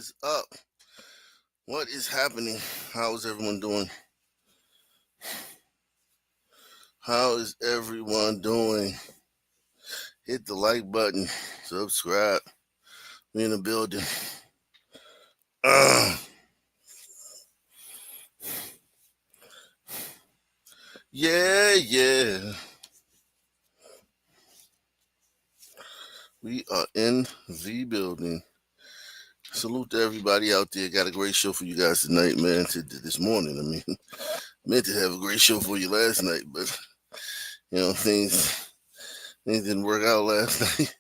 is up? What is happening? How is everyone doing? How is everyone doing? Hit the like button, subscribe. We in the building. Yeah. We are in the building. Salute to everybody out there. Got a great show for you guys tonight, man. This morning, meant to have a great show for you last night, but things didn't work out last night.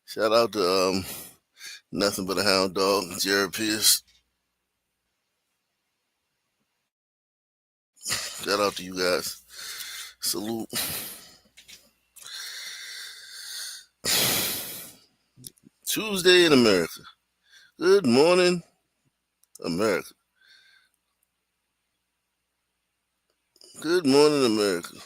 Shout out to nothing but a hound dog, Jared Pierce. Shout out to you guys. Salute. Tuesday in America. Good morning, America. Good morning, America.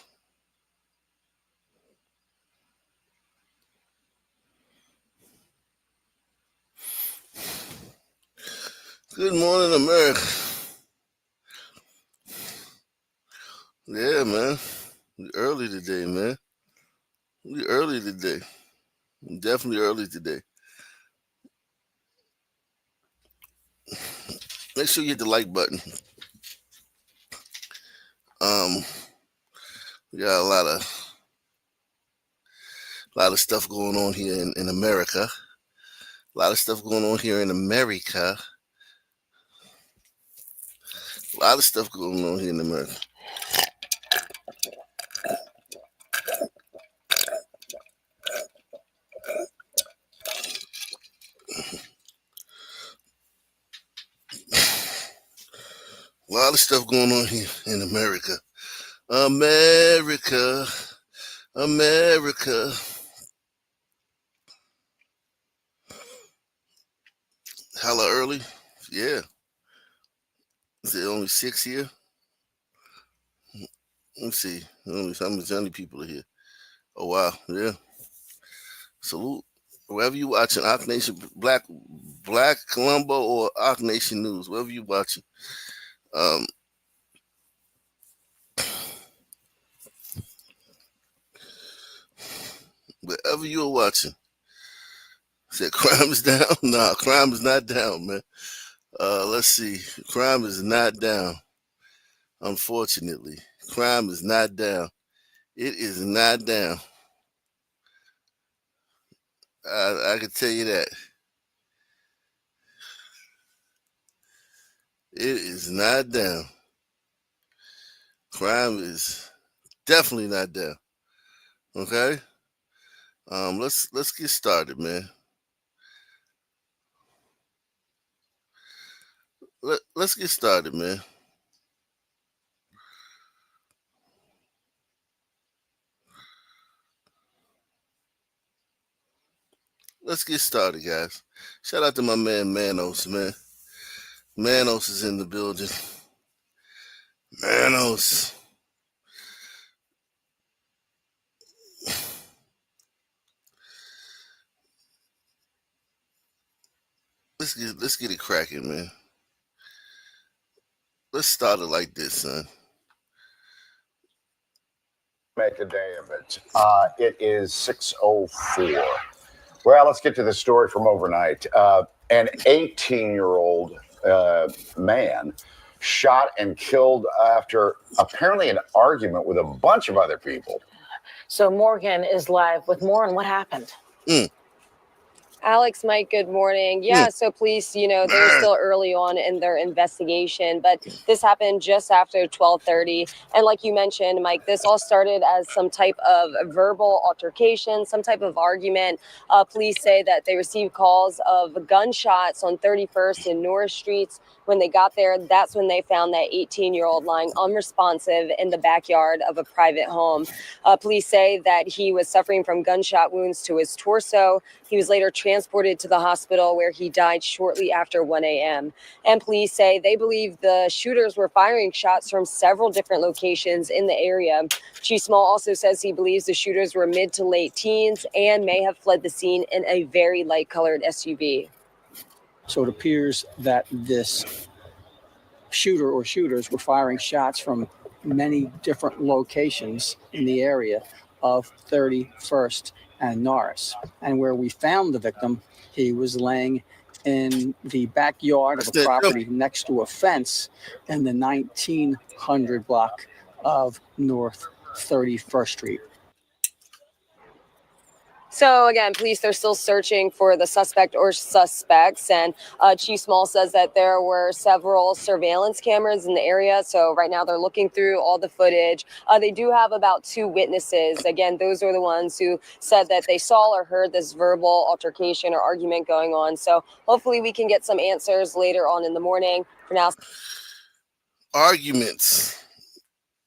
Good morning, America. Yeah, man. We early today, man. We early today. Definitely early today. Make sure you hit the like button. We got a lot of stuff going on here in America. A lot of stuff going on here in America. A lot of stuff going on here in America. A lot of stuff going on here in America. America. Hella early? Yeah. Is there only 6 here? Let me see. How many people are here? Oh, wow. Yeah. Salute. Wherever you watching, Arc Nation, Black Colombo or Arc Nation News, wherever you watching. Wherever you're watching. Said crime is down? Nah, crime is not down, man. Let's see. Crime is not down. Unfortunately. Crime is not down. It is not down. I can tell you that. It is not down. Crime is definitely not down. Okay? Let's get started, man. Let's get started, man. Let's get started, guys. Shout out to my man Manos, man. Manos is in the building. Manos. Let's get it cracking, man. Let's start it like this, son. Make a day of it. It is 6:04. Well, let's get to the story from overnight. An 18-year-old man shot and killed after apparently an argument with a bunch of other people. So Morgan is live with more on what happened. Alex, Mike, good morning. Yeah, so police, they're still early on in their investigation, but this happened just after 12:30. And like you mentioned, Mike, this all started as some type of verbal altercation, some type of argument. Police say that they received calls of gunshots on 31st and Norris Streets. When they got there, that's when they found that 18-year-old lying unresponsive in the backyard of a private home. Police say that he was suffering from gunshot wounds to his torso. He was later transported to the hospital where he died shortly after 1 a.m. And police say they believe the shooters were firing shots from several different locations in the area. Chief Small also says he believes the shooters were mid to late teens and may have fled the scene in a very light-colored SUV. So it appears that this shooter or shooters were firing shots from many different locations in the area of 31st and Norris. And where we found the victim, he was laying in the backyard of a property next to a fence in the 1900 block of North 31st Street. So again, police, they're still searching for the suspect or suspects. And Chief Small says that there were several surveillance cameras in the area. So right now they're looking through all the footage. They do have about 2 witnesses. Again, those are the ones who said that they saw or heard this verbal altercation or argument going on. So hopefully we can get some answers later on in the morning. For now, arguments.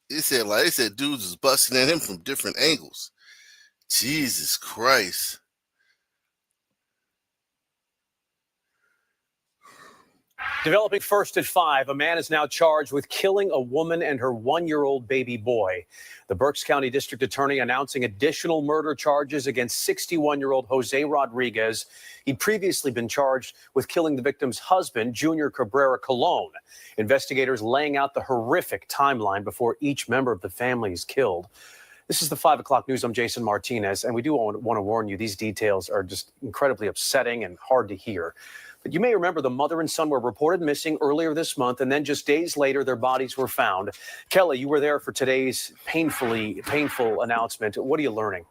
They said dudes was busting at him from different angles. Jesus Christ. Developing first at 5, a man is now charged with killing a woman and her 1-year-old baby boy. The Berks County District Attorney announcing additional murder charges against 61-year-old Jose Rodriguez. He'd previously been charged with killing the victim's husband, Junior Cabrera Colon. Investigators laying out the horrific timeline before each member of the family is killed. This is the 5 o'clock news. I'm Jason Martinez, and we do want to warn you, these details are just incredibly upsetting and hard to hear. But you may remember the mother and son were reported missing earlier this month, and then just days later, their bodies were found. Kelly, you were there for today's painful announcement. What are you learning?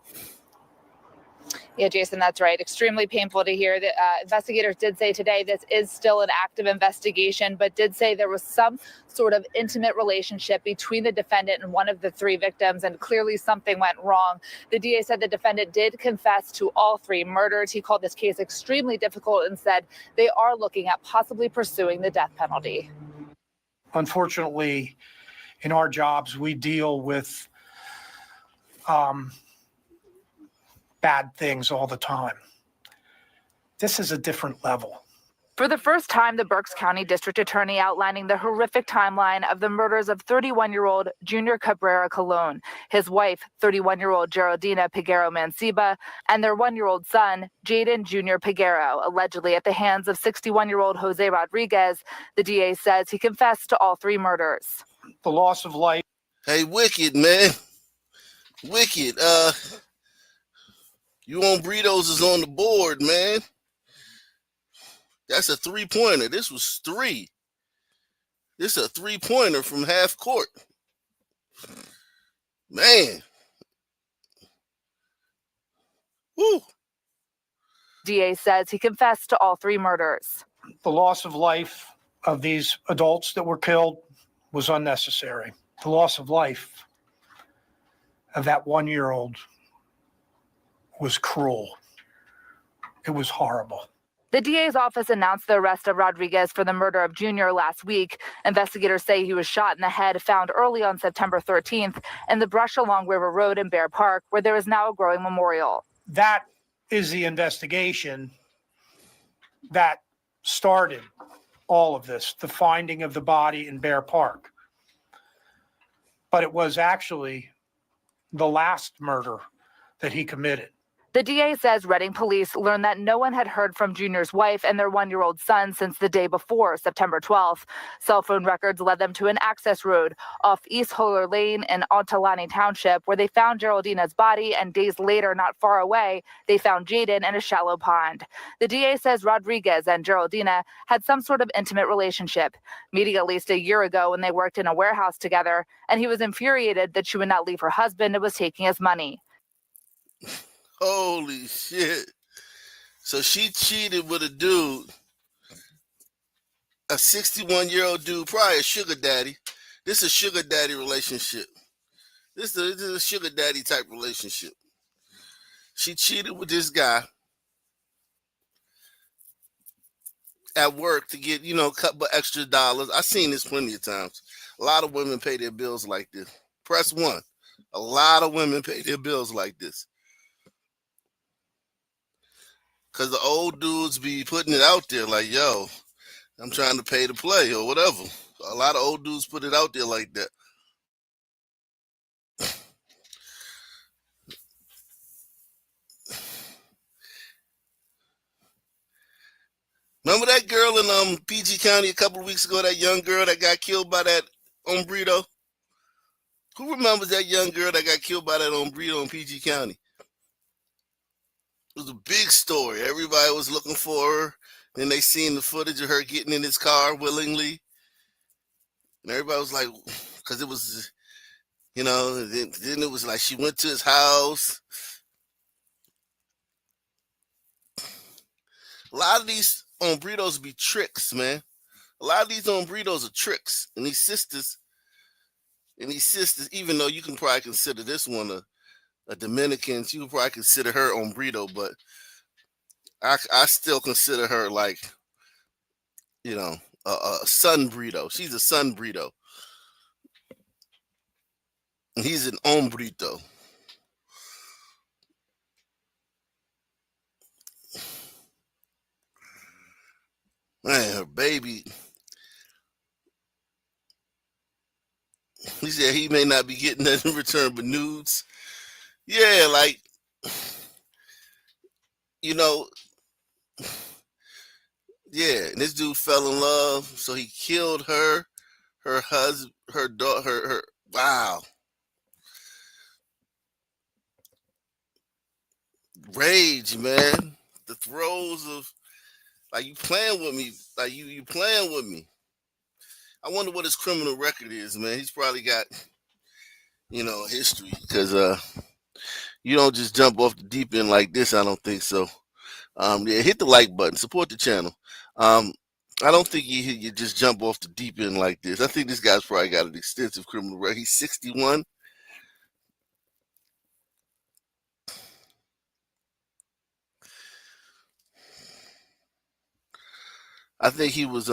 Yeah, Jason, that's right. Extremely painful to hear. The investigators did say today this is still an active investigation, but did say there was some sort of intimate relationship between the defendant and one of the 3 victims, and clearly something went wrong. The DA said the defendant did confess to all 3 murders. He called this case extremely difficult and said they are looking at possibly pursuing the death penalty. Unfortunately, in our jobs, we deal with bad things all the time. This is a different level. For the first time, the Berks County District Attorney outlining the horrific timeline of the murders of 31-year-old Junior Cabrera Colon, his wife, 31-year-old Geraldina Peguero Manciba, and their 1-year-old son, Jaden Junior Peguero, allegedly at the hands of 61-year-old Jose Rodriguez. The DA says he confessed to all 3 murders. The loss of life. Hey, Wicked, man. Wicked, you on Burritos is on the board, man. That's a 3-pointer. This was 3. This is a 3-pointer from half court. Man. Woo. DA says he confessed to all 3 murders. The loss of life of these adults that were killed was unnecessary. The loss of life of that 1-year-old was cruel. It was horrible. The DA's office announced the arrest of Rodriguez for the murder of Junior last week. Investigators say he was shot in the head, found early on September 13th in the brush along River Road in Bear Park, where there is now a growing memorial. That is the investigation that started all of this, the finding of the body in Bear Park. But it was actually the last murder that he committed. The DA says Reading police learned that no one had heard from Junior's wife and their 1-year-old son since the day before, September 12th. Cell phone records led them to an access road off East Holler Lane in Ontalani Township, where they found Geraldina's body, and days later, not far away, they found Jaden in a shallow pond. The DA says Rodriguez and Geraldina had some sort of intimate relationship, meeting at least a year ago when they worked in a warehouse together, and he was infuriated that she would not leave her husband and was taking his money. Holy shit. So she cheated with a dude, a 61-year-old dude, probably a sugar daddy. This is a sugar daddy relationship. This is a sugar daddy type relationship. She cheated with this guy at work to get, a couple extra dollars. I've seen this plenty of times. A lot of women pay their bills like this. Press 1. A lot of women pay their bills like this. Because the old dudes be putting it out there like, yo, I'm trying to pay to play or whatever. A lot of old dudes put it out there like that. Remember that girl in PG County a couple of weeks ago, that young girl that got killed by that hombrito? Who remembers that young girl that got killed by that hombrito in PG County? It was a big story. Everybody was looking for her. Then they seen the footage of her getting in his car willingly. And everybody was like, because it was, then it was like she went to his house. A lot of these hombritos be tricks, man. A lot of these hombritos are tricks. And these sisters, even though you can probably consider this one a Dominican, you can probably consider her hombrito, but I still consider her like, a son burrito. She's a son burrito. And he's an hombrito. Man, her baby. He said he may not be getting that in return, but nudes. Yeah, like, yeah, and this dude fell in love, so he killed her husband, her daughter, her wow. Rage, man. The throes of, like, you playing with me. Like, you playing with me. I wonder what his criminal record is, man. He's probably got, history, because you don't just jump off the deep end like this. I don't think so. Yeah, hit the like button, support the channel. I don't think you just jump off the deep end like this. I think this guy's probably got an extensive criminal record. He's 61. I think he was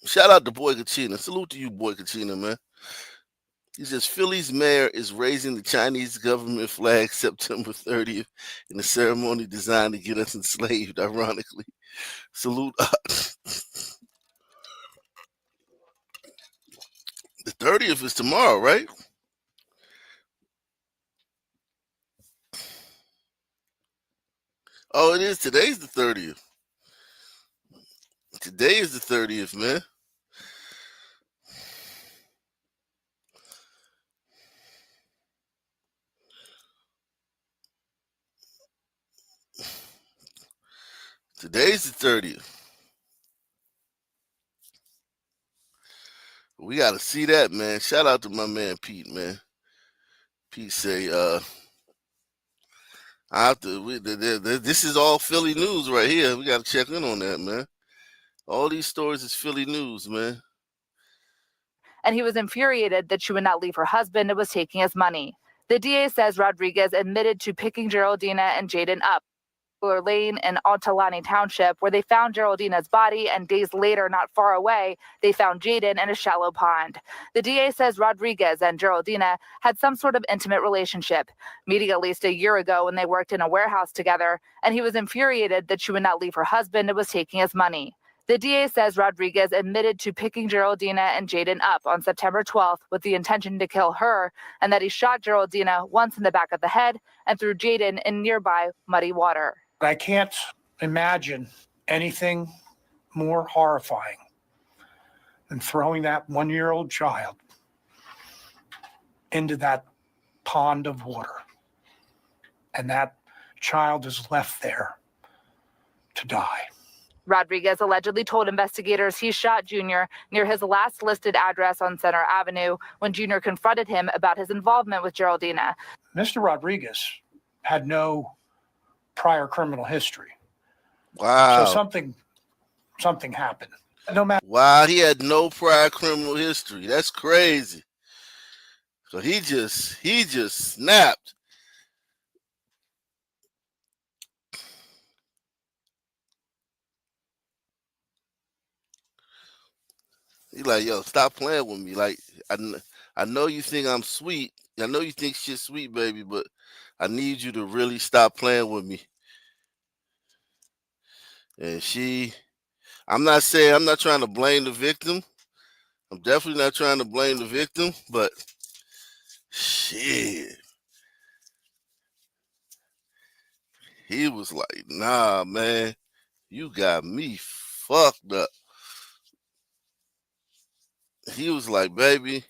shout out to Boy Kachina. Salute to you, Boy Kachina, man. He says Philly's mayor is raising the Chinese government flag September 30th in a ceremony designed to get us enslaved, ironically. Salute. The 30th is tomorrow, right? Oh, it is. Today's the 30th. Today is the 30th, man. Today's the 30th. We got to see that, man. Shout out to my man Pete, man. Pete say, this is all Philly news right here. We got to check in on that, man. All these stories is Philly news, man. And he was infuriated that she would not leave her husband and was taking his money. The DA says Rodriguez admitted to picking Geraldina and Jaden up Lane in Otulani Township, where they found Geraldina's body, and days later, not far away, they found Jaden in a shallow pond. The DA says Rodriguez and Geraldina had some sort of intimate relationship, meeting at least a year ago when they worked in a warehouse together, and he was infuriated that she would not leave her husband and was taking his money. The DA says Rodriguez admitted to picking Geraldina and Jaden up on September 12th with the intention to kill her, and that he shot Geraldina once in the back of the head and threw Jaden in nearby muddy water. I can't imagine anything more horrifying than throwing that 1-year-old child into that pond of water. And that child is left there to die. Rodriguez allegedly told investigators he shot Junior near his last listed address on Center Avenue when Junior confronted him about his involvement with Geraldina. Mr. Rodriguez had no prior criminal history. Wow. So something happened. No matter. Wow, he had no prior criminal history. That's crazy. So he just snapped. He's like, yo, stop playing with me. Like, I know you think I'm sweet. I know you think shit's sweet, baby, but I need you to really stop playing with me. And I'm not saying, I'm not trying to blame the victim. I'm definitely not trying to blame the victim, but shit. He was like, nah, man, you got me fucked up. He was like, baby,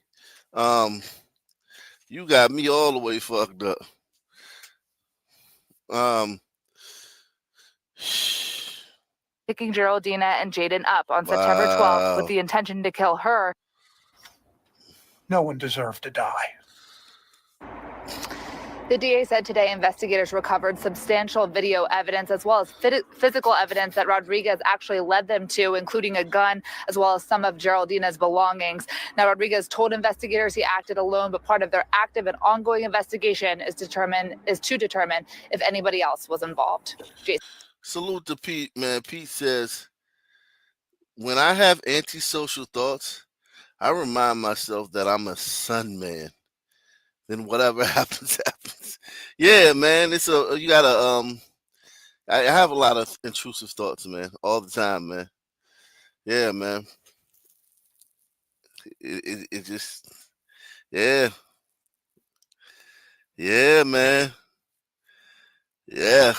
you got me all the way fucked up. Picking Geraldina and Jaden up on September 12th with the intention to kill her. No one deserved to die. The DA said today investigators recovered substantial video evidence as well as physical evidence that Rodriguez actually led them to, including a gun, as well as some of Geraldina's belongings. Now, Rodriguez told investigators he acted alone, but part of their active and ongoing investigation is to determine if anybody else was involved. Jason. Salute to Pete, man. Pete says, when I have antisocial thoughts, I remind myself that I'm a sun man. Then whatever happens, happens. Yeah, man. You gotta I have a lot of intrusive thoughts, man, all the time, man. Yeah, man. It just, yeah. Yeah, man. Yeah.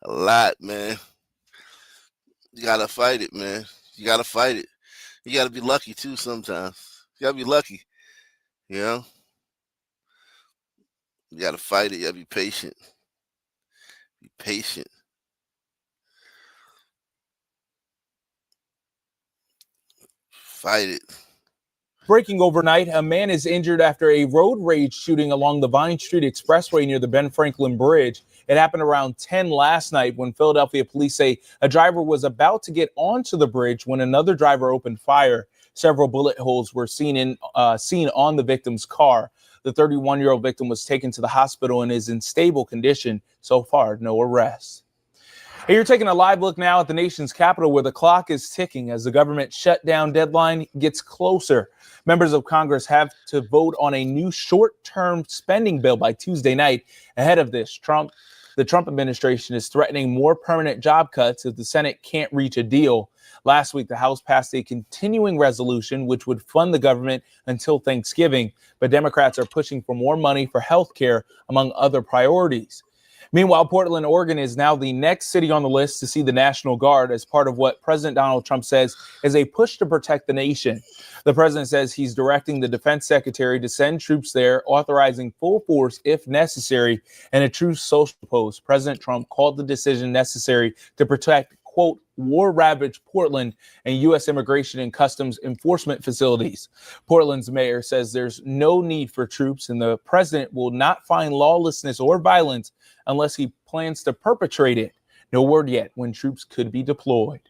A lot, man. You gotta fight it, man. You gotta fight it. You gotta be lucky too sometimes. You gotta be lucky. You know? You gotta fight it. You gotta be patient. Be patient. Fight it. Breaking overnight, a man is injured after a road rage shooting along the Vine Street Expressway near the Ben Franklin Bridge. It happened around 10 last night when Philadelphia police say a driver was about to get onto the bridge when another driver opened fire. Several bullet holes were seen on the victim's car. The 31-year-old victim was taken to the hospital and is in stable condition. So far, no arrests. Hey, you're taking a live look now at the nation's capital where the clock is ticking as the government shutdown deadline gets closer. Members of Congress have to vote on a new short-term spending bill by Tuesday night. Ahead of this, the Trump administration is threatening more permanent job cuts if the Senate can't reach a deal. Last week, the House passed a continuing resolution which would fund the government until Thanksgiving, but Democrats are pushing for more money for health care, among other priorities. Meanwhile, Portland, Oregon is now the next city on the list to see the National Guard as part of what President Donald Trump says is a push to protect the nation. The president says he's directing the defense secretary to send troops there, authorizing full force if necessary. In a true social post, President Trump called the decision necessary to protect, quote, war-ravaged Portland and U.S. Immigration and Customs enforcement facilities. Portland's mayor says there's no need for troops and the president will not find lawlessness or violence unless he plans to perpetrate it. No word yet when troops could be deployed.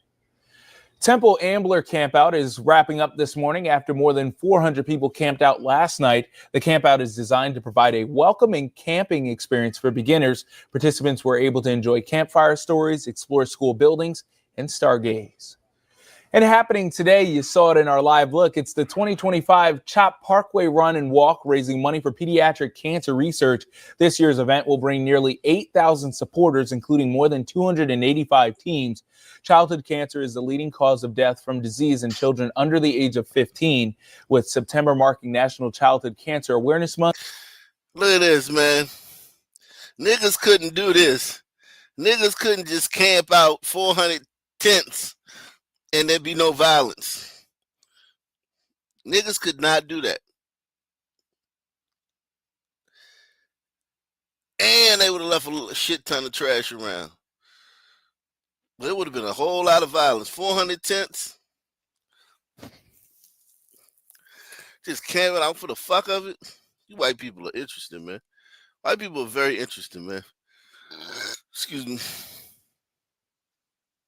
Temple Ambler Campout is wrapping up this morning after more than 400 people camped out last night. The campout is designed to provide a welcoming camping experience for beginners. Participants were able to enjoy campfire stories, explore school buildings, and stargaze. And happening today, you saw it in our live look, it's the 2025 CHOP Parkway Run and Walk, raising money for pediatric cancer research. This year's event will bring nearly 8,000 supporters, including more than 285 teams. Childhood cancer is the leading cause of death from disease in children under the age of 15, with September marking National Childhood Cancer Awareness Month. Look at this, man. Niggas couldn't do this. Niggas couldn't just camp out 400 tents and there'd be no violence. Niggas could not do that. And they would have left a shit ton of trash around. There would have been a whole lot of violence. 400 tents. Just camping out for the fuck of it. You white people are interesting, man. White people are very interesting, man. Excuse me.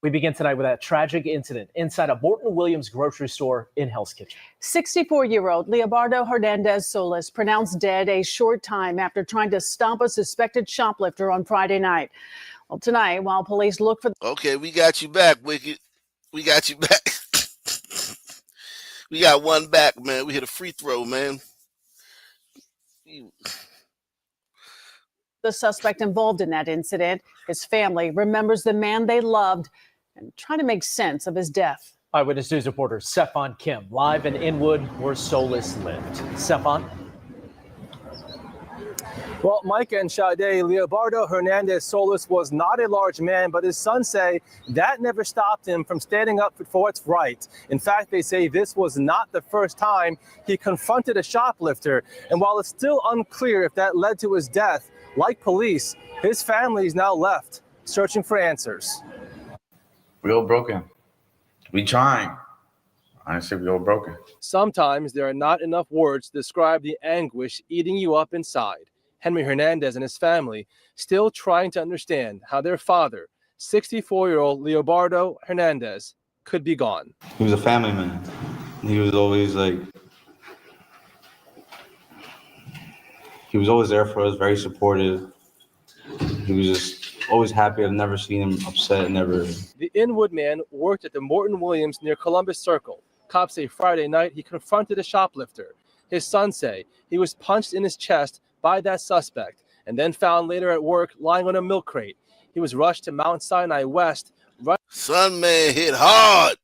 We begin tonight with a tragic incident inside a Morton Williams grocery store in Hell's Kitchen. 64-year-old Leobardo Hernandez Solis pronounced dead a short time after trying to stop a suspected shoplifter on Friday night. Well, tonight, while police look for... Okay, we got you back, Wicked. We got you back. We got one back, man. We hit a free throw, man. The suspect involved in that incident. His family remembers the man they loved and trying to make sense of his death. Eyewitness News reporter Stefan Kim live in Inwood where Solis lived. Stefan? Well, Mike and Sade, Leobardo Hernandez Solis was not a large man, but his sons say that never stopped him from standing up for what's right. In fact, they say this was not the first time he confronted a shoplifter. And while it's still unclear if that led to his death, like police, his family is now left searching for answers. We all broken. We trying. Honestly, we all broken. Sometimes there are not enough words to describe the anguish eating you up inside. Henry Hernandez and his family still trying to understand how their father, 64-year-old Leobardo Hernandez, could be gone. He was a family man. He was always he was always there for us, very supportive. He was just always happy. I've never seen him upset, never. The Inwood man worked at the Morton Williams near Columbus Circle. Cops say Friday night he confronted a shoplifter. His sons say he was punched in his chest by that suspect and then found later at work lying on a milk crate. He was rushed to Mount Sinai West. Son man hit hard.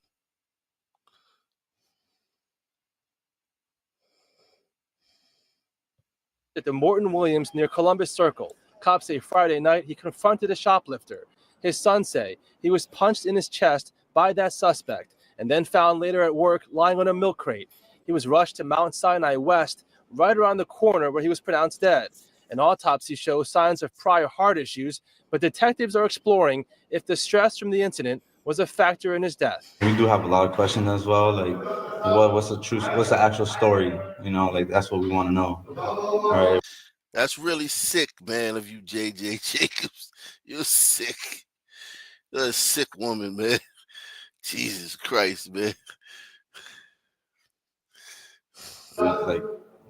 At the Morton Williams near Columbus Circle. Cops say Friday night he confronted a shoplifter. His sons say he was punched in his chest by that suspect and then found later at work lying on a milk crate. He was rushed to Mount Sinai West, right around the corner where he was pronounced dead. An autopsy shows signs of prior heart issues, but detectives are exploring if the stress from the incident was a factor in his death. We do have a lot of questions as well, what's the truth, what's the actual story? That's what we want to know. All right. That's really sick, man, of you, J.J. Jacobs. You're sick. You're a sick woman, man. Jesus Christ, man.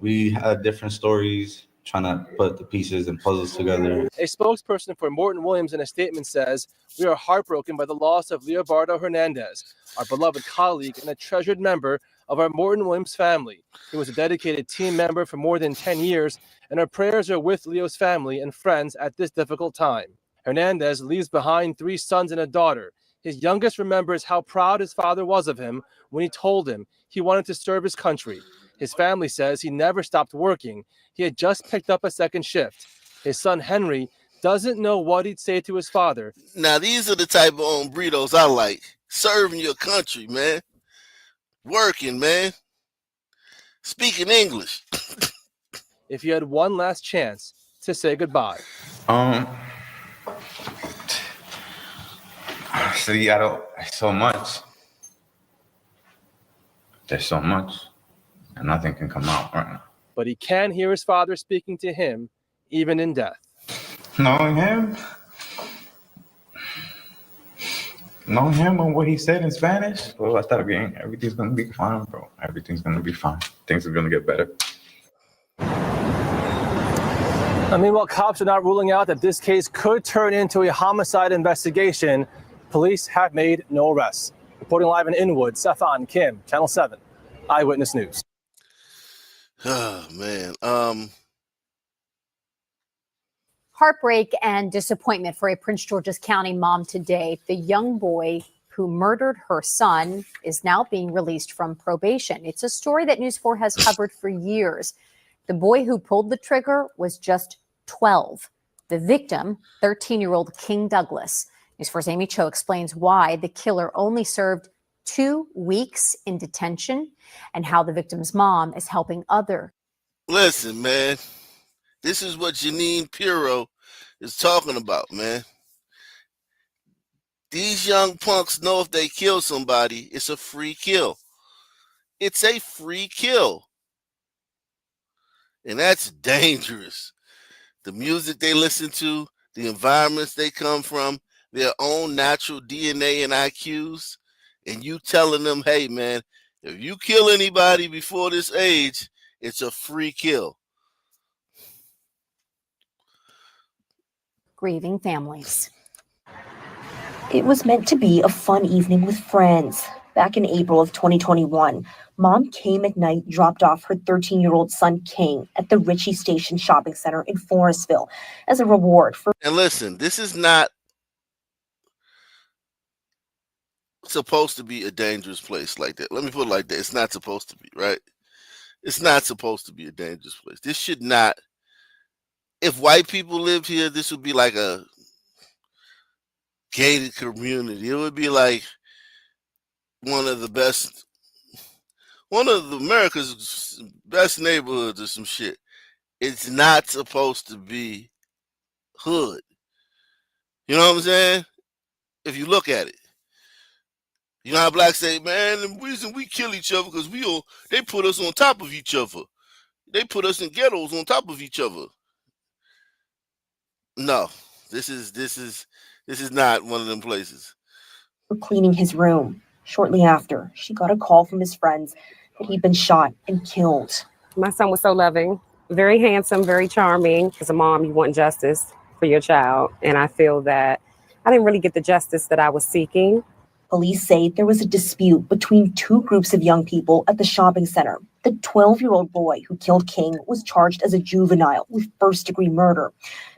We had different stories, trying to put the pieces and puzzles together. A spokesperson for Morton Williams in a statement says, "We are heartbroken by the loss of Leobardo Hernandez, our beloved colleague and a treasured member of our Morton Williams family. He was a dedicated team member for more than 10 years, and our prayers are with Leo's family and friends at this difficult time." Hernandez leaves behind 3 sons and a daughter. His youngest remembers how proud his father was of him when he told him he wanted to serve his country. His family says he never stopped working. He had just picked up a second shift. His son Henry doesn't know what he'd say to his father. Now, these are the type of hombredos I like. Serving your country, man. Working, man. Speaking English. If he had one last chance to say goodbye. See, so much. There's so much. And nothing can come out right now. But he can hear his father speaking to him, even in death. Knowing him and what he said in Spanish, well, I started getting, everything's going to be fine, bro. Everything's going to be fine. Things are going to get better. Meanwhile, cops are not ruling out that this case could turn into a homicide investigation. Police have made no arrests. Reporting live in Inwood, Stefan Kim, Channel 7, Eyewitness News. Oh, man. Heartbreak and disappointment for a Prince George's County mom today. The young boy who murdered her son is now being released from probation. It's a story that News 4 has covered for years. The boy who pulled the trigger was just 12. The victim, 13-year-old King Douglas. News 4's Amy Cho explains why the killer only served 2 weeks in detention and how the victim's mom is helping other. Listen, man, this is what Janine Pirro is talking about, man. These young punks know if they kill somebody, it's a free kill. It's a free kill. And that's dangerous. The music they listen to, the environments they come from, their own natural DNA and IQs, and you telling them, hey, man, if you kill anybody before this age, it's a free kill. Grieving families. It was meant to be a fun evening with friends. Back in April of 2021, Mom came at night, dropped off her 13-year-old son, King, at the Ritchie Station Shopping Center in Forestville as a reward for... And listen, this is not supposed to be a dangerous place like that. Let me put it like that. It's not supposed to be, right? It's not supposed to be a dangerous place. This should not. If white people lived here, this would be like a gated community. It would be like one of America's best neighborhoods or some shit. It's not supposed to be hood. You know what I'm saying? If you look at it. You know how blacks say, man, the reason we kill each other because they put us on top of each other. They put us in ghettos on top of each other. No, this is not one of them places. For cleaning his room. Shortly after, she got a call from his friends that he'd been shot and killed. My son was so loving, very handsome, very charming. As a mom, you want justice for your child. And I feel that I didn't really get the justice that I was seeking. Police say there was a dispute between two groups of young people at the shopping center. The 12-year-old boy who killed King was charged as a juvenile with first-degree murder.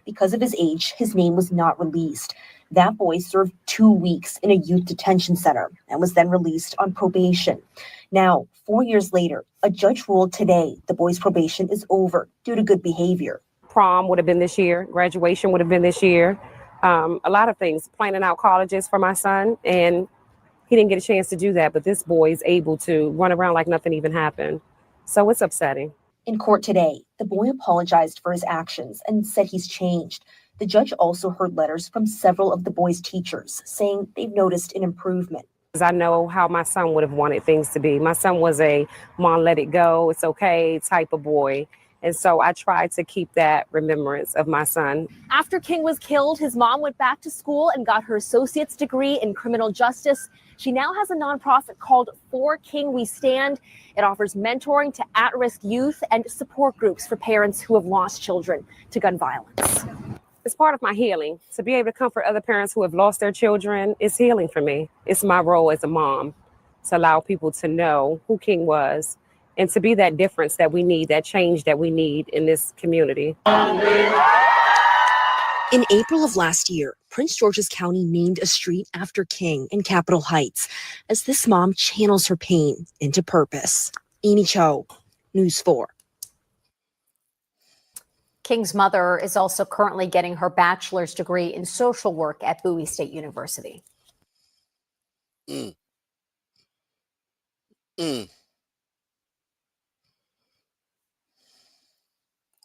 Because of his age, his name was not released. That boy served 2 weeks in a youth detention center and was then released on probation. Now, 4 years later, a judge ruled today the boy's probation is over due to good behavior. Prom would have been this year. Graduation would have been this year. A lot of things, planning out colleges for my son, and he didn't get a chance to do that, but this boy is able to run around like nothing even happened. So it's upsetting. In court today, the boy apologized for his actions and said he's changed. The judge also heard letters from several of the boy's teachers saying they've noticed an improvement. I know how my son would have wanted things to be. My son was a mom, let it go, it's okay type of boy. And so I tried to keep that remembrance of my son. After King was killed, his mom went back to school and got her associate's degree in criminal justice. She now has a nonprofit called For King We Stand. It offers mentoring to at-risk youth and support groups for parents who have lost children to gun violence. It's part of my healing. To be able to comfort other parents who have lost their children is healing for me. It's my role as a mom to allow people to know who King was and to be that difference that we need, that change that we need in this community. In April of last year, Prince George's County named a street after King in Capitol Heights as this mom channels her pain into purpose. Amy Cho, News 4. King's mother is also currently getting her bachelor's degree in social work at Bowie State University.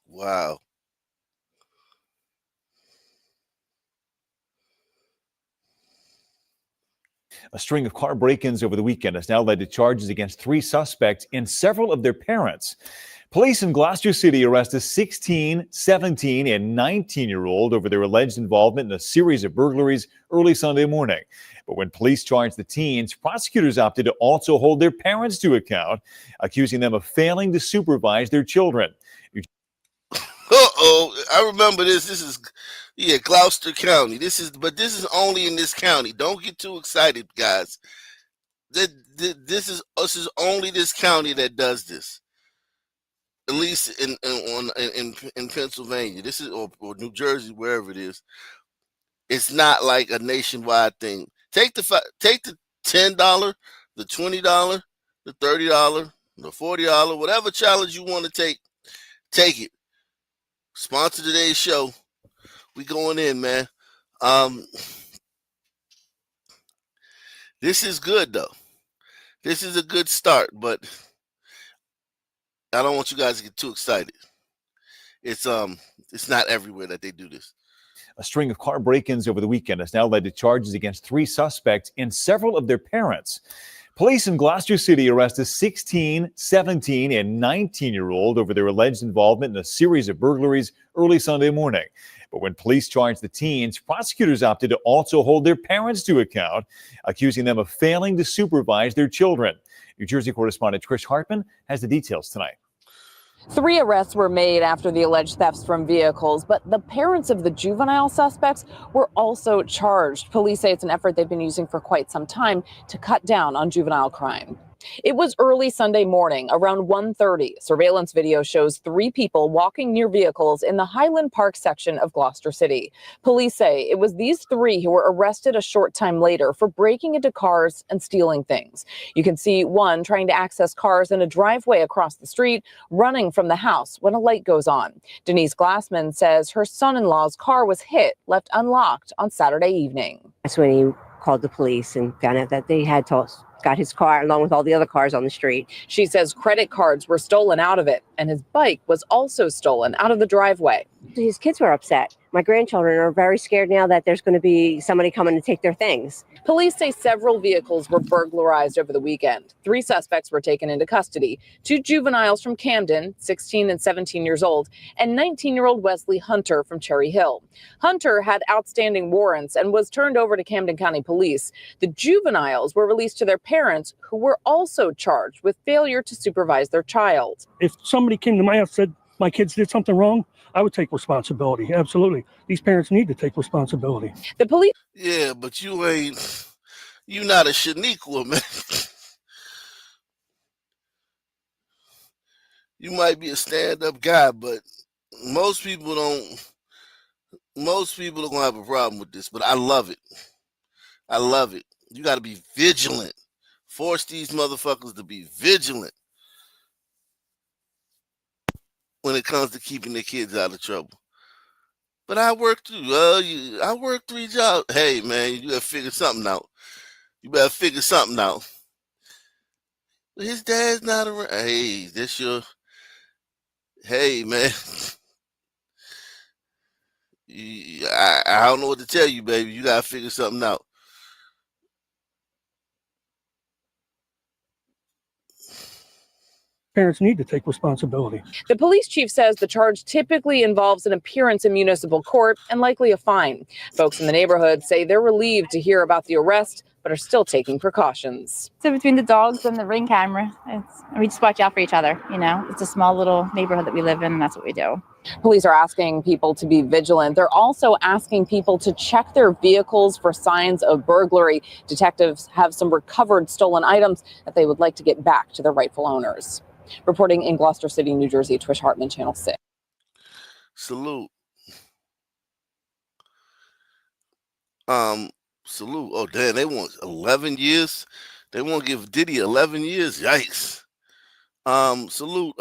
Wow. A string of car break-ins over the weekend has now led to charges against 3 suspects and several of their parents. Police in Gloucester City arrested a 16, 17, and 19-year-old over their alleged involvement in a series of burglaries early Sunday morning. But when police charged the teens, prosecutors opted to also hold their parents to account, accusing them of failing to supervise their children. I remember this. This is, Gloucester County. This is only in this county. Don't get too excited, guys. This is only this county that does this. At least in Pennsylvania, this is or New Jersey, wherever it is. It's not like a nationwide thing. Take the $10, the $20, the $30, the $40, whatever challenge you want to take it. Sponsor today's show. We going in, man. This is good though. This is a good start, but I don't want you guys to get too excited. It's not everywhere that they do this. A string of car break-ins over the weekend has now led to charges against 3 suspects and several of their parents. Police in Gloucester City arrested a 16, 17, and 19-year-old over their alleged involvement in a series of burglaries early Sunday morning. But when police charged the teens, prosecutors opted to also hold their parents to account, accusing them of failing to supervise their children. New Jersey correspondent Trish Hartman has the details tonight. 3 arrests were made after the alleged thefts from vehicles, but the parents of the juvenile suspects were also charged. Police say it's an effort they've been using for quite some time to cut down on juvenile crime. It was early Sunday morning, around 1:30. Surveillance video shows 3 people walking near vehicles in the Highland Park section of Gloucester City. Police say it was these 3 who were arrested a short time later for breaking into cars and stealing things. You can see one trying to access cars in a driveway across the street, running from the house when a light goes on. Denise Glassman says her son-in-law's car was hit, left unlocked on Saturday evening. That's when he called the police and found out that they had got his car along with all the other cars on the street. She says credit cards were stolen out of it, and his bike was also stolen out of the driveway. His kids were upset. My grandchildren are very scared now that there's going to be somebody coming to take their things. Police say several vehicles were burglarized over the weekend. 3 suspects were taken into custody. 2 juveniles from Camden, 16 and 17 years old, and 19-year-old Wesley Hunter from Cherry Hill. Hunter had outstanding warrants and was turned over to Camden County Police. The juveniles were released to their parents, who were also charged with failure to supervise their child. If somebody came to my house and said my kids did something wrong, I would take responsibility. Absolutely. These parents need to take responsibility. The police. Yeah, but you not a Shaniqua, man. You might be a stand-up guy, but most people are gonna have a problem with this, but I love it. I love it. You got to be vigilant. Force these motherfuckers to be vigilant when it comes to keeping their kids out of trouble. But I work 3 jobs. Hey, man, you got to figure something out. You better figure something out. But his dad's not around. Hey, hey, man. I don't know what to tell you, baby. You got to figure something out. Parents need to take responsibility. The police chief says the charge typically involves an appearance in municipal court and likely a fine. Folks in the neighborhood say they're relieved to hear about the arrest, but are still taking precautions. So between the dogs and the Ring camera, we just watch out for each other. You know, it's a small little neighborhood that we live in, and that's what we do. Police are asking people to be vigilant. They're also asking people to check their vehicles for signs of burglary. Detectives have some recovered stolen items that they would like to get back to their rightful owners. Reporting in Gloucester City, New Jersey, Trish Hartman, Channel 6. Salute. Salute. Oh, damn, they want 11 years. They want to give Diddy 11 years. Yikes. Salute.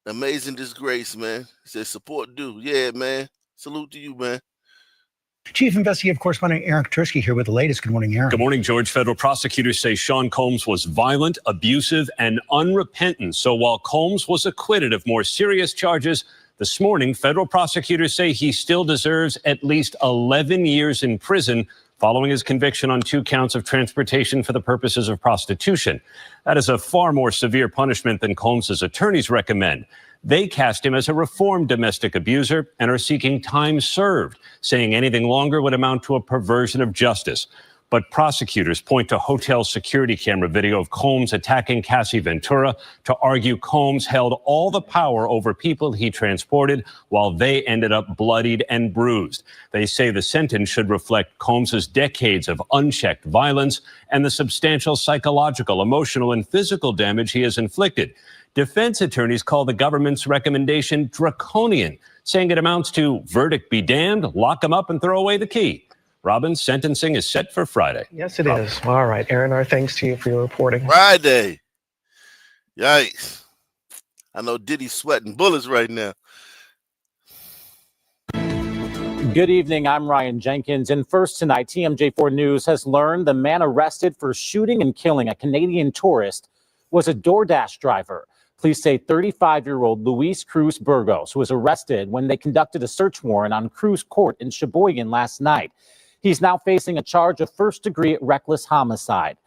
Amazing Disgrace, man. Says support due. Yeah, man. Salute to you, man. Chief Investigative Correspondent Eric Tursky here with the latest. Good morning, Eric. Good morning, George. Federal prosecutors say Sean Combs was violent, abusive, and unrepentant. So while Combs was acquitted of more serious charges, this morning, federal prosecutors say he still deserves at least 11 years in prison following his conviction on 2 counts of transportation for the purposes of prostitution. That is a far more severe punishment than Combs' attorneys recommend. They cast him as a reformed domestic abuser and are seeking time served, saying anything longer would amount to a perversion of justice. But prosecutors point to hotel security camera video of Combs attacking Cassie Ventura to argue Combs held all the power over people he transported while they ended up bloodied and bruised. They say the sentence should reflect Combs' decades of unchecked violence and the substantial psychological, emotional, and physical damage he has inflicted. Defense attorneys call the government's recommendation draconian, saying it amounts to verdict be damned, lock him up and throw away the key. Robin's sentencing is set for Friday. Yes, it is. All right, Aaron, our thanks to you for your reporting. Friday. Yikes. I know Diddy's sweating bullets right now. Good evening. I'm Ryan Jenkins. And first tonight, TMJ4 News has learned the man arrested for shooting and killing a Canadian tourist was a DoorDash driver. Police say 35-year-old Luis Cruz Burgos was arrested when they conducted a search warrant on Cruz Court in Sheboygan last night. He's now facing a charge of first-degree reckless homicide.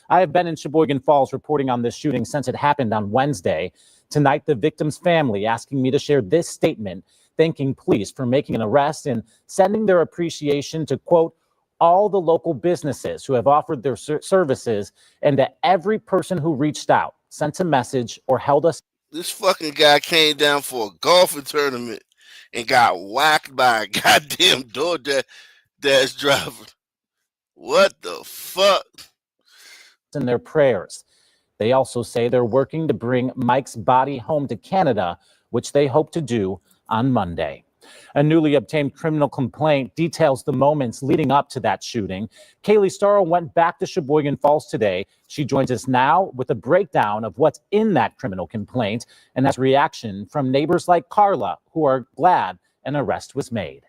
I have been in Sheboygan Falls reporting on this shooting since it happened on Wednesday. Tonight, the victim's family asking me to share this statement, thanking police for making an arrest and sending their appreciation to, quote, all the local businesses who have offered their services and to every person who reached out, sent a message, or held us. This fucking guy came down for a golfing tournament and got whacked by a goddamn DoorDash driver. What the fuck? In their prayers. They also say they're working to bring Mike's body home to Canada, which they hope to do on Monday. A newly obtained criminal complaint details the moments leading up to that shooting. Kaylee Starro went back to Sheboygan Falls today. She joins us now with a breakdown of what's in that criminal complaint and has reaction from neighbors like Carla, who are glad an arrest was made.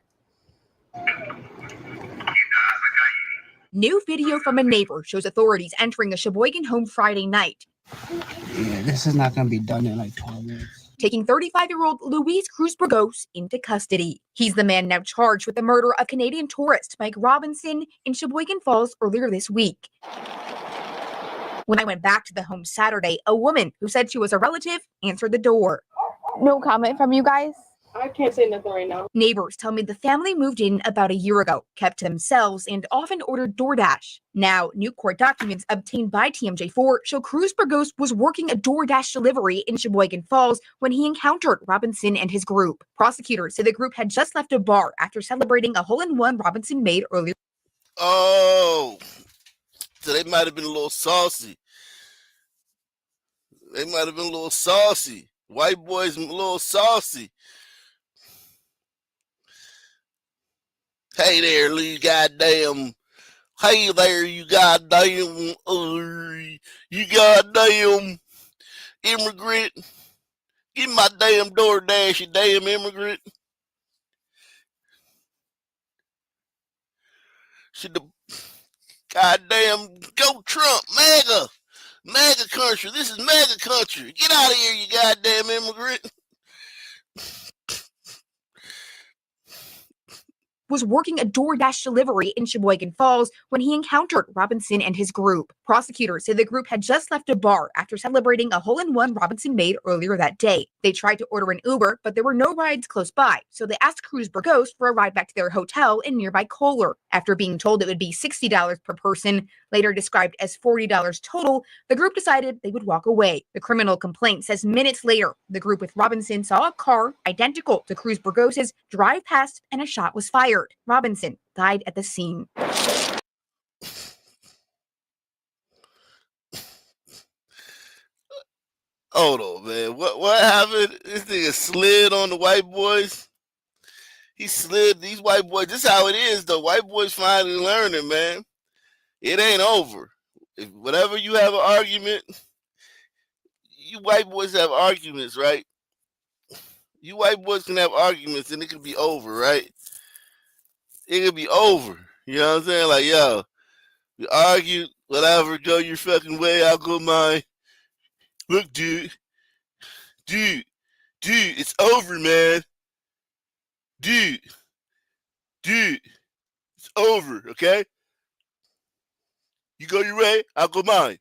New video from a neighbor shows authorities entering a Sheboygan home Friday night. Yeah, this is not going to be done in like 12 minutes. Taking 35-year-old Luis Cruz Burgos into custody. He's the man now charged with the murder of Canadian tourist Mike Robinson in Sheboygan Falls earlier this week. When I went back to the home Saturday, a woman who said she was a relative answered the door. No comment from you guys? I can't say nothing right now. Neighbors tell me the family moved in about a year ago, kept to themselves, and often ordered DoorDash. Now, new court documents obtained by TMJ4 show Cruz Burgos was working a DoorDash delivery in Sheboygan Falls when he encountered Robinson and his group. Prosecutors say the group had just left a bar after celebrating a hole-in-one Robinson made earlier. Oh, so they might have been a little saucy. White boys a little saucy. Hey there, you goddamn. Hey there, you goddamn. You goddamn immigrant. Give me my damn DoorDash, you damn immigrant. Should the goddamn go Trump, MAGA country. This is MAGA country. Get out of here, you goddamn immigrant. Was working a DoorDash delivery in Sheboygan Falls when he encountered Robinson and his group. Prosecutors say the group had just left a bar after celebrating a hole-in-one Robinson made earlier that day. They tried to order an Uber, but there were no rides close by, so they asked Cruz Burgos for a ride back to their hotel in nearby Kohler. After being told it would be $60 per person, later described as $40 total, the group decided they would walk away. The criminal complaint says minutes later, the group with Robinson saw a car identical to Cruz Burgos's drive past and a shot was fired. Robinson died at the scene. Hold on, man. What happened? This nigga slid on the white boys. He slid these white boys. This is how it is, though. White boys finally learning, man. It ain't over. If whatever you have an argument, you white boys have arguments, right? You white boys can have arguments and it can be over, right? It could be over. You know what I'm saying? Like, yo, we argue, whatever, go your fucking way, I'll go mine. Look, dude, it's over, man. Dude, it's over, okay? You go your way, I'll go mine.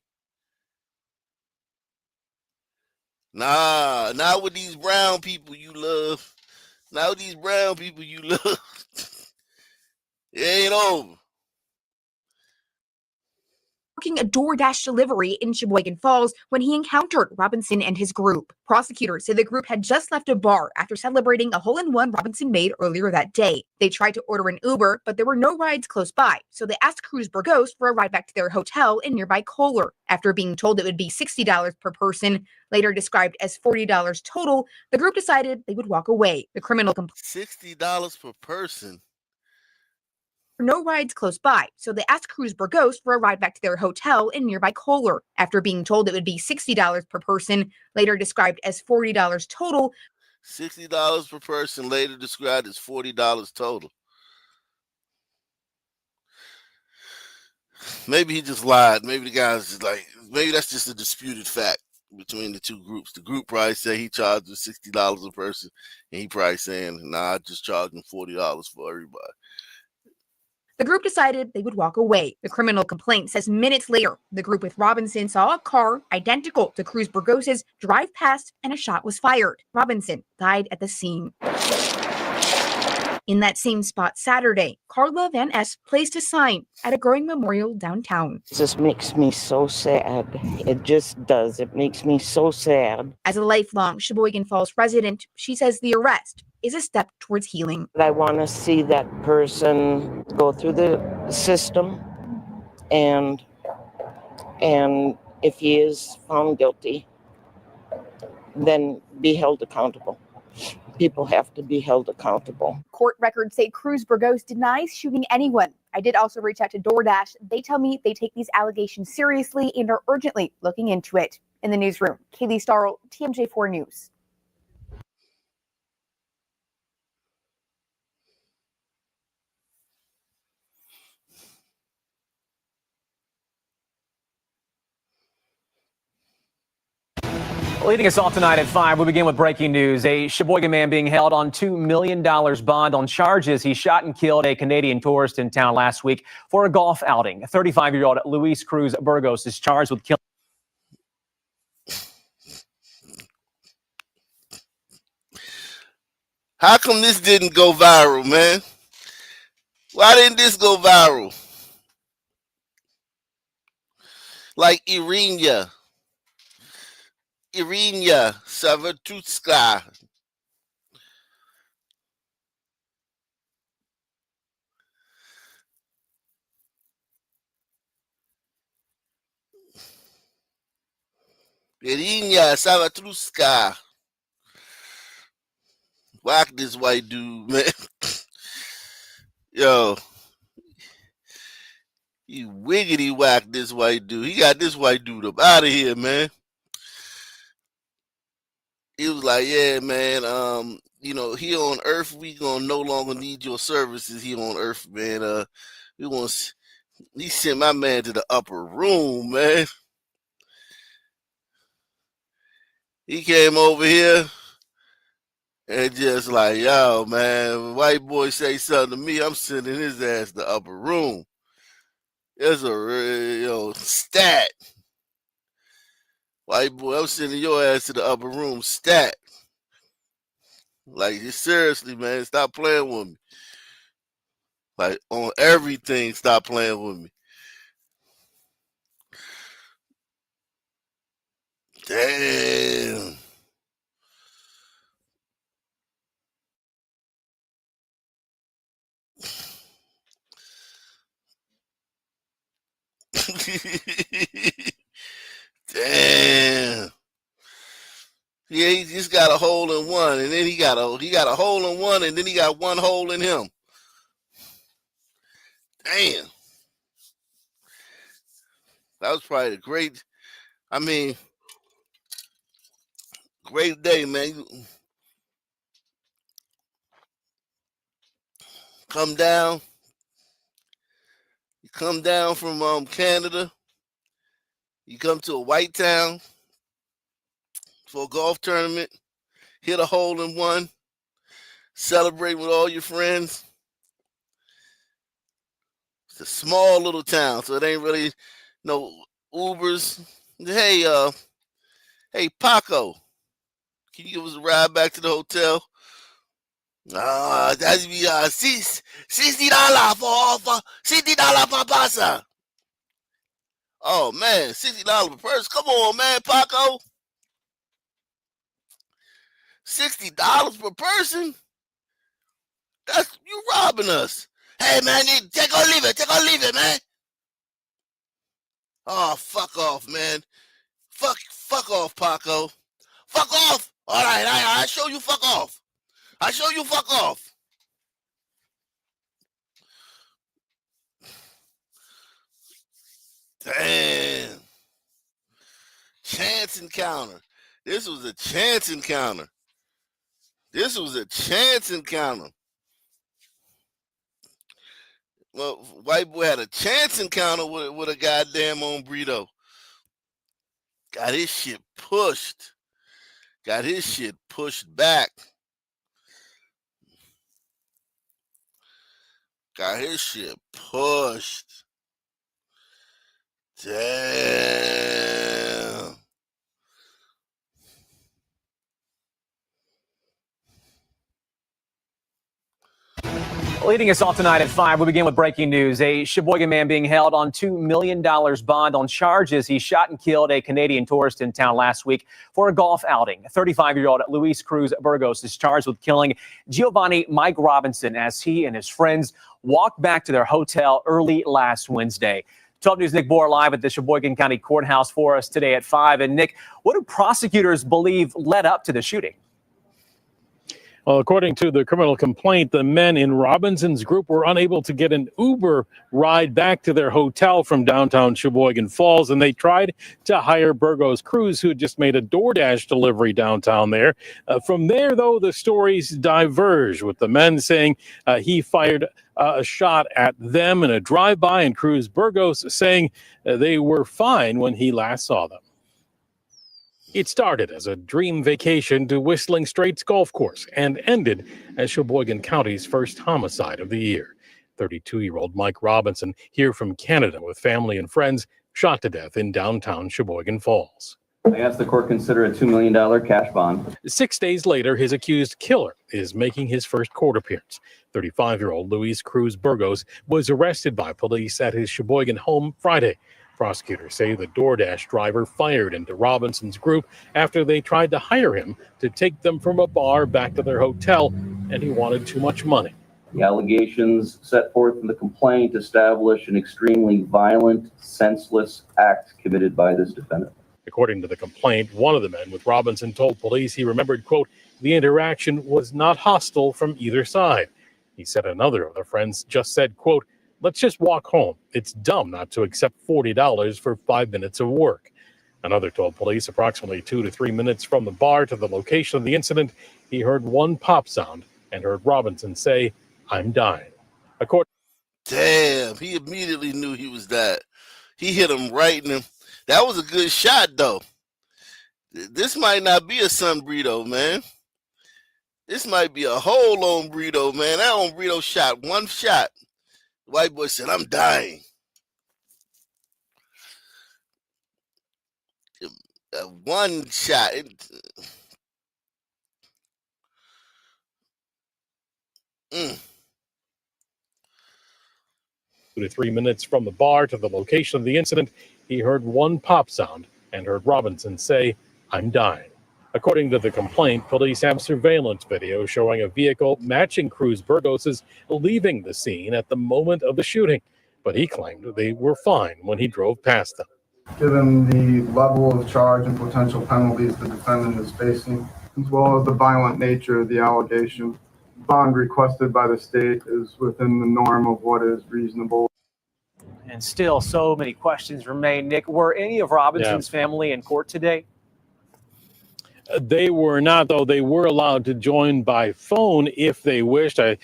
Nah, not with these brown people you love. Not with these brown people you love. It ain't over. Working a DoorDash delivery in Sheboygan Falls when he encountered Robinson and his group. Prosecutors say the group had just left a bar after celebrating a hole-in-one Robinson made earlier that day. They tried to order an Uber, but there were no rides close by, so they asked Cruz Burgos for a ride back to their hotel in nearby Kohler. After being told it would be $60 per person, later described as $40 total, the group decided they would walk away. The criminal complaint $60 per person. No rides close by, so they asked Cruz Burgos for a ride back to their hotel in nearby Kohler. After being told it would be $60 per person, later described as $40 total. $60 per person, later described as $40 total. Maybe he just lied. Maybe the guy's just like, maybe that's just a disputed fact between the two groups. The group probably say he charged $60 a person, and he probably saying, nah, I just charged him $40 for everybody. The group decided they would walk away. The criminal complaint says minutes later, the group with Robinson saw a car identical to Cruz Burgos's drive past and a shot was fired. Robinson died at the scene. In that same spot Saturday, Carla Van S placed a sign at a growing memorial downtown. It just makes me so sad. It just does. It makes me so sad. As a lifelong Sheboygan Falls resident, she says the arrest is a step towards healing. I want to see that person go through the system And if he is found guilty, then be held accountable. People have to be held accountable. Court records say Cruz Burgos denies shooting anyone. I did also reach out to DoorDash. They tell me they take these allegations seriously and are urgently looking into it. In the newsroom, Kaylee Starl, TMJ4 News. Leading us off tonight at 5, we begin with breaking news. A Sheboygan man being held on $2 million bond on charges he shot and killed a Canadian tourist in town last week for a golf outing. 35-year-old Luis Cruz Burgos is charged with killing. How come this didn't go viral, man? Why didn't this go viral? Like Irina Savitutska. Irina Savitutska. Whack this white dude, man. Yo. You wiggity whack this white dude. He got this white dude up out of here, man. He was like, yeah, man, you know, here on Earth, we gonna no longer need your services here on Earth, man. He sent my man to the upper room, man. He came over here and just like, yo, man, white boy say something to me, I'm sending his ass to the upper room. It's a real stat. White boy, I'm sending your ass to the upper room stat. Like, seriously, man, stop playing with me. Like, on everything, stop playing with me. Damn. Damn. Yeah, he just got a hole in one, and then he got a hole in one, and then he got one hole in him. Damn. That was probably great day, man. You come down from Canada. You come to a white town for a golf tournament, hit a hole in one, celebrate with all your friends. It's a small little town, so it ain't really no Ubers. Hey, Paco, can you give us a ride back to the hotel? That'd be $60 for $60 per person. Oh man, $60 per person. Come on, man, Paco. $60 per person? That's you robbing us. Hey man, take or leave it, man. Oh, fuck off, man. Fuck off, Paco. Fuck off. All right, I show you fuck off. I show you fuck off. Damn. Chance encounter. This was a chance encounter. Well, white boy had a chance encounter with a goddamn hombrito. Got his shit pushed. Back. Got his shit pushed. Damn. Leading us off tonight at 5, we begin with breaking news. A Sheboygan man being held on $2 million bond on charges he shot and killed a Canadian tourist in town last week for a golf outing. 35-year-old Luis Cruz Burgos is charged with killing Giovanni Mike Robinson as he and his friends walked back to their hotel early last Wednesday. 12 News' Nick Bohr live at the Sheboygan County Courthouse for us today at 5. And Nick, what do prosecutors believe led up to the shooting? Well, according to the criminal complaint, the men in Robinson's group were unable to get an Uber ride back to their hotel from downtown Sheboygan Falls, and they tried to hire Burgos Cruz, who had just made a DoorDash delivery downtown there. From there, though, the stories diverge, with the men saying he fired a shot at them in a drive-by, and Cruz Burgos saying they were fine when he last saw them. It started as a dream vacation to Whistling Straits Golf Course and ended as Sheboygan County's first homicide of the year. 32-year-old Mike Robinson, here from Canada with family and friends, shot to death in downtown Sheboygan Falls. I asked the court consider a $2 million cash bond. 6 days later, his accused killer is making his first court appearance. 35-year-old Luis Cruz Burgos was arrested by police at his Sheboygan home Friday. Prosecutors say the DoorDash driver fired into Robinson's group after they tried to hire him to take them from a bar back to their hotel, and he wanted too much money. The allegations set forth in the complaint establish an extremely violent, senseless act committed by this defendant. According to the complaint, one of the men with Robinson told police he remembered, quote, the interaction was not hostile from either side. He said another of the friends just said, quote, let's just walk home. It's dumb not to accept $40 for 5 minutes of work. Another told police approximately 2 to 3 minutes from the bar to the location of the incident, he heard one pop sound and heard Robinson say, I'm dying. Damn, he immediately knew he was that. He hit him right in him. That was a good shot, though. This might not be a sombrito, man. This might be a whole hombrito, man. That hombrito shot one shot. The white boy said, I'm dying. One shot. 2 to 3 minutes from the bar to the location of the incident, he heard one pop sound and heard Robinson say, I'm dying. According to the complaint, police have surveillance video showing a vehicle matching Cruz Burgos's leaving the scene at the moment of the shooting, but he claimed they were fine when he drove past them. Given the level of charge and potential penalties the defendant is facing, as well as the violent nature of the allegation, bond requested by the state is within the norm of what is reasonable. And still so many questions remain. Nick, were any of Robinson's family in court today? They were not, though. They were allowed to join by phone if they wished. I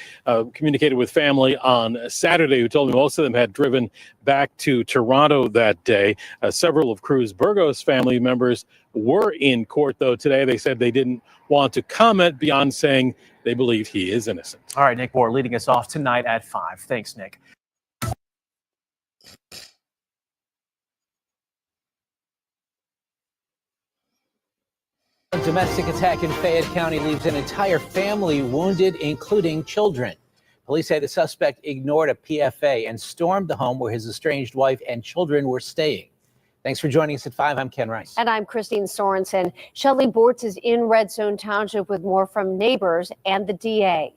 communicated with family on Saturday who told me most of them had driven back to Toronto that day. Several of Cruz Burgos family members were in court, though, today. They said they didn't want to comment beyond saying they believe he is innocent. All right, Nick Bohr leading us off tonight at 5. Thanks, Nick. A domestic attack in Fayette County leaves an entire family wounded, including children. Police say the suspect ignored a PFA and stormed the home where his estranged wife and children were staying. Thanks for joining us at 5. I'm Ken Rice. And I'm Christine Sorensen. Shelley Bortz is in Red Zone Township with more from neighbors and the DA.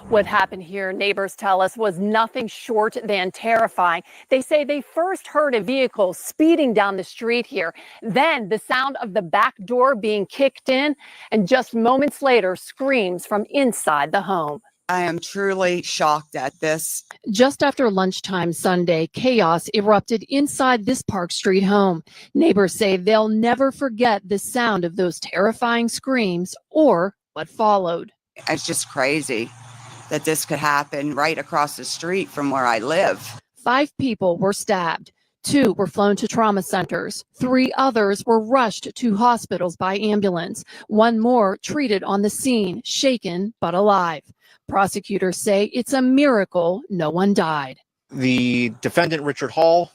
What happened here, neighbors tell us, was nothing short than terrifying. They say they first heard a vehicle speeding down the street here, then the sound of the back door being kicked in, and just moments later, screams from inside the home. I am truly shocked at this. Just after lunchtime Sunday, chaos erupted inside this Park Street home. Neighbors say they'll never forget the sound of those terrifying screams or what followed. It's just crazy that this could happen right across the street from where I live. 5 people were stabbed. 2 were flown to trauma centers. 3 others were rushed to hospitals by ambulance. 1 more treated on the scene, shaken but alive. Prosecutors say it's a miracle no one died. The defendant, Richard Hall,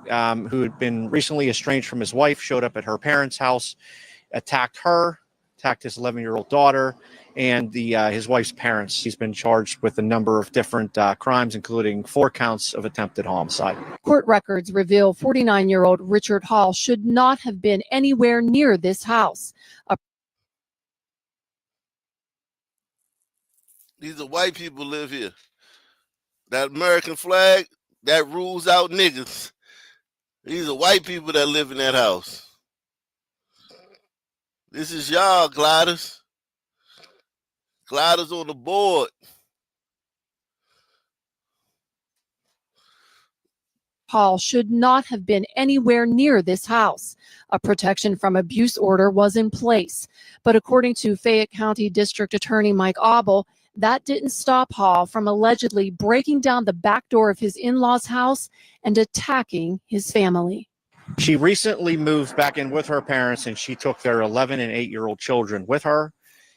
who had been recently estranged from his wife, showed up at her parents' house, attacked her, attacked his 11-year-old daughter, and his wife's parents. He's been charged with a number of different crimes, including 4 counts of attempted homicide. Court records reveal 49-year-old Richard Hall should not have been anywhere near this house. These are white people live here. That American flag, that rules out niggas. These are white people that live in that house. This is y'all, gliders. Gliders on the board. Hall should not have been anywhere near this house. A protection from abuse order was in place. But according to Fayette County District Attorney Mike Auble, that didn't stop Hall from allegedly breaking down the back door of his in-laws' house and attacking his family. She recently moved back in with her parents, and she took their 11 and 8-year-old children with her.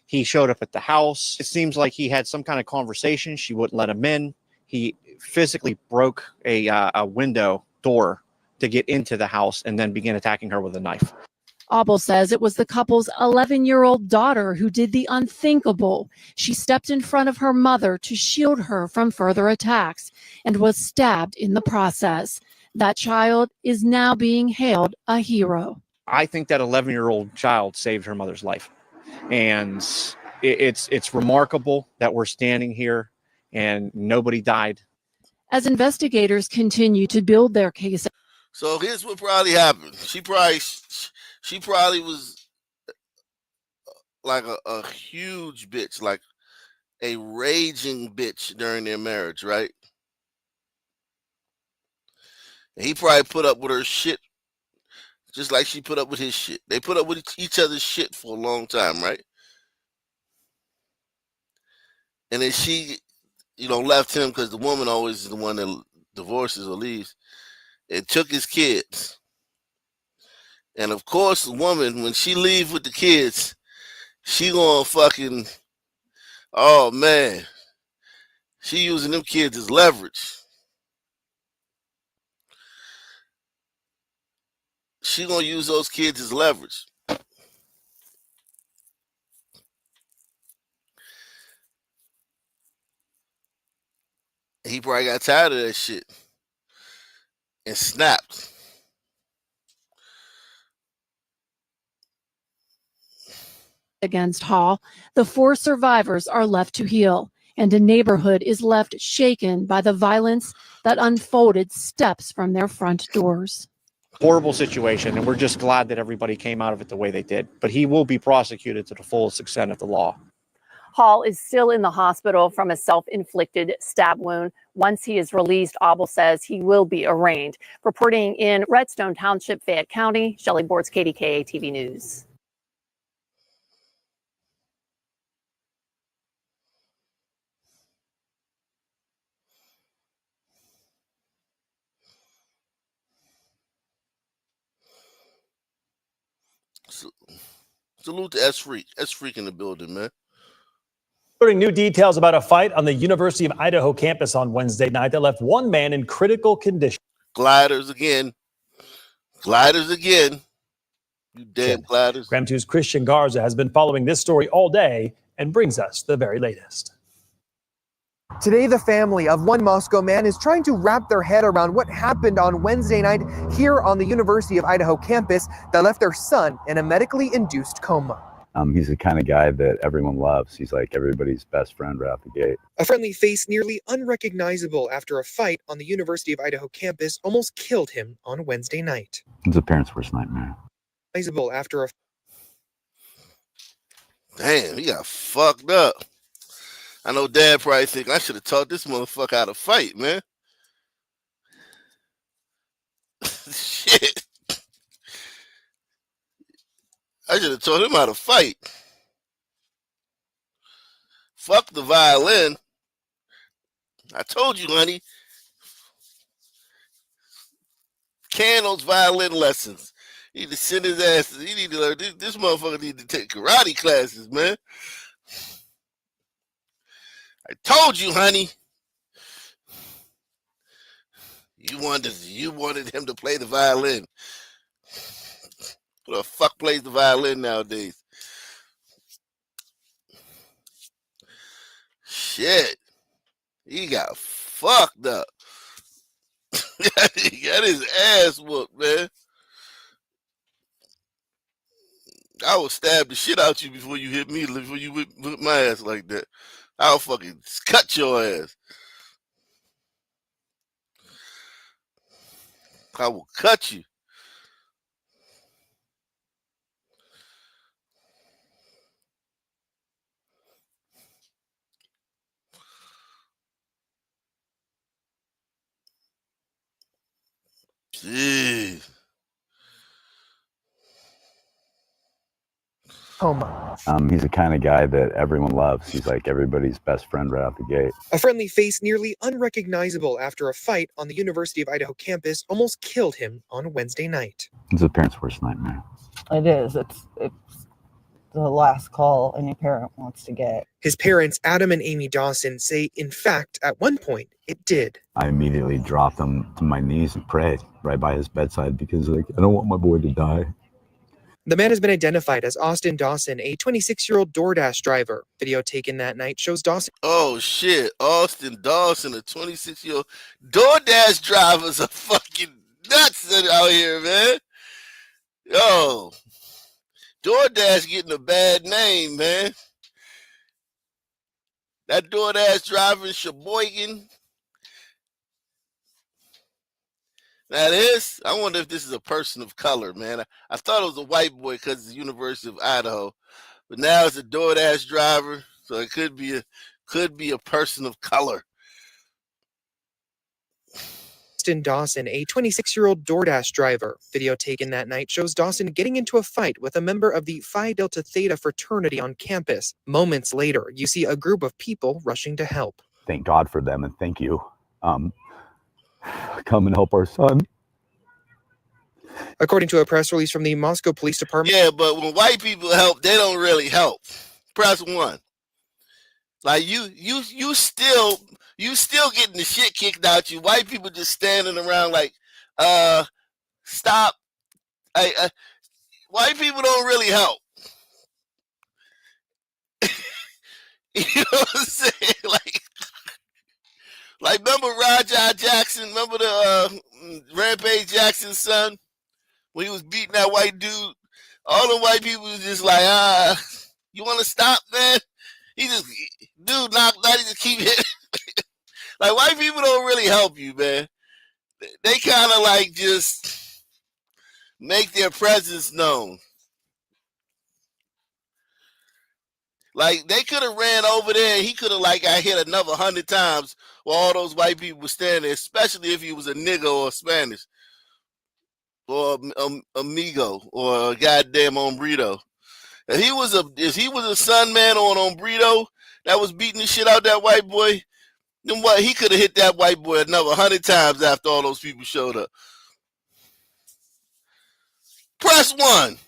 He showed up at the house. It seems like he had some kind of conversation. She wouldn't let him in. He physically broke a window door to get into the house and then began attacking her with a knife. Auble says it was the couple's 11-year-old daughter who did the unthinkable. She stepped in front of her mother to shield her from further attacks and was stabbed in the process. That child is now being hailed a hero. I think that 11-year-old child saved her mother's life. And it's remarkable that we're standing here and nobody died. As investigators continue to build their case. So here's what probably happened. She probably was like a huge bitch, like a raging bitch during their marriage, right? And he probably put up with her shit just like she put up with his shit. They put up with each other's shit for a long time, right? And then she, left him because the woman always is the one that divorces or leaves, and took his kids. And of course, the woman, when she leaves with the kids, she gonna fucking, oh man, she using them kids as leverage. She gonna use those kids as leverage. He probably got tired of that shit and snapped. Against Hall, the 4 survivors are left to heal, and a neighborhood is left shaken by the violence that unfolded steps from their front doors. Horrible situation, and we're just glad that everybody came out of it the way they did. But he will be prosecuted to the fullest extent of the law. Hall is still in the hospital from a self-inflicted stab wound. Once he is released, Auble says he will be arraigned. Reporting in Redstone Township, Fayette County, Shelley Bortz, KDKA TV News. Salute to S-Freak. S-Freak in the building, man. Learning new details about a fight on the University of Idaho campus on Wednesday night that left one man in critical condition. Gliders again. Gliders again. You damn gliders. Gram 2's Christian Garza has been following this story all day and brings us the very latest. Today, the family of one Moscow man is trying to wrap their head around what happened on Wednesday night here on the University of Idaho campus that left their son in a medically induced coma. He's the kind of guy that everyone loves. He's like everybody's best friend right out the gate. A friendly face nearly unrecognizable after a fight on the University of Idaho campus almost killed him on Wednesday night. It's a parent's worst nightmare. After a Damn, he got fucked up. I know Dad probably think I should have taught this motherfucker how to fight, man. Shit. I should have taught him how to fight. Fuck the violin. I told you, honey. Can those violin lessons. He need to send his ass. He need to learn. This motherfucker need to take karate classes, man. I told you, honey. You wanted him to play the violin. Who the fuck plays the violin nowadays? Shit. He got fucked up. He got his ass whooped, man. I will stab the shit out you before you hit me, before you whip my ass like that. I'll fucking cut your ass. I will cut you. Jeez. Coma. He's the kind of guy that everyone loves. He's like everybody's best friend right out the gate. A friendly face nearly unrecognizable after a fight on the University of Idaho campus almost killed him on Wednesday night. It's a parent's worst nightmare. It is. It's the last call any parent wants to get. His parents, Adam and Amy Dawson, say, in fact, at one point, it did. I immediately dropped him to my knees and prayed right by his bedside because, like, I don't want my boy to die. The man has been identified as Austin Dawson, a 26-year-old DoorDash driver. Video taken that night shows Dawson. Oh, shit. Austin Dawson, a 26-year-old DoorDash drivers are fucking nuts out here, man. Yo, DoorDash getting a bad name, man. That DoorDash driver in Sheboygan. Now this, I wonder if this is a person of color, man. I thought it was a white boy because it's the University of Idaho, but now it's a DoorDash driver, so it could be a person of color. Austin Dawson, a 26-year-old DoorDash driver. Video taken that night shows Dawson getting into a fight with a member of the Phi Delta Theta fraternity on campus. Moments later, you see a group of people rushing to help. Thank God for them and thank you. Come and help our son. According to a press release from the Moscow Police Department. Yeah, but when white people help, they don't really help. Press 1. Like you still getting the shit kicked out you. White people just standing around like, stop. White people don't really help. You know what I'm saying? Like remember Rajah Jackson? Remember the Rampage Jackson's son when he was beating that white dude? All the white people was just like, you want to stop, man? He just, dude, not he just keep hitting. Like white people don't really help you, man. They kind of like just make their presence known. Like they could have ran over there and he could have like got hit another 100 times while all those white people were standing there, especially if he was a nigga or Spanish or amigo or a goddamn hombrito. If he was a son man or an hombrito that was beating the shit out that white boy, then what? He could have hit that white boy another 100 times after all those people showed up. Press 1.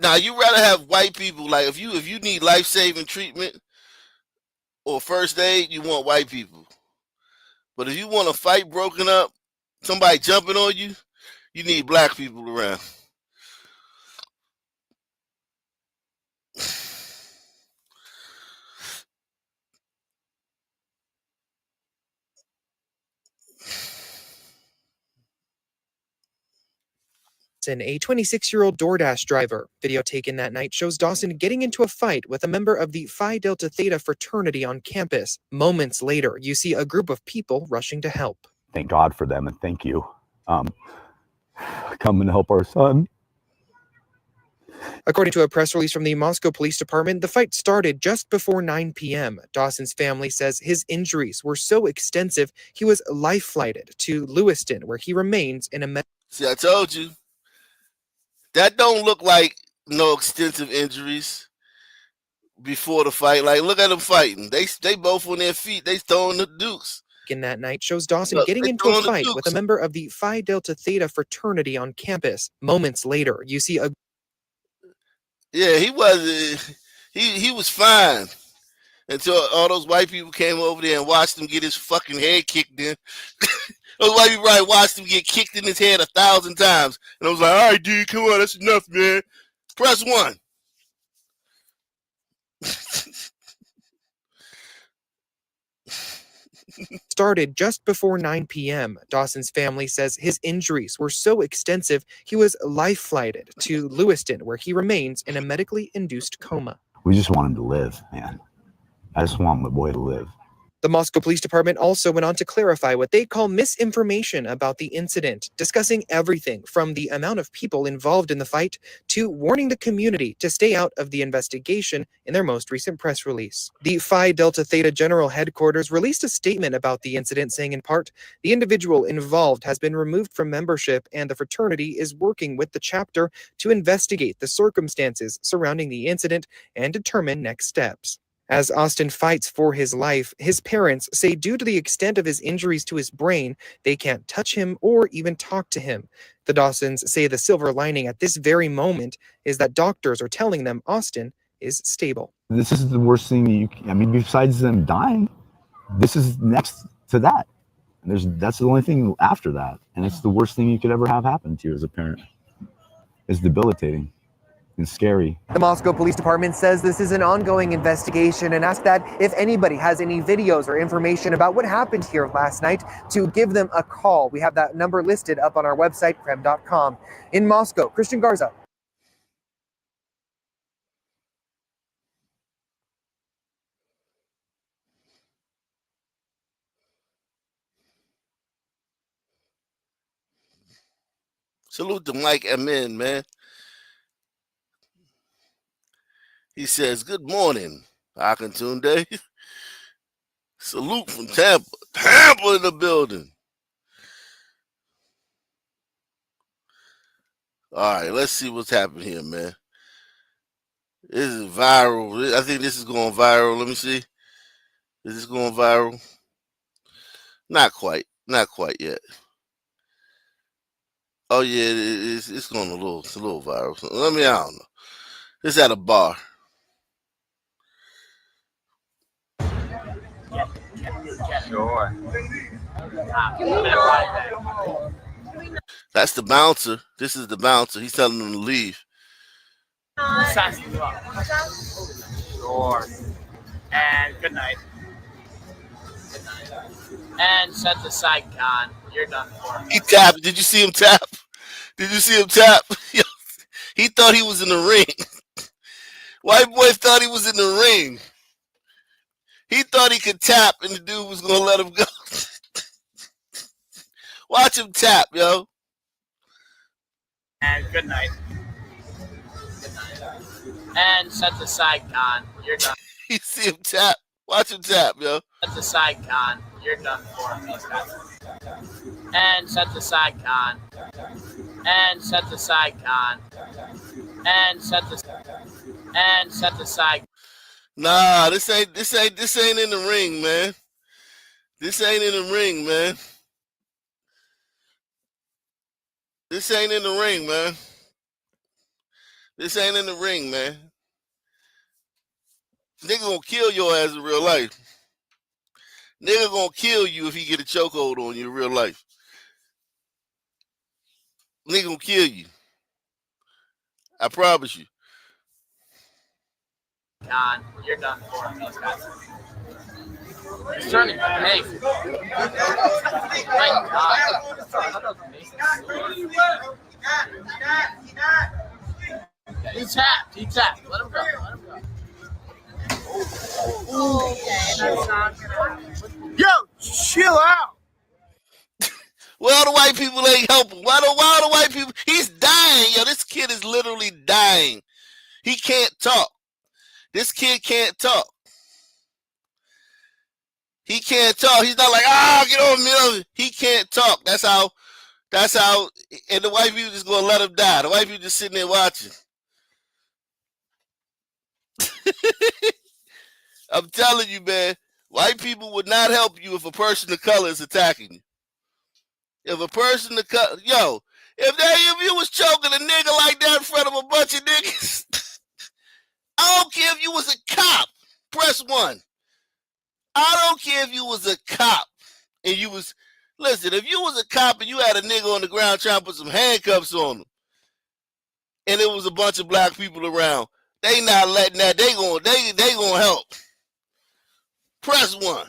Now you rather have white people, like if you need life-saving treatment or first aid, you want white people. But if you want a fight broken up, somebody jumping on you, you need black people around. A 26-year-old DoorDash driver. Video taken that night shows Dawson getting into a fight with a member of the Phi Delta Theta fraternity on campus. Moments later, you see a group of people rushing to help. Thank God for them and thank you. Come and help our son. According to a press release from the Moscow Police Department, the fight started just before 9 p.m. Dawson's family says his injuries were so extensive, he was life-flighted to Lewiston, where he remains in a... See, I told you. That don't look like no extensive injuries before the fight. Like, look at them fighting. They both on their feet. They throwing the dukes. In that night shows Dawson getting into a fight with a member of the Phi Delta Theta fraternity on campus. Moments later, you see a... Yeah, he was fine until all those white people came over there and watched him get his fucking head kicked in. Those white people probably watched him get kicked in his head 1,000 times. And I was like, all right, dude, come on, that's enough, man. Press 1. Started just before 9 p.m. Dawson's family says his injuries were so extensive, he was life-flighted to Lewiston, where he remains in a medically induced coma. We just want him to live, man. I just want my boy to live. The Moscow Police Department also went on to clarify what they call misinformation about the incident, discussing everything from the amount of people involved in the fight to warning the community to stay out of the investigation in their most recent press release. The Phi Delta Theta General Headquarters released a statement about the incident, saying in part, the individual involved has been removed from membership and the fraternity is working with the chapter to investigate the circumstances surrounding the incident and determine next steps. As Austin fights for his life, his parents say due to the extent of his injuries to his brain, they can't touch him or even talk to him. The Dawsons say the silver lining at this very moment is that doctors are telling them Austin is stable. This is the worst thing besides them dying, this is next to that. That's the only thing after that. And it's the worst thing you could ever have happen to you as a parent. It's debilitating and scary. The Moscow Police Department says this is an ongoing investigation and asked that if anybody has any videos or information about what happened here last night to give them a call. We have that number listed up on our website, krem.com. In Moscow, Christian Garza. Salute to Mike Amin, man. He says, good morning, Akintunde. Salute from Tampa. Tampa in the building. All right, let's see what's happening here, man. This is viral. I think this is going viral. Let me see. Is this going viral? Not quite. Not quite yet. Oh, yeah, it's going a little viral. So I don't know. It's at a bar. Sure. That's the bouncer. This is the bouncer. He's telling them to leave. Sure. And good night. Good night. And set the side con. You're done for. He tapped. Did you see him tap? Did you see him tap? He thought he was in the ring. White boy thought he was in the ring. He thought he could tap and the dude was going to let him go. Watch him tap, yo. And good night. Good night. And set the side con. You're done. You see him tap. Watch him tap, yo. Set the side con. You're done for. And set the side con. And set the side con. And set the side. Nah, this ain't in the ring, man. This ain't in the ring, man. This ain't in the ring, man. This ain't in the ring, man. Nigga gonna kill your ass in real life. Nigga gonna kill you if he get a chokehold on you in real life. Nigga gonna kill you. I promise you. God, you're done for. He's turning pink. My God. He tapped. He tapped. Let him go. Let him go. Yo, chill out. Well, the white people ain't helping. Why the white people? He's dying. Yo, this kid is literally dying. He can't talk. This kid can't talk. He can't talk. He's not like, get on me. He can't talk. That's how, and the white people just gonna let him die. The white people just sitting there watching. I'm telling you, man, white people would not help you if a person of color is attacking you. If a person of color, if you was choking a nigga like that in front of a bunch of niggas, I don't care if you was a cop. Press 1. I don't care if you was a cop and you was, listen, if you was a cop and you had a nigga on the ground trying to put some handcuffs on him and it was a bunch of black people around, they not letting that, they gonna help. Press 1.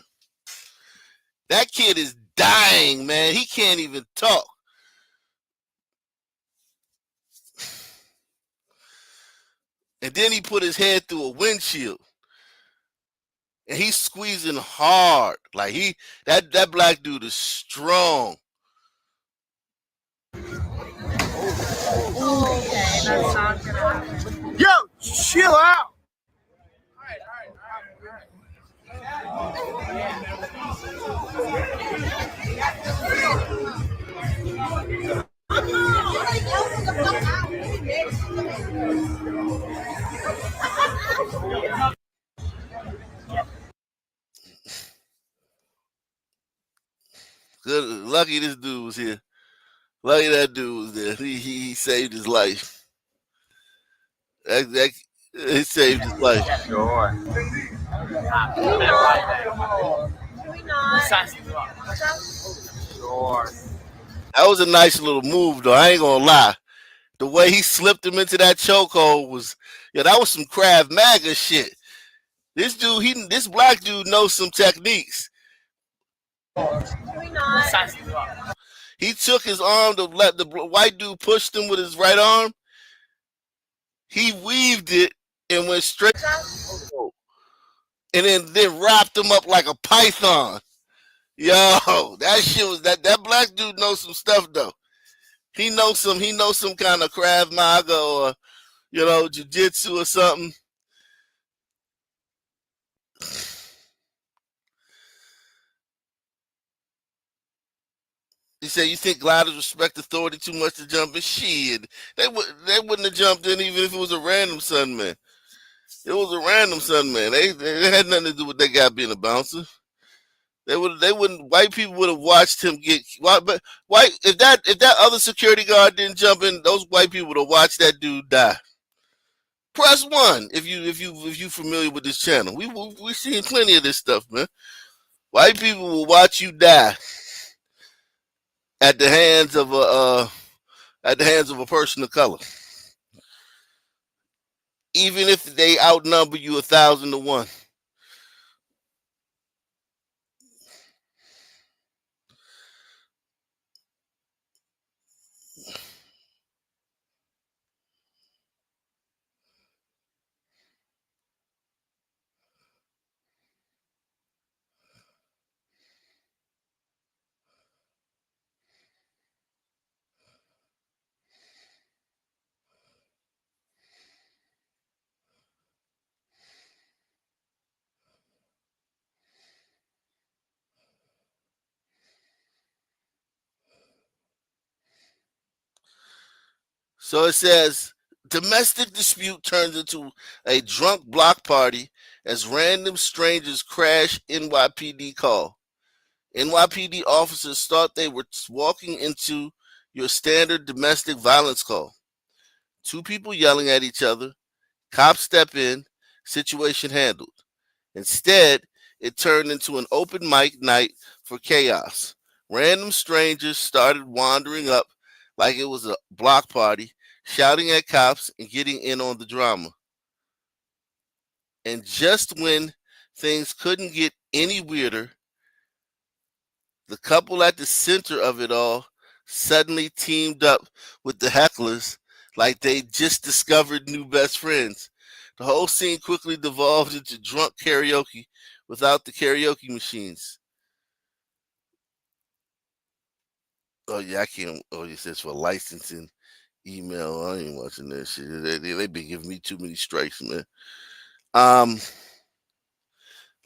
That kid is dying, man. He can't even talk. And then he put his head through a windshield. and he's squeezing hard. Like that black dude is strong. Okay, that's not gonna happen. Yo, chill out. Good, lucky this dude was here. Lucky that dude was there. He saved his life. He saved his life. Sure. Sure. That was a nice little move, though. I ain't gonna lie. The way he slipped him into that chokehold was, that was some Krav Maga shit. This dude, this black dude knows some techniques. He took his arm to let the white dude push him with his right arm. He weaved it and went straight, and then wrapped him up like a python. Yo, that shit was that black dude knows some stuff though. He knows some kind of Krav Maga or jiu-jitsu or something. He said, "You think gliders respect authority too much to jump in?" Shit, they wouldn't have jumped in even if it was a random Sunman. It was a random Sunman. They had nothing to do with that guy being a bouncer. They wouldn't. White people would have watched him get. But if that other security guard didn't jump in, those white people would have watched that dude die. Press 1 if you familiar with this channel. We've seen plenty of this stuff, man. White people will watch you die at the hands of a person of color, even if they outnumber you 1,000 to 1. So it says, domestic dispute turns into a drunk block party as random strangers crash NYPD call. NYPD officers thought they were walking into your standard domestic violence call. 2 people yelling at each other. Cops step in. Situation handled. Instead, it turned into an open mic night for chaos. Random strangers started wandering up like it was a block party, shouting at cops and getting in on the drama. And just when things couldn't get any weirder, the couple at the center of it all suddenly teamed up with the hecklers like they just discovered new best friends. The whole scene quickly devolved into drunk karaoke without the karaoke machines. Oh yeah, I can't. Oh, it says for licensing email. I ain't watching that shit. They been giving me too many strikes, man.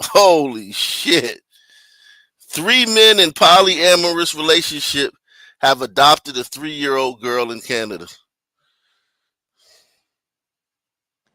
Holy shit. 3 men in polyamorous relationship have adopted a 3-year-old girl in Canada.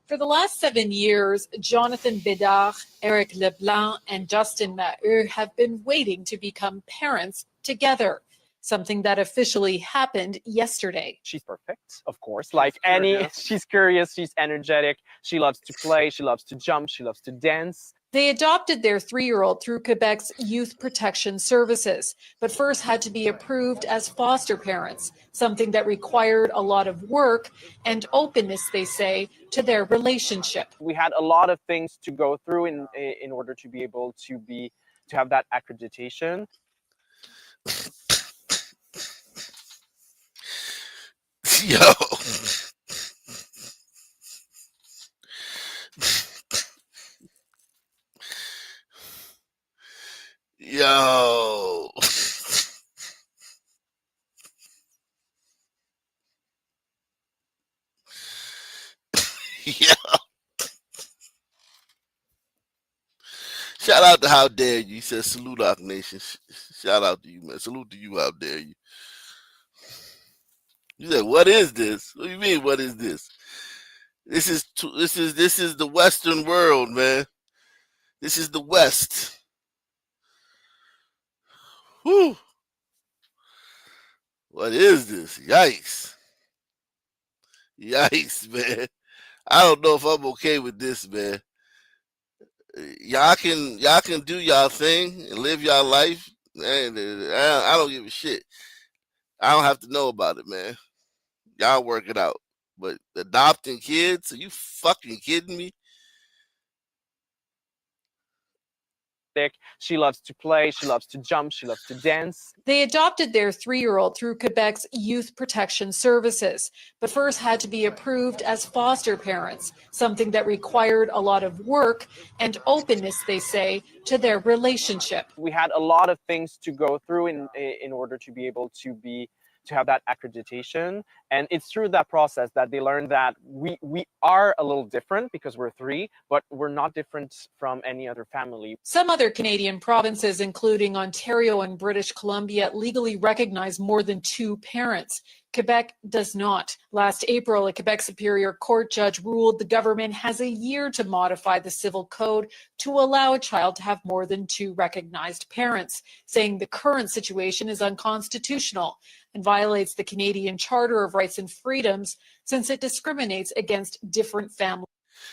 For the last 7 years, Jonathan Bédard, Eric Leblanc, and Justin Maheu have been waiting to become parents together, something that officially happened yesterday. She's perfect, of course. Like any, she's curious, she's energetic, she loves to play, she loves to jump, she loves to dance. They adopted their 3-year-old through Quebec's Youth Protection Services, but first had to be approved as foster parents, something that required a lot of work and openness, they say, to their relationship. We had a lot of things to go through in order to be able to have that accreditation. Yo. Yo. Yo. Shout out to How Dare You. He said, salute Rock Nation. Shout out to you, man. Salute to you, How Dare You. You said, what is this? What do you mean, what is this? This is the Western world, man. This is the West. Whew. What is this? Yikes. Yikes, man. I don't know if I'm okay with this, man. Y'all can do y'all thing and live y'all life. Man, I don't give a shit. I don't have to know about it, man. Y'all work it out. But adopting kids? Are you fucking kidding me? She loves to play, she loves to jump, she loves to dance. They adopted their 3-year-old through Quebec's Youth Protection Services, but first had to be approved as foster parents, something that required a lot of work and openness, they say, to their relationship. We had a lot of things to go through in order to be able to have that accreditation. And it's through that process that they learned that we are a little different because we're 3, but we're not different from any other family. Some other Canadian provinces, including Ontario and British Columbia, legally recognize more than 2 parents. Quebec does not. Last April, a Quebec Superior Court judge ruled the government has a year to modify the civil code to allow a child to have more than 2 recognized parents, saying the current situation is unconstitutional and violates the Canadian Charter of Rights and Freedoms since it discriminates against different families.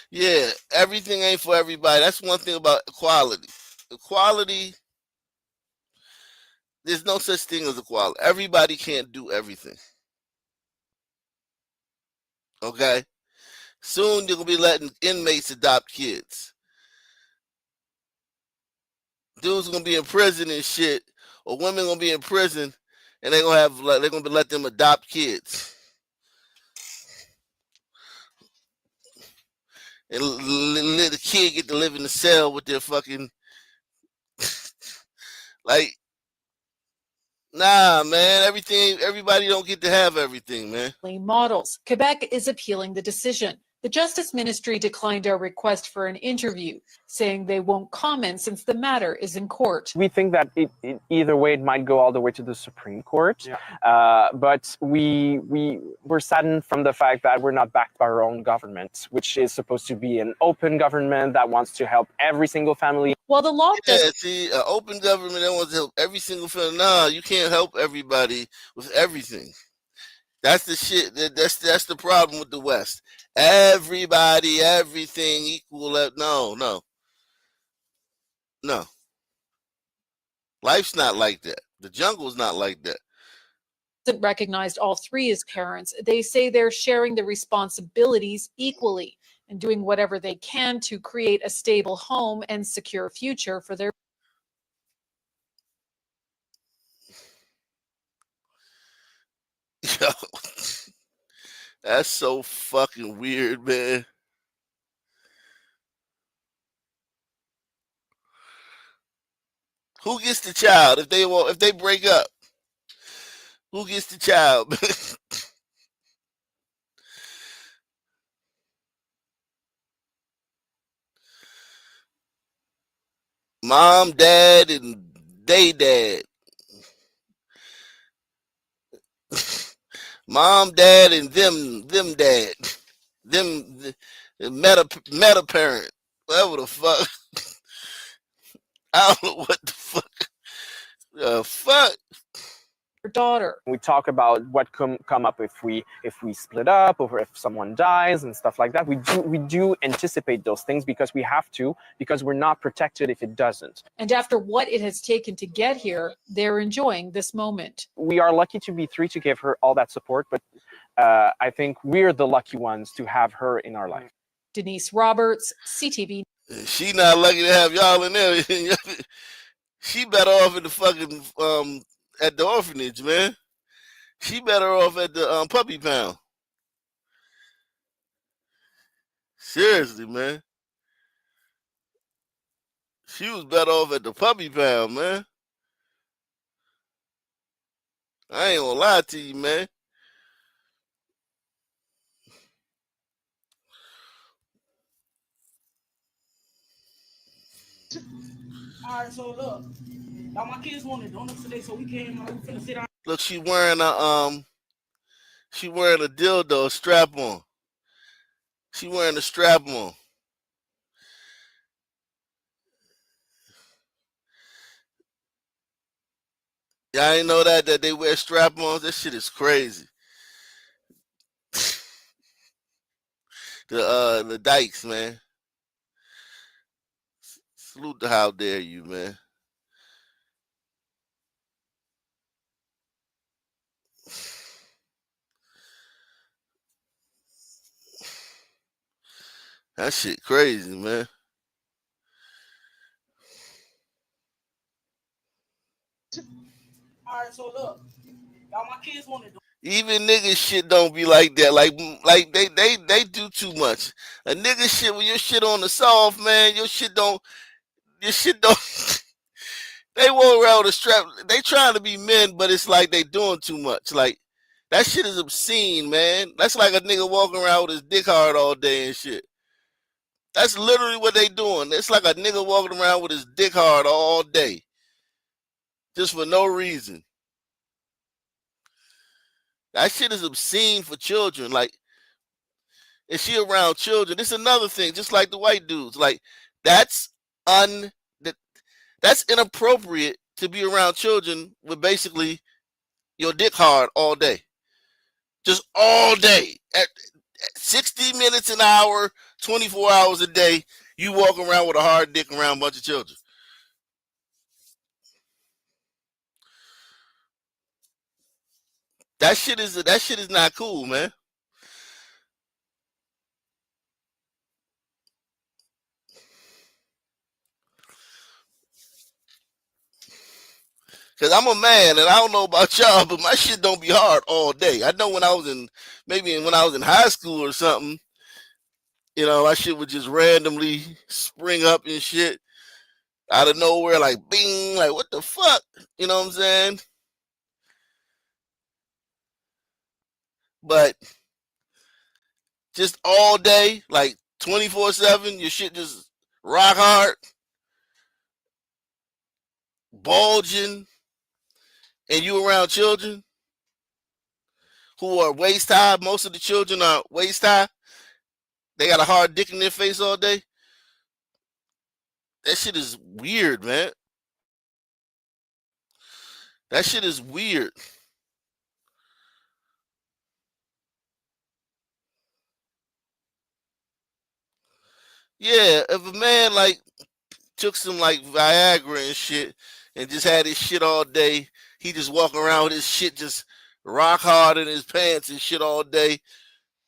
Yeah, everything ain't for everybody. That's one thing about equality. Equality, there's no such thing as equality. Everybody can't do everything. Okay? Soon you're going to be letting inmates adopt kids. Dudes are going to be in prison and shit, or women going to be in prison, and they're going to let them adopt kids. And let the kid get to live in the cell with their fucking like, nah, man. Everybody don't get to have everything, man. Models. Quebec is appealing the decision. The Justice Ministry declined our request for an interview, saying they won't comment since the matter is in court. We think that either way, it might go all the way to the Supreme Court. Yeah. But we're saddened from the fact that we're not backed by our own government, which is supposed to be an open government that wants to help every single family. While the law see, an open government that wants to help every single family. Nah, you can't help everybody with everything. That's the shit. That's the problem with the West. Everybody, everything equal. No. Life's not like that. The jungle's not like that. Recognized all 3 as parents. They say they're sharing the responsibilities equally and doing whatever they can to create a stable home and secure future for their. Yo, that's so fucking weird, man. Who gets the child if they break up? Who gets the child? Mom, dad, and they dad. Mom, dad, and them dad. Them meta parent. Whatever the fuck. I don't know what the fuck. Fuck. Daughter. We talk about what come up if we split up or if someone dies and stuff like that. We do anticipate those things because we have to, because we're not protected if it doesn't. And after what it has taken to get here, they're enjoying this moment. We are lucky to be 3 to give her all that support, but I think we're the lucky ones to have her in our life. Denise Roberts, CTV. She not lucky to have y'all in there. She better off in the fucking at the orphanage, man. She better off at the puppy pound. Seriously, man. She was better off at the puppy pound, man. I ain't gonna lie to you, man. All right, so look, now my kids wanted donuts today, so we came. We finna sit down. Look, she wearing a dildo, a strap on. She wearing a strap on. Y'all ain't know that they wear strap-ons. That shit is crazy. The Dykes, man. Salute to how dare you, man. That shit crazy, man. All right, so look, now my kids wanted. Even niggas shit don't be like that. Like they do too much. A nigga shit when your shit on the soft, man, your shit don't they walk around with a strap. They trying to be men, but it's like they doing too much. Like that shit is obscene, man. That's like a nigga walking around with his dick hard all day and shit. That's literally what they doing. It's like a nigga walking around with his dick hard all day. Just for no reason. That shit is obscene for children. Like, if she around children, it's another thing, just like the white dudes. Like, that's inappropriate to be around children with basically your dick hard all day. Just all day. At 60 minutes an hour, 24 hours a day, you walk around with a hard dick around a bunch of children. That shit is not cool, man. Cause I'm a man and I don't know about y'all, but my shit don't be hard all day. I know when I was in high school or something, you know, my shit would just randomly spring up and shit out of nowhere, like bing, like what the fuck? You know what I'm saying? But just all day, like 24/7, your shit just rock hard, bulging, and you around children who are waist high. Most of the children are waist high. They got a hard dick in their face all day. That shit is weird, man. That shit is weird. Yeah, if a man like took some like Viagra and shit and just had his shit all day, he just walking around with his shit just rock hard in his pants and shit all day,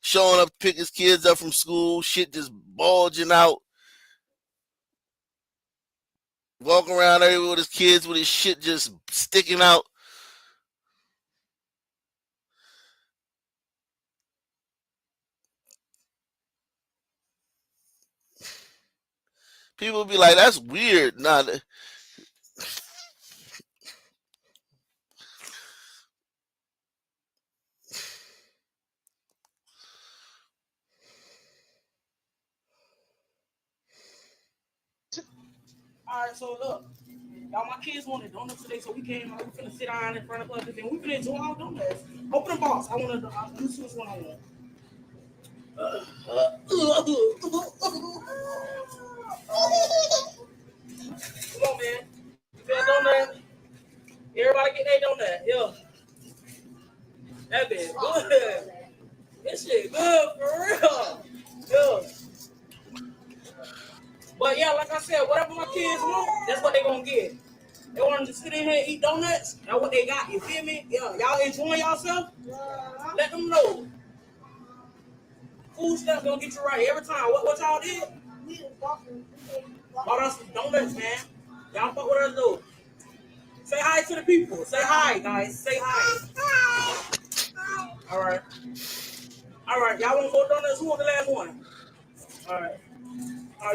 showing up to pick his kids up from school, shit just bulging out, walking around everywhere with his kids with his shit just sticking out. People be like, that's weird. Nah, All right, so look, y'all, my kids wanted donuts today, so we came. We finna sit down in front of us, and we finna enjoy our donuts. Open the box. I want to do this one on one. Come on, man. You got a donut? Everybody get their donut. Yeah. That bit good. This shit good for real. Yeah. But yeah, like I said, whatever my kids want, that's what they gonna get. They want to sit in here and eat donuts. That's what they got. You feel me? Yeah. Y'all enjoying yourself? Let them know. Food stuff gonna get you right every time. What y'all did? Bought us some donuts, man. Y'all fuck with us though. Say hi to the people. Say hi, guys. Say hi. All right. All right. Y'all want more donuts? Who want the last one? All right. All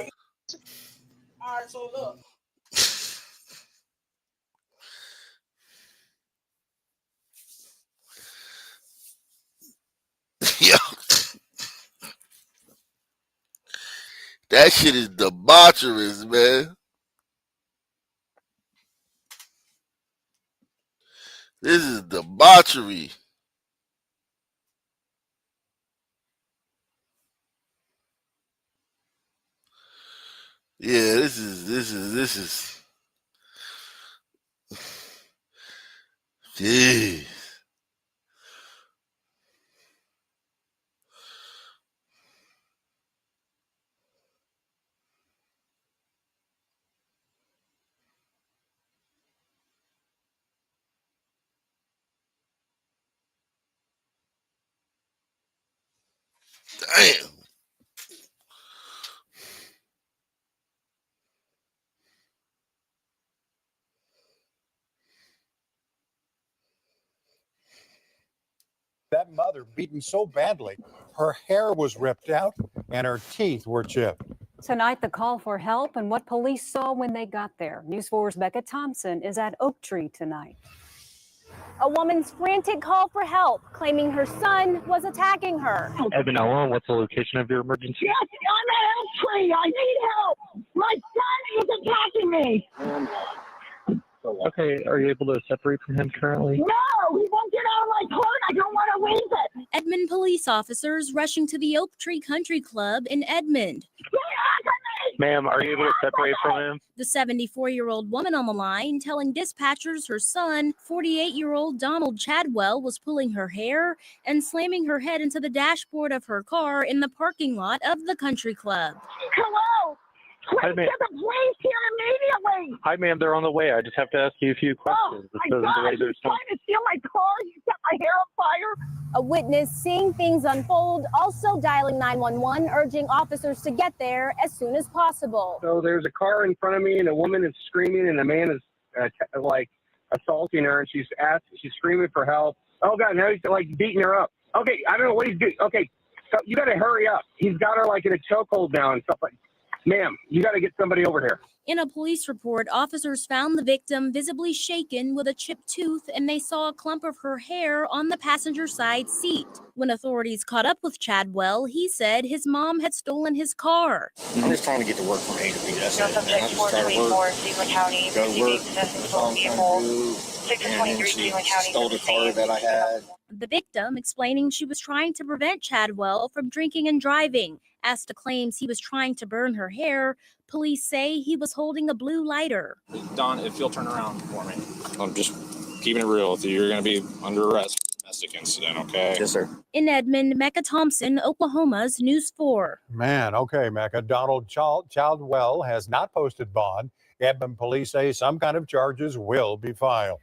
right. So look. That shit is debaucherous, man. This is debauchery. Yeah, this is. Jeez. Damn. That mother beaten so badly, her hair was ripped out and her teeth were chipped. Tonight, the call for help and what police saw when they got there. News 4's Becca Thompson is at Oak Tree tonight. A woman's frantic call for help, claiming her son was attacking her. Edmond Allen, what's the location of your emergency? Yes, I'm at Oak Tree. I need help. My son is attacking me. Okay, are you able to separate from him currently? No, he won't get out of my car. I don't want to leave it. Edmond police officers rushing to the Oak Tree Country Club in Edmond. Ma'am, are you able to separate from him? The 74-year-old woman on the line telling dispatchers her son, 48-year-old Donald Chadwell, was pulling her hair and slamming her head into the dashboard of her car in the parking lot of the country club. Hello? Hi, Quick, ma'am. get the police here immediately. Hi, ma'am. They're on the way. I just have to ask you a few questions. My God, he's trying to steal my car. He set my hair on fire. A witness seeing things unfold, also dialing 911, urging officers to get there as soon as possible. So there's a car in front of me, and a woman is screaming, and a man is assaulting her, and she's screaming for help. Oh God, now he's like beating her up. Okay, I don't know what he's doing. Okay, so you got to hurry up. He's got her like in a chokehold now and stuff like. Ma'am, you got to get somebody over here. In a police report, officers found the victim visibly shaken with a chipped tooth, and they saw a clump of her hair on the passenger side seat. When authorities caught up with Chadwell, he said his mom had stolen his car. I'm just trying to get to work from A to B. That's it. Subject Man, I just try to work. Cleveland County, Go to work. possessing That's all I'm stolen trying to vehicle. do. 623 She Cleveland County. stole the car that I had. The victim explaining she was trying to prevent Chadwell from drinking and driving. As to claims he was trying to burn her hair, police say he was holding a blue lighter. Don, if you'll turn around for me. I'm just keeping it real with you. You're going to be under arrest for domestic incident, okay? Yes, sir. In Edmond, Mecca Thompson, Oklahoma's News 4. Man, okay, Mecca. Donald Childwell has not posted bond. Edmond police say some kind of charges will be filed.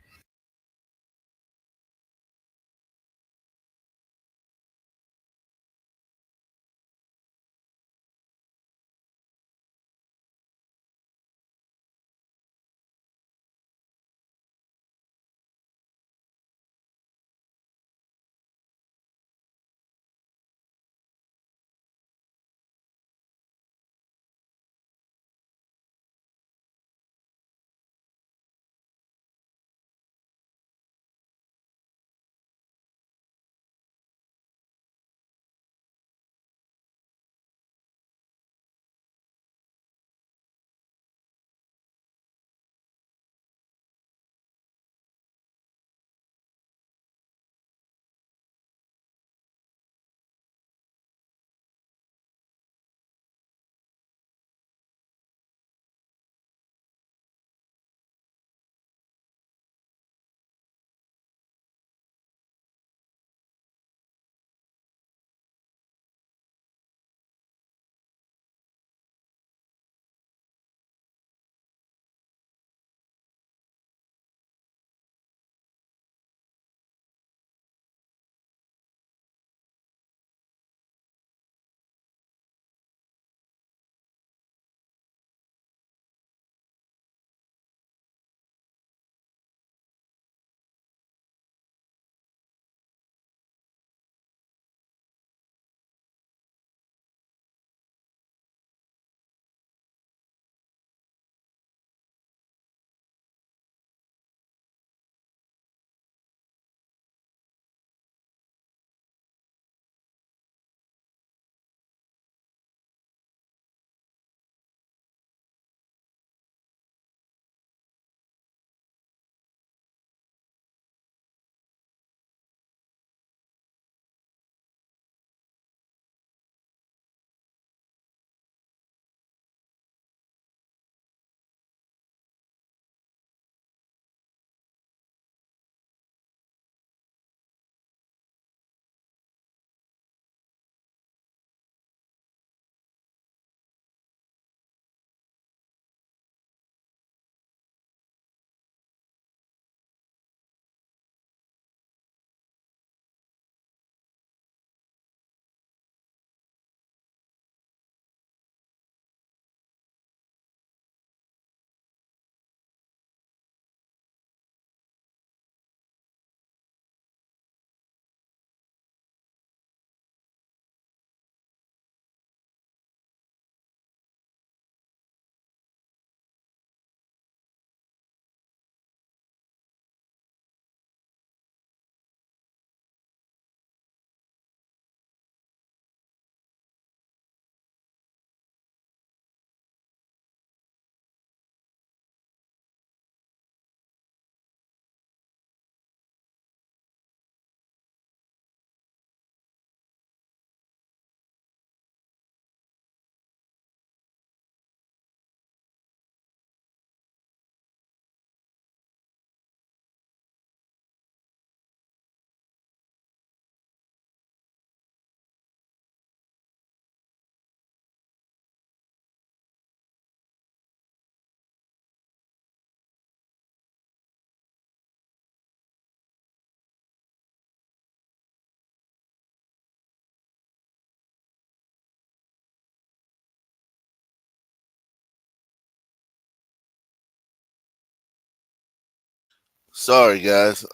Sorry, guys.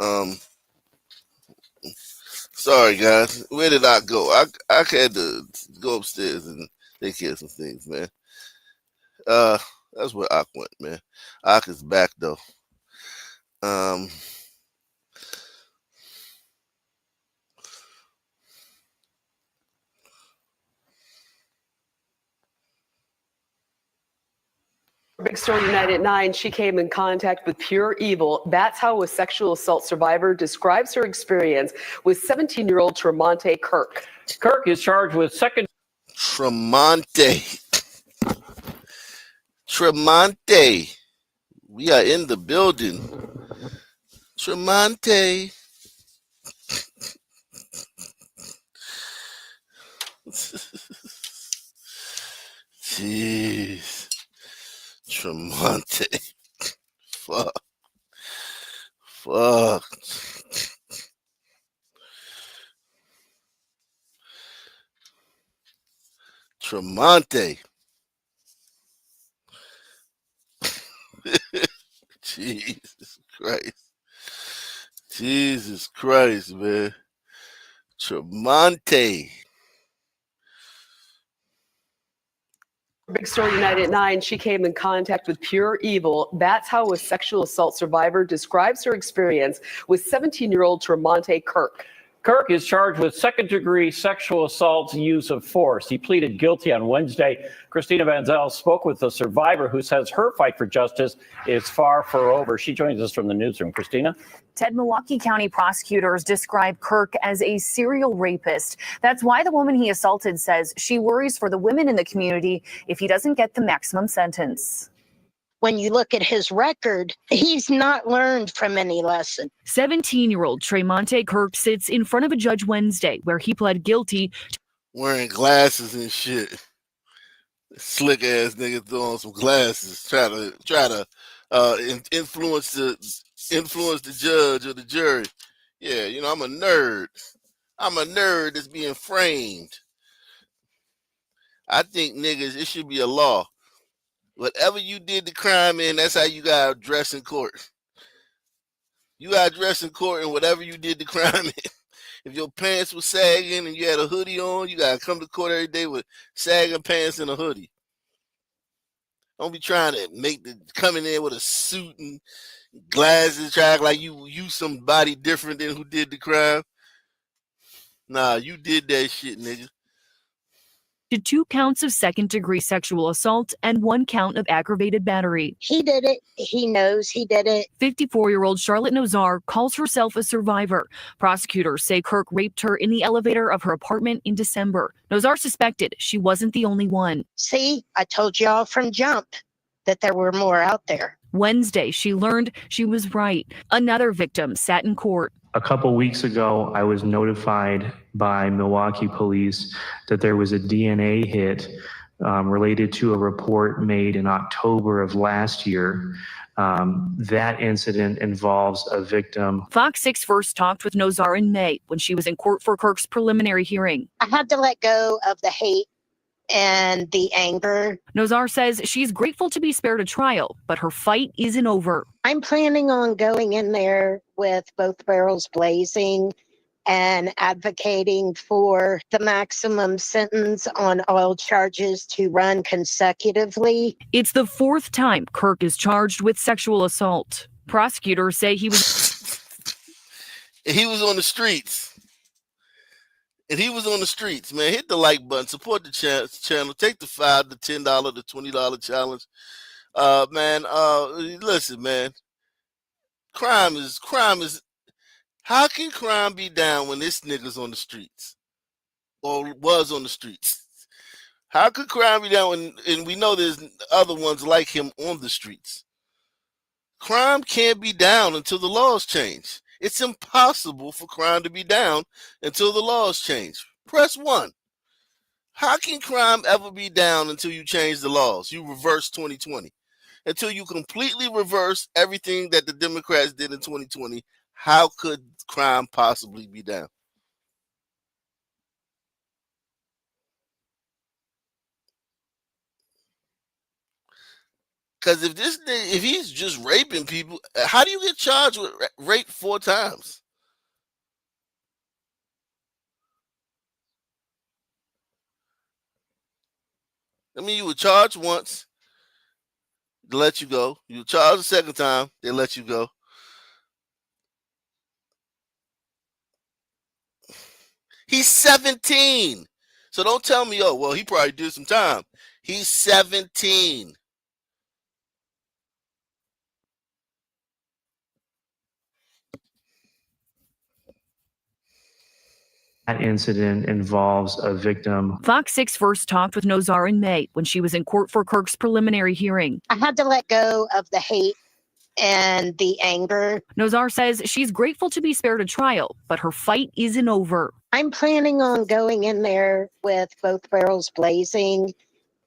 Sorry, guys. Where did I go? I had to go upstairs and take care of some things, man. That's where Ak went, man. Ak is back though. Big Story United 9, she came in contact with pure evil. That's how a sexual assault survivor describes her experience with 17-year-old Tremonte Kirk. Kirk is charged with second. Tremonte. Tremonte. We are in the building. Tremonte. Jeez. Tremonte. Fuck. Tremonte. Jesus Christ. Jesus Christ, man. Tremonte. Big Story United 9, she came in contact with pure evil. That's how a sexual assault survivor describes her experience with 17-year-old Tremonte Kirk. Kirk is charged with second-degree sexual assault and use of force. He pleaded guilty on Wednesday. Christina Van Zyl spoke with the survivor who says her fight for justice is far from over. She joins us from the newsroom. Christina? Ted, Milwaukee County prosecutors describe Kirk as a serial rapist. That's why the woman he assaulted says she worries for the women in the community if he doesn't get the maximum sentence. When you look at his record, he's not learned from any lesson. 17-year-old Tremonte Kirk sits in front of a judge Wednesday where he pled guilty. Wearing glasses and shit. Slick ass nigga throwing some glasses, try to influence the judge or the jury. Yeah, you know, I'm a nerd. I'm a nerd that's being framed. I think niggas, it should be a law. Whatever you did the crime in, that's how you got to dress in court. You got to dress in court in whatever you did the crime in. If your pants were sagging and you had a hoodie on, you got to come to court every day with sagging pants and a hoodie. Don't be trying to come in there with a suit and glasses, try to act like you somebody different than who did the crime. Nah, you did that shit, nigga. 2 counts of second-degree sexual assault and 1 count of aggravated battery. He did it. He knows he did it. 54-year-old Charlotte Nozar calls herself a survivor. Prosecutors say Kirk raped her in the elevator of her apartment in December. Nozar suspected she wasn't the only one. See, I told y'all from jump that there were more out there. Wednesday, she learned she was right. Another victim sat in court. A couple weeks ago, I was notified by Milwaukee police that there was a DNA hit related to a report made in October of last year. That incident involves a victim. Fox 6 first talked with Nozar in May when she was in court for Kirk's preliminary hearing. I had to let go of the hate and the anger. Nozar says she's grateful to be spared a trial, but her fight isn't over. I'm planning on going in there with both barrels blazing and advocating for the maximum sentence on all charges to run consecutively. It's the 4th time Kirk is charged with sexual assault. Prosecutors say he was on the streets. And he was on the streets, man. Hit the like button, support the channel, take the $5 to $10 to $20 challenge. Listen, man. Crime is how can crime be down when this nigga's on the streets? Or was on the streets? How could crime be down when, and we know there's other ones like him on the streets? Crime can't be down until the laws change. It's impossible for crime to be down until the laws change. Press 1. How can crime ever be down until you change the laws? You reverse 2020. Until you completely reverse everything that the Democrats did in 2020, how could crime possibly be down? Because if he's just raping people, how do you get charged with rape 4 times? I mean, you were charged once, they let you go. You were charged the second time, they let you go. He's 17. So don't tell me, oh, well, he probably did some time. He's 17. That incident involves a victim. Fox 6 first talked with Nozar in May when she was in court for Kirk's preliminary hearing. I had to let go of the hate and the anger. Nozar says she's grateful to be spared a trial, but her fight isn't over. I'm planning on going in there with both barrels blazing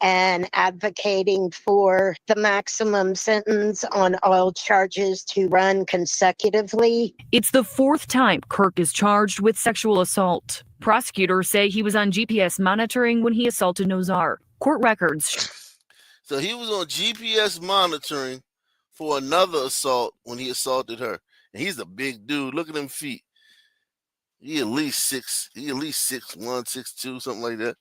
and advocating for the maximum sentence on all charges to run consecutively. It's the 4th time Kirk is charged with sexual assault. Prosecutors say he was on GPS monitoring when he assaulted Nozar. Court records. So he was on GPS monitoring for another assault when he assaulted her. And he's a big dude. Look at them feet. He at least 6'1", 6'2", something like that.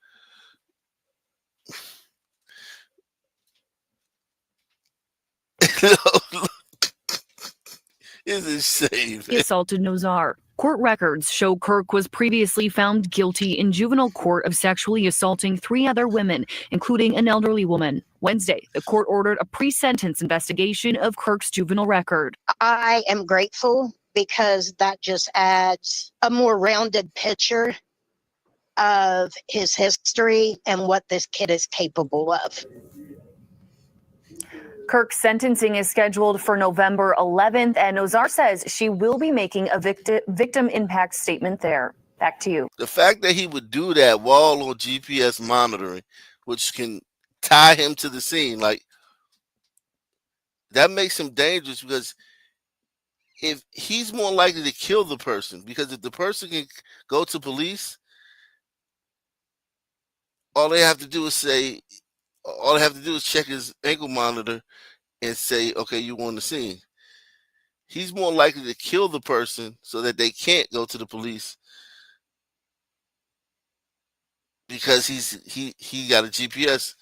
It's insane. He assaulted Nozar. Court records show Kirk was previously found guilty in juvenile court of sexually assaulting 3 other women, including an elderly woman. Wednesday, the court ordered a pre-sentence investigation of Kirk's juvenile record. I am grateful because that just adds a more rounded picture of his history and what this kid is capable of. Kirk's sentencing is scheduled for November 11th, and Nozar says she will be making a victim impact statement there. Back to you. The fact that he would do that while on GPS monitoring, which can tie him to the scene, like, that makes him dangerous, because if he's more likely to kill the person, because if the person can go to police, all they have to do is check his ankle monitor and say, okay, you on the scene. He's more likely to kill the person so that they can't go to the police, because he got a GPS.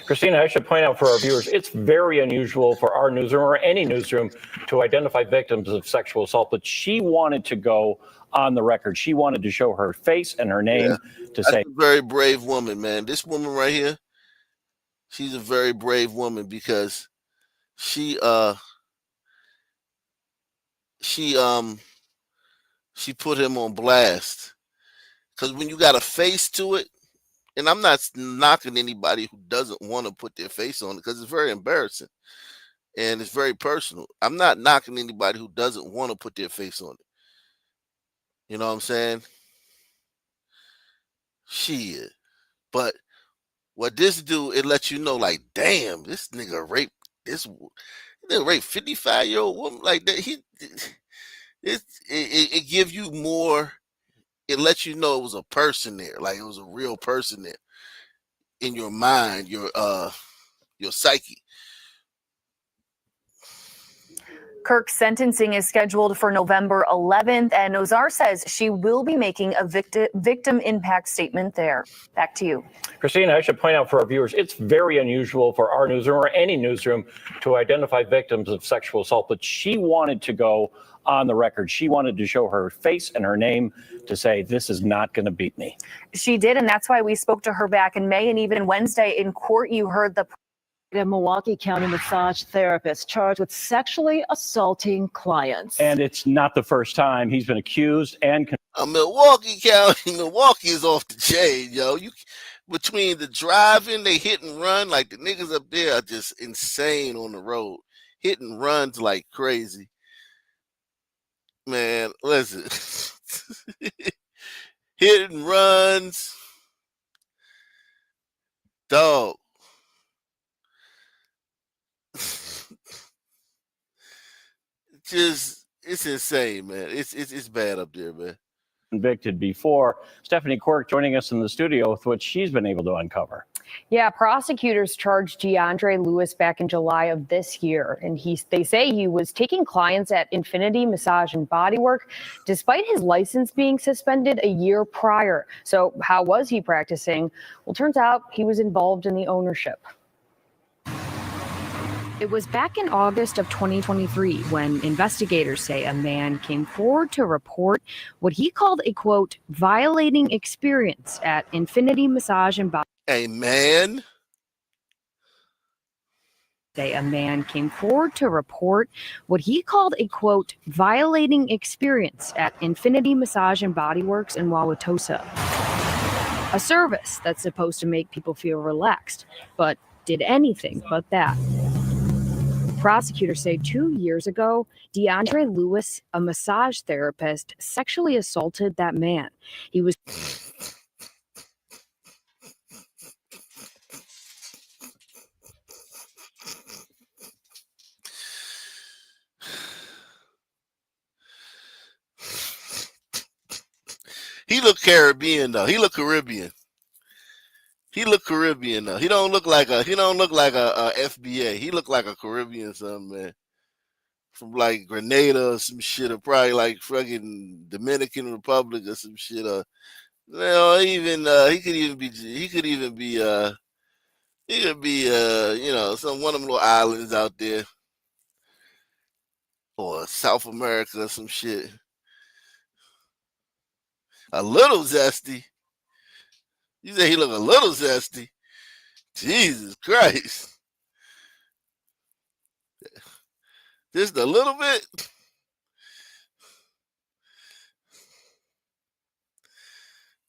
Christina, I should point out for our viewers, it's very unusual for our newsroom or any newsroom to identify victims of sexual assault, but she wanted to go on the record. She wanted to show her face and her name to say. That's a very brave woman, man. This woman right here, she's a very brave woman, because she put him on blast. Because when you got a face to it, and I'm not knocking anybody who doesn't want to put their face on it, because it's very embarrassing and it's very personal. I'm not knocking anybody who doesn't want to put their face on it. You know what I'm saying? Shit. But what this do, it lets you know, like, damn, this nigga raped 55-year-old woman like that. It give you more. It lets you know it was a person there, like it was a real person there in your mind, your psyche. Kirk's sentencing is scheduled for November 11th, and Nozar says she will be making a victim impact statement there. Back to you. Christina, I should point out for our viewers, it's very unusual for our newsroom or any newsroom to identify victims of sexual assault, but she wanted to go on the record. She wanted to show her face and her name to say, this is not going to beat me. She did, and that's why we spoke to her back in May, and even Wednesday in court, you heard the a Milwaukee County massage therapist charged with sexually assaulting clients. And it's not the first time he's been accused and Milwaukee County, Milwaukee is off the chain, yo. Between the driving, they hit and run, like the niggas up there are just insane on the road. Hit and runs like crazy. Man, listen. Hit and runs. Dog. It's insane, man. It's bad up there, man. Convicted before. Stephanie Quirk joining us in the studio with what she's been able to uncover. Yeah, prosecutors charged DeAndre Lewis back in July of this year, and they say he was taking clients at Infinity Massage and Bodywork despite his license being suspended a year prior. So how was he practicing? Well, turns out he was involved in the ownership. It was back in August of 2023 when investigators say a man came forward to report what he called a, quote, violating experience at Infinity Massage and Body. A man? A man came forward to report what he called a, quote, violating experience at Infinity Massage and Body Works in Wauwatosa. A service that's supposed to make people feel relaxed, but did anything but that. Prosecutors say 2 years ago, DeAndre Lewis, a massage therapist, sexually assaulted that man. He was... He look Caribbean though. He look Caribbean. He look Caribbean though. He don't look like a FBA. He look like a Caribbean something, man. From like Grenada or some shit, or probably like fucking Dominican Republic or some shit. Or he could be some one of them little islands out there. Or South America or some shit. A little zesty. You say he look a little zesty. Jesus Christ. Just a little bit.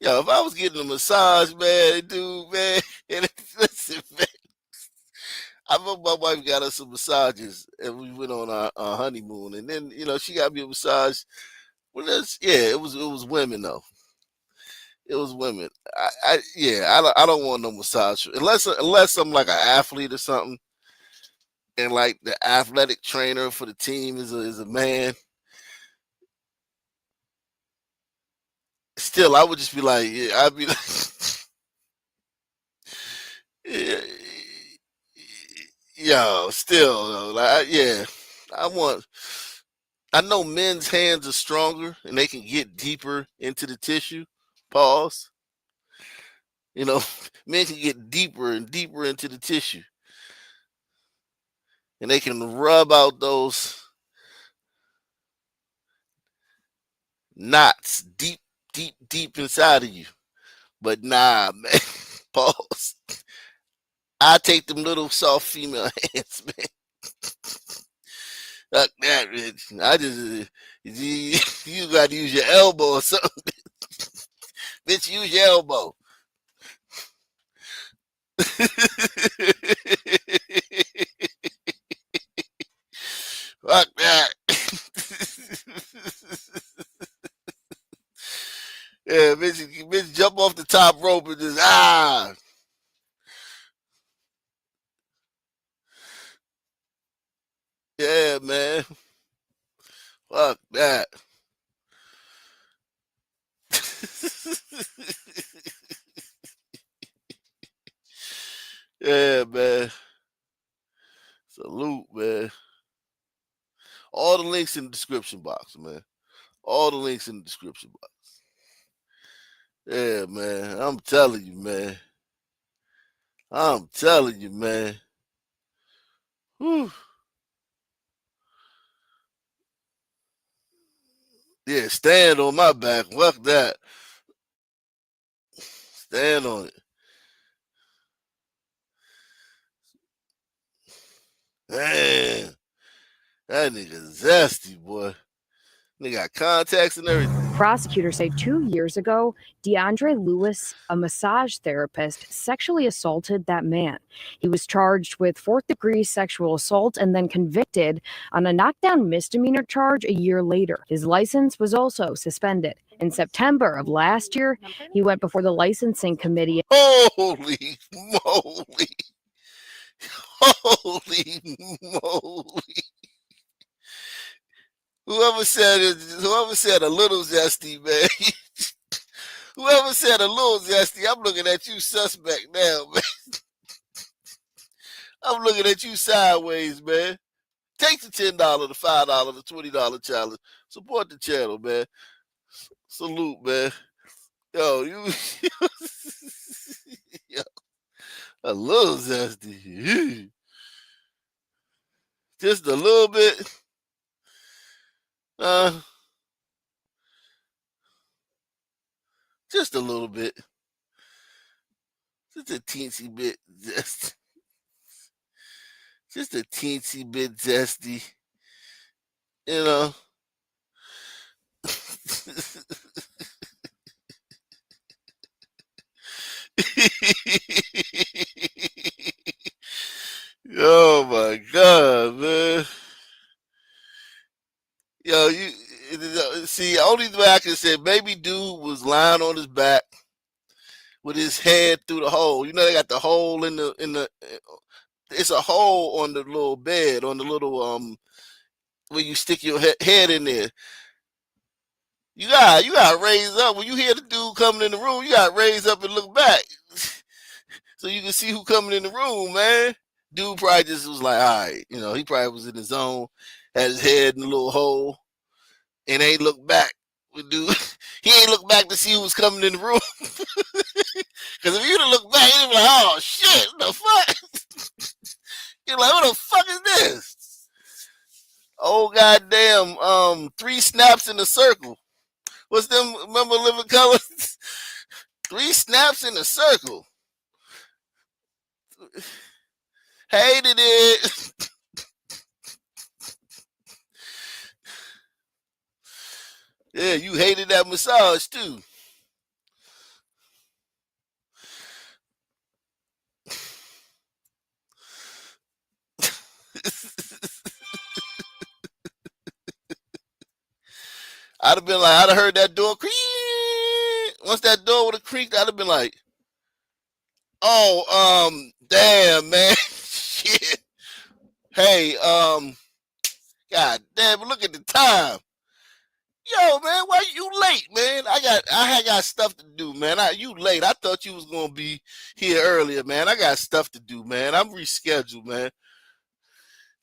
Yo, if I was getting a massage, man, dude, man, and listen, man, I remember my wife got us some massages, and we went on our honeymoon, and then she got me a massage. Well, it was women though. It was women. I don't want no massage unless I'm like an athlete or something, and like the athletic trainer for the team is a man. Still, I would just be like, I'd be like, still, like, I know men's hands are stronger and they can get deeper into the tissue. Pause. Men can get deeper and deeper into the tissue. And they can rub out those knots deep inside of you. But nah, man. Pause. I take them little soft female hands, man. Fuck that, bitch. You got to use your elbow or something. Bitch, use your elbow. Fuck that. Yeah, bitch, jump off the top rope and just Yeah, man. Fuck that. Yeah, man. Salute, man. All the links in the description box, man. All the links in the description box. Yeah, man. I'm telling you, man. Whew. Yeah, stand on my back. Fuck that. Stand on it. Man, that nigga zesty, boy. Nigga got contacts and everything. Prosecutors say 2 years ago, DeAndre Lewis, a massage therapist, sexually assaulted that man. He was charged with 4th-degree sexual assault and then convicted on a knockdown misdemeanor charge a year later. His license was also suspended. In September of last year, he went before the licensing committee. Holy moly. Holy moly. Whoever said a little zesty, man. Whoever said a little zesty, I'm looking at you suspect now, man. I'm looking at you sideways, man. Take the $10, the $5, the $20 challenge. Support the channel, man. Salute, man. Yo, you yo, a little zesty. Just a little bit. Just a little bit. Just a teensy bit zesty. Just a teensy bit zesty. You know. Oh my God, man. Yo, you see, only way I can say maybe dude was lying on his back with his head through the hole. You know they got the hole in the it's a hole on the little bed, on the little where you stick your head in there. You gotta raise up. When you hear the dude coming in the room, you gotta raise up and look back. So you can see who coming in the room, man. Dude probably just was like, all right, you know, he probably was in his zone, had his head in the little hole, and ain't look back. Dude, he ain't look back to see who was coming in the room. Because if you'd have looked back, you'd be like, oh shit, what the fuck? You're like, what the fuck is this? Oh goddamn, 3 snaps in a circle. What's them? Remember Living Color? 3 snaps in a circle. Hated it. Yeah, you hated that massage too. I'd have been like, I'd have heard that door creak. Once that door would have creaked, I'd have been like, oh, damn, man. Shit. Hey, God damn, look at the time. Yo, man, why you late, man? I got stuff to do, man. You late. I thought you was gonna be here earlier, man. I got stuff to do, man. I'm rescheduled, man.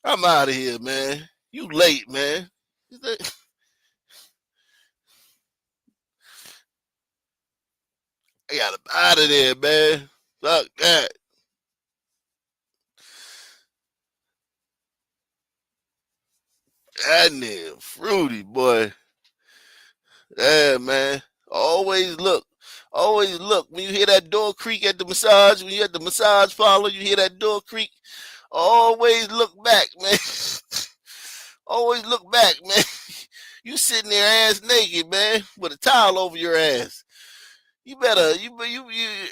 I'm out of here, man. You late, man. I got out of there, man. Fuck that. That nigga fruity, boy. Yeah, man. Always look. Always look. When you hear that door creak at the massage, when you at the massage parlor, you hear that door creak. Always look back, man. Always look back, man. You sitting there ass naked, man, with a towel over your ass. You better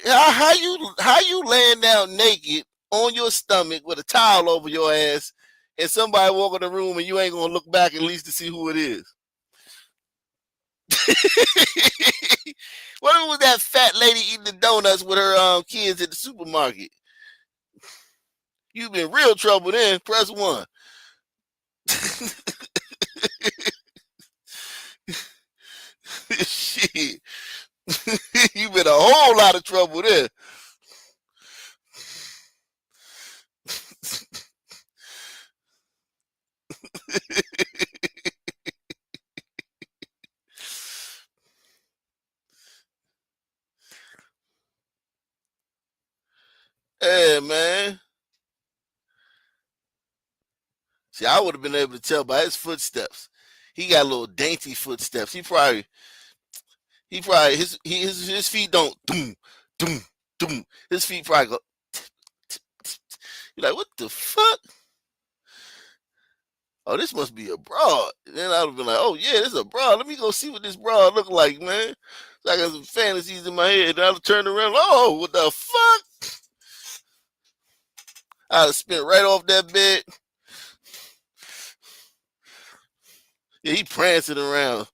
how you laying down naked on your stomach with a towel over your ass, and somebody walk in the room and you ain't gonna look back at least to see who it is. What was that fat lady eating the donuts with her kids at the supermarket? You've been real trouble then. Press 1. Shit. You've been a whole lot of trouble there. Hey, man. See, I would have been able to tell by his footsteps. He got little dainty footsteps. He probably his feet don't doom doom doom. His feet probably go. You're like, what the fuck? Oh, this must be a broad. And then I would have been like, oh yeah, this is a broad. Let me go see what this broad look like, man. So I got some fantasies in my head. And I'll turn around. Oh, what the fuck? I'd have spent right off that bed. Yeah, he prancing around.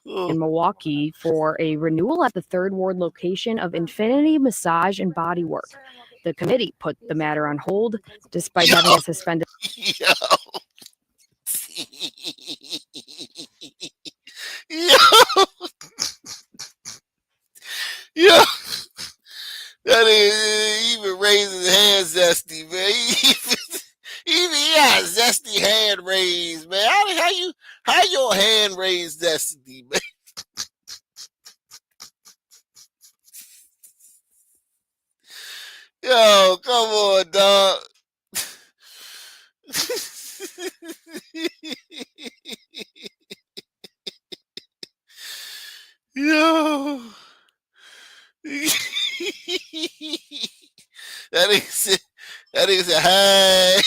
In Milwaukee for a renewal at the 3rd Ward location of Infinity Massage and Body Work. The committee put the matter on hold despite having a suspended. Yo. Yo. That is even raise his hand zesty, man. He got zesty hand raised, man. How your hand raised zesty, man? Yo, come on, dog. Yo. That is a high.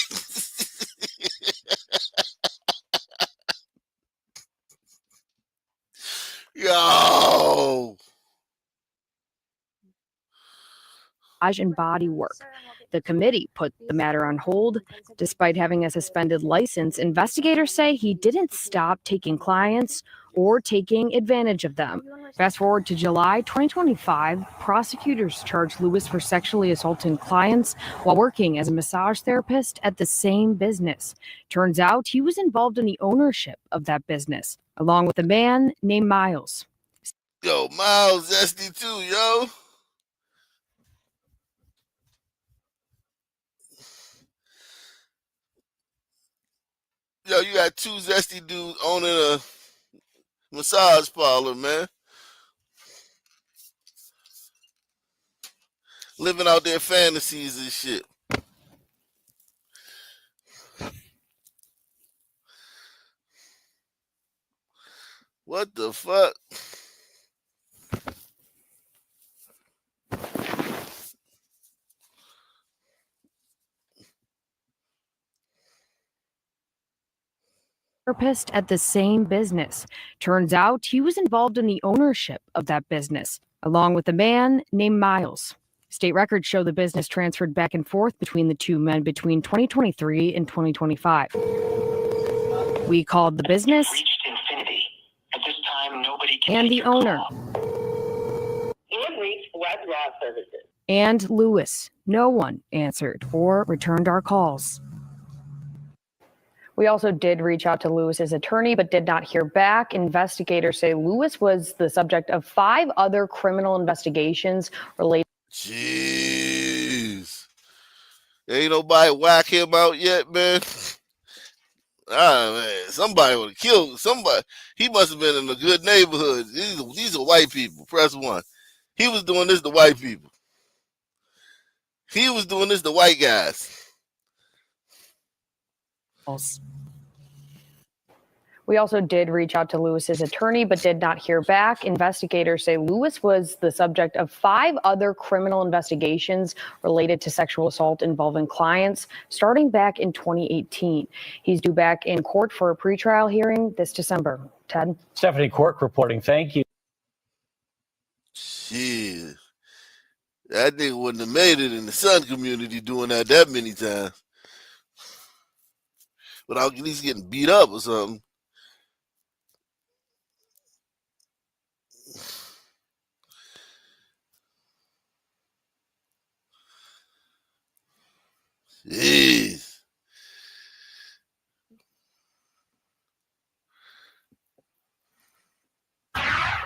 Yo. And body work. The committee put the matter on hold. Despite having a suspended license, investigators say he didn't stop taking clients or taking advantage of them. Fast forward to July 2025, prosecutors charged Lewis for sexually assaulting clients while working as a massage therapist at the same business. Turns out he was involved in the ownership of that business, along with a man named Miles. Yo, Miles zesty too, yo. Yo, you got two zesty dudes owning a massage parlor, man. Living out their fantasies and shit. What the fuck? Therapist at the same business. Turns out he was involved in the ownership of that business, along with a man named Miles. State records show the business transferred back and forth between the two men between 2023 and 2025. We called the business At this time, nobody and the owner. And reached Web Law Services. And Lewis. No one answered or returned our calls. We also did reach out to Lewis's attorney, but did not hear back. Investigators say Lewis was the subject of 5 other criminal investigations related. Jeez. Ain't nobody whack him out yet, man. Ah, man. Somebody would have killed somebody. He must have been in a good neighborhood. These are white people. Press 1. He was doing this to white people. He was doing this to white guys. We also did reach out to Lewis's attorney, but did not hear back. Investigators say Lewis was the subject of 5 other criminal investigations related to sexual assault involving clients starting back in 2018. He's due back in court for a pretrial hearing this December. Ted? Stephanie Quirk reporting. Thank you. Shit. That nigga wouldn't have made it in the Sun community doing that many times. Without at least getting beat up or something. Jeez.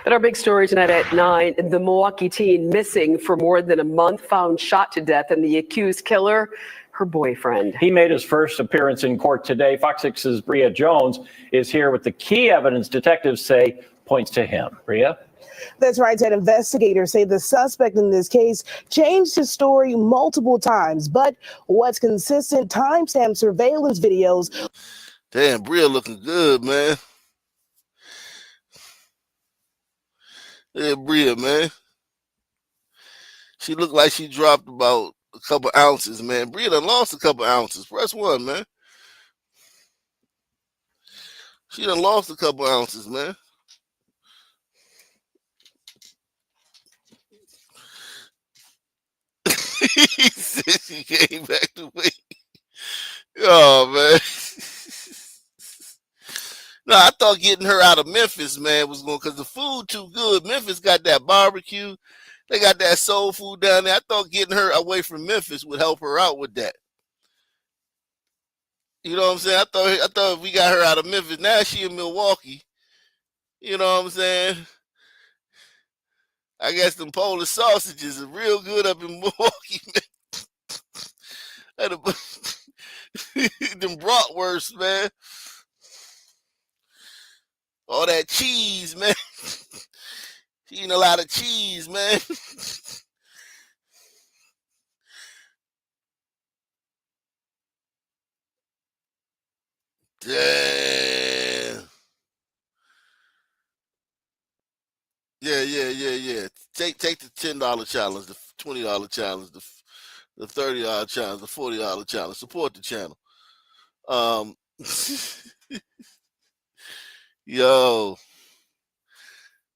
And our big story tonight at 9, the Milwaukee teen missing for more than a month, found shot to death, and the accused killer, her boyfriend. He made his first appearance in court today. Fox 6's Bria Jones is here with the key evidence detectives say points to him. Bria? That's right, Ted. Investigators say the suspect in this case changed his story multiple times, but what's consistent, timestamp surveillance videos. Damn, Bria looking good, man. Yeah, Bria, man. She looked like she dropped about a couple ounces, man. Bria done lost a couple ounces. Press 1, man. She done lost a couple ounces, man. He said she came back to wait. Oh, man. No, I thought getting her out of Memphis, man, was going, because the food too good. Memphis got that barbecue. They got that soul food down there. I thought getting her away from Memphis would help her out with that. You know what I'm saying? I thought if we got her out of Memphis, now she in Milwaukee. You know what I'm saying? I guess them Polish sausages are real good up in Milwaukee, man. Them bratwursts, man. All that cheese, man. Eating a lot of cheese, man. Damn. Yeah. Take the $10 challenge, the $20 challenge, the $30 challenge, the $40 challenge. Support the channel. Yo,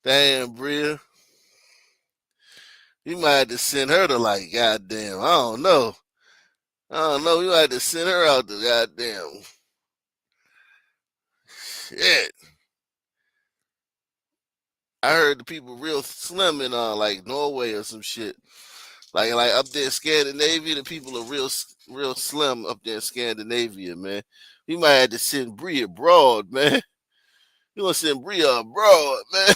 damn, Bria. You might have to send her to like goddamn. I don't know. You might have to send her out to goddamn. Shit. I heard the people real slim in like Norway or some shit. Like up there in Scandinavia, the people are real slim up there in Scandinavia, man. We might have to send Bria abroad, man. You gonna send Bria abroad, man.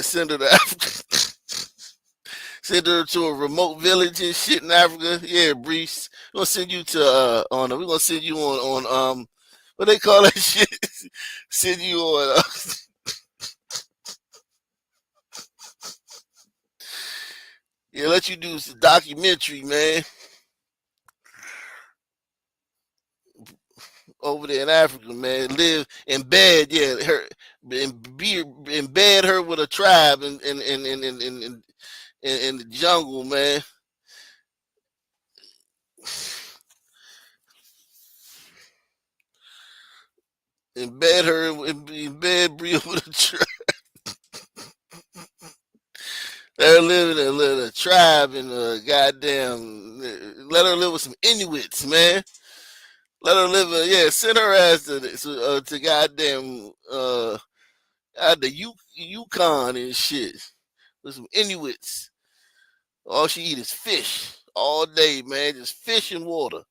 Send her to Africa. Send her to a remote village and shit in Africa. Yeah, Brees. We're gonna send you to we're gonna send you on what they call that shit? Send you on yeah, let you do some documentary, man. Over there in Africa, man. Live in bed, yeah, her embed her with a tribe in the jungle, man. Embed Bria with a tribe. Let her live in a tribe in a goddamn. Let her live with some Inuits, man. Let her live. Send her ass to goddamn the Yukon and shit with some Inuits. All she eat is fish all day, man. Just fish and water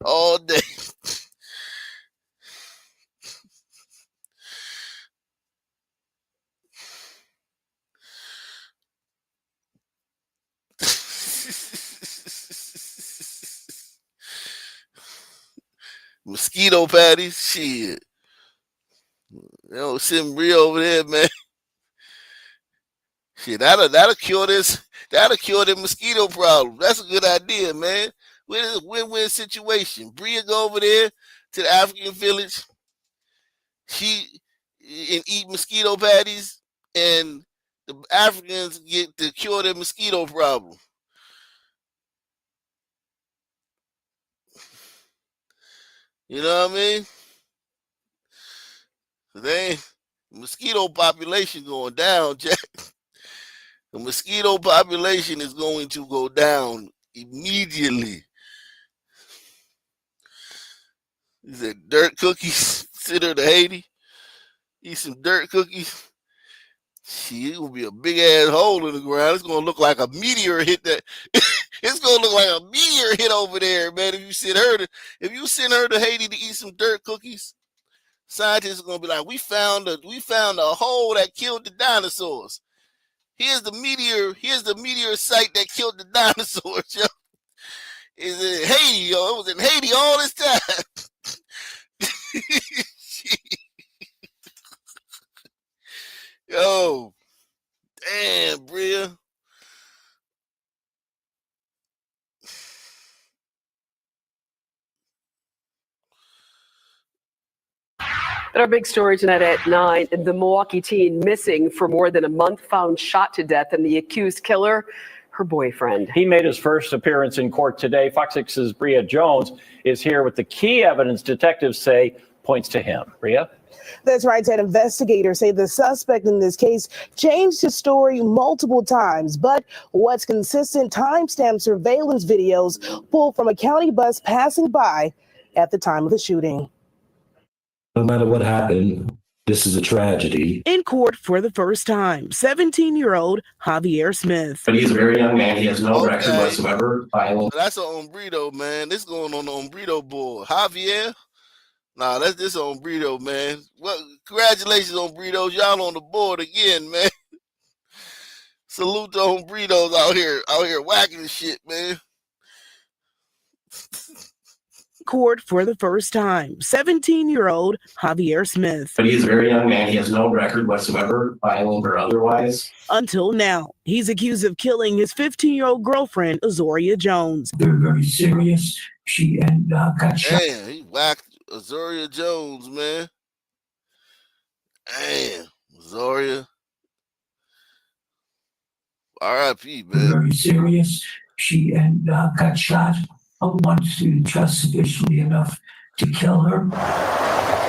all day. Mosquito patties, shit. Send Bria over there, man. Shit, that'll cure this. That'll cure the mosquito problem. That's a good idea, man. Win-win situation. Bria go over there to the African village. She and eat mosquito patties, and the Africans get to cure their mosquito problem. You know what I mean? The mosquito population going down, Jack. The mosquito population is going to go down immediately. He said dirt cookies. Send her to Haiti. Eat some dirt cookies. Shit, it's gonna be a big ass hole in the ground. It's gonna look like a meteor hit that. It's gonna look like a meteor hit over there, man. If you send her to Haiti to eat some dirt cookies, scientists are gonna be like, we found a hole that killed the dinosaurs. Here's the meteor site that killed the dinosaurs, yo. Is in Haiti, yo. It was in Haiti all this time. Yo, damn, Bria. And our big story tonight at 9, the Milwaukee teen missing for more than a month, found shot to death, and the accused killer, her boyfriend. He made his first appearance in court today. Fox 6's Bria Jones is here with the key evidence detectives say points to him. Bria? That's right, Ted. Investigators say the suspect in this case changed his story multiple times, but what's consistent, timestamp surveillance videos pulled from a county bus passing by at the time of the shooting. No matter what happened, this is a tragedy. In court for the first time, 17-year-old Javier Smith. But he's a very young man. He has no record whatsoever. That's an Hombrito, man. This going on the Hombrito board. Javier? Nah, that's this Hombrito, man. Well, congratulations, Hombritos. Y'all on the board again, man. Salute to hombritos out here whacking the shit, man. Court for the first time, 17-year-old Javier Smith. But he's a very young man. He has no record whatsoever, violent or otherwise. Until now, he's accused of killing his 15-year-old girlfriend, Azoria Jones. They're very serious. She got shot. Damn, he whacked Azoria Jones, man. Damn, Azoria. R.I.P., man. Very serious. She got shot. I want to trust sufficiently enough to kill her.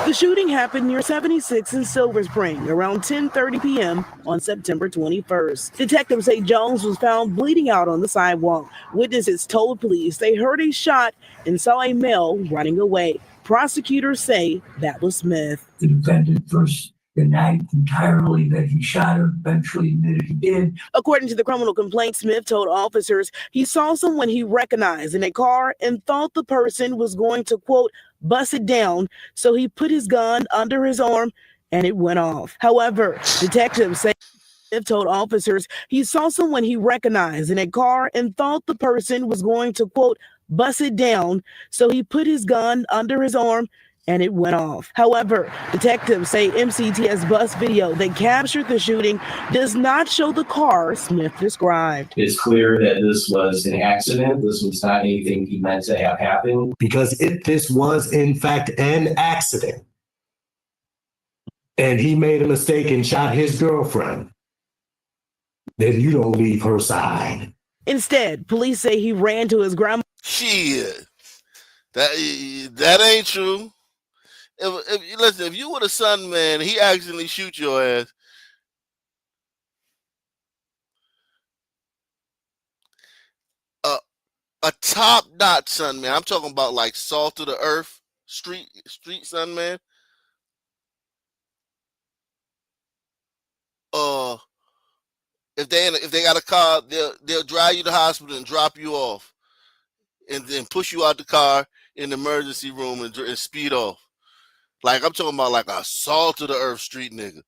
The shooting happened near 76 in Silver Spring around 10:30 p.m. on September 21st. Detectives say Jones was found bleeding out on the sidewalk. Witnesses told police they heard a shot and saw a male running away. Prosecutors say that was Smith. The defendant first denied entirely that he shot her, eventually admitted he did. According to the criminal complaint, Smith told officers he saw someone he recognized in a car and thought the person was going to, quote, bust it down, so he put his gun under his arm and it went off. However, detectives say Smith told officers he saw someone he recognized in a car and thought the person was going to, quote, bust it down, so he put his gun under his arm and it went off. However, detectives say MCTS bus video that captured the shooting does not show the car Smith described. It's clear that this was an accident. This was not anything he meant to have happen. Because if this was in fact an accident and he made a mistake and shot his girlfriend, then you don't leave her side. Instead, police say he ran to his grandma. Shit. That ain't true. If you were the son, man, he accidentally shoot your ass. A top-notch son, man. I'm talking about like salt of the earth, street son, man. If they got a car, they'll drive you to the hospital and drop you off, and then push you out the car in the emergency room and speed off. Like, I'm talking about like a salt of the earth street nigga.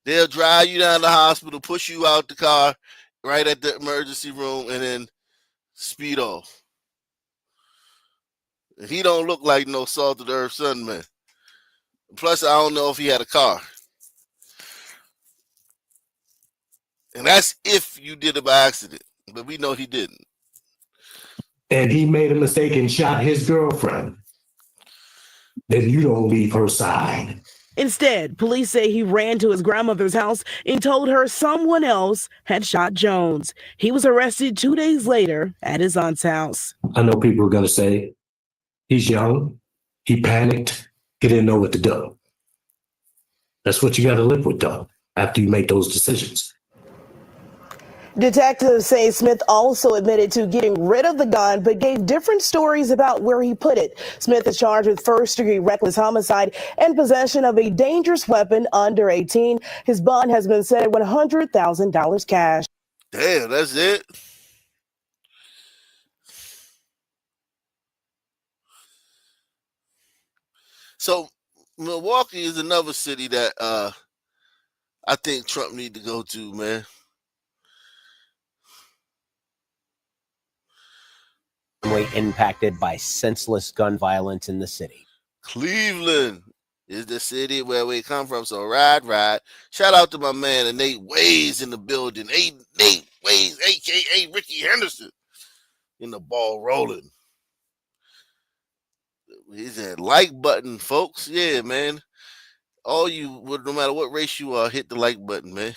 They'll drive you down to the hospital, push you out the car right at the emergency room, and then speed off. And he don't look like no salt of the earth son, man. Plus, I don't know if he had a car. And that's if you did it by accident. But we know he didn't. And he made a mistake and shot his girlfriend, then you don't leave her side. Instead, police say he ran to his grandmother's house and told her someone else had shot Jones. He was arrested 2 days later at his aunt's house. I know people are going to say, he's young, he panicked, he didn't know what to do. That's what you got to live with, though, after you make those decisions. Detectives say Smith also admitted to getting rid of the gun, but gave different stories about where he put it. Smith is charged with first-degree reckless homicide and possession of a dangerous weapon under 18. His bond has been set at $100,000 cash. Damn, that's it? So, Milwaukee is another city that I think Trump need to go to, man. Impacted by senseless gun violence in the city. Cleveland is the city where we come from. So ride. Shout out to my man Nate Ways in the building. Nate Ways, aka Ricky Henderson, in the ball rolling. He's that like button, folks. Yeah, man. All you, no matter what race you are, hit the like button, man.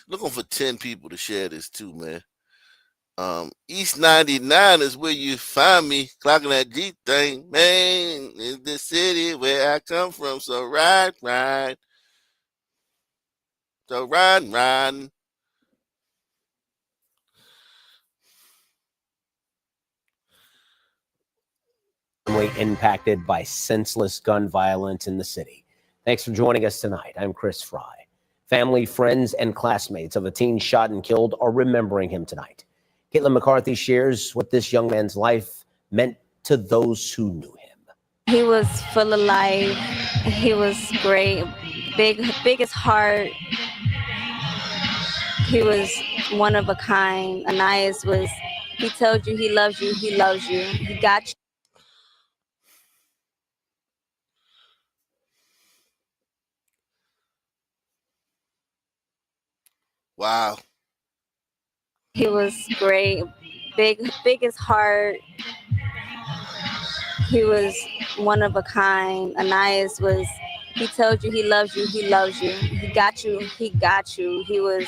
Looking for 10 people to share this too, man. East 99 is where you find me, clocking that G thing, man. In the city where I come from. So ride. So ride. Impacted by senseless gun violence in the city. Thanks for joining us tonight. I'm Chris Fry. Family, friends, and classmates of a teen shot and killed are remembering him tonight. Caitlin McCarthy shares what this young man's life meant to those who knew him. He was full of life. He was great. Biggest heart. He was one of a kind. Anais was, he told you he loves you. He loves you. He got you. Wow. He was great. Biggest heart. He was one of a kind. Anais was, he told you he loves you. He loves you. He got you. He got you. He was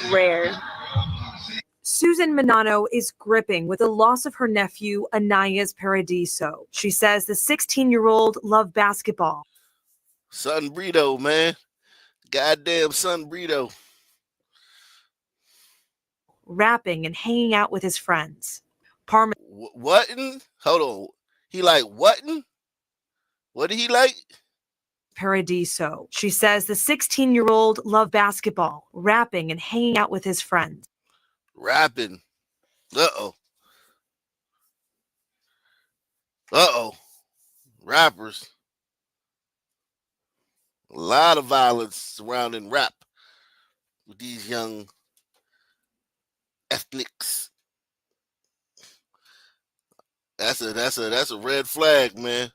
rare. Susan Manano is gripping with the loss of her nephew, Anais Paradiso. She says the 16-year-old loved basketball. Son Brito, man. Goddamn Son Brito. Rapping and hanging out with his friends. Parma. Whatin? Hold on. He like whatin? What did he like? Paradiso. She says the 16-year-old loved basketball, rapping and hanging out with his friends. Rapping. Uh-oh. Uh-oh. Rappers. A lot of violence surrounding rap with these young ethnics. That's a red flag, man.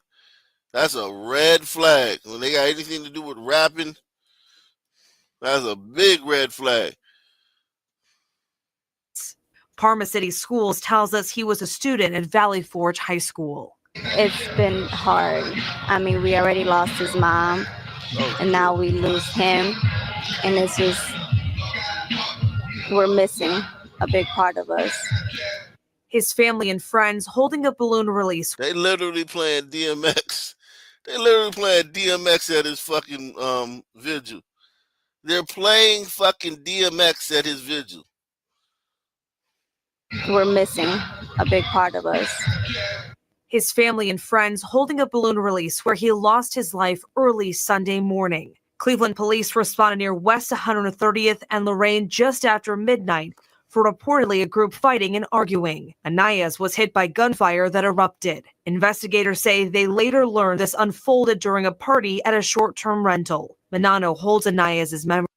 That's a red flag. When they got anything to do with rapping, that's a big red flag. Parma City Schools tells us he was a student at Valley Forge High School. It's been hard. I mean, we already lost his mom, and now we lose him. And it's just, we're missing a big part of us. His family and friends holding a balloon release. They literally playing DMX. They literally playing DMX at his fucking vigil. They're playing fucking DMX at his vigil. We're missing a big part of us. His family and friends holding a balloon release where he lost his life early Sunday morning. Cleveland police responded near West 130th and Lorraine just after midnight for reportedly a group fighting and arguing. Anais was hit by gunfire that erupted. Investigators say they later learned this unfolded during a party at a short-term rental. Manano holds Anais's memory.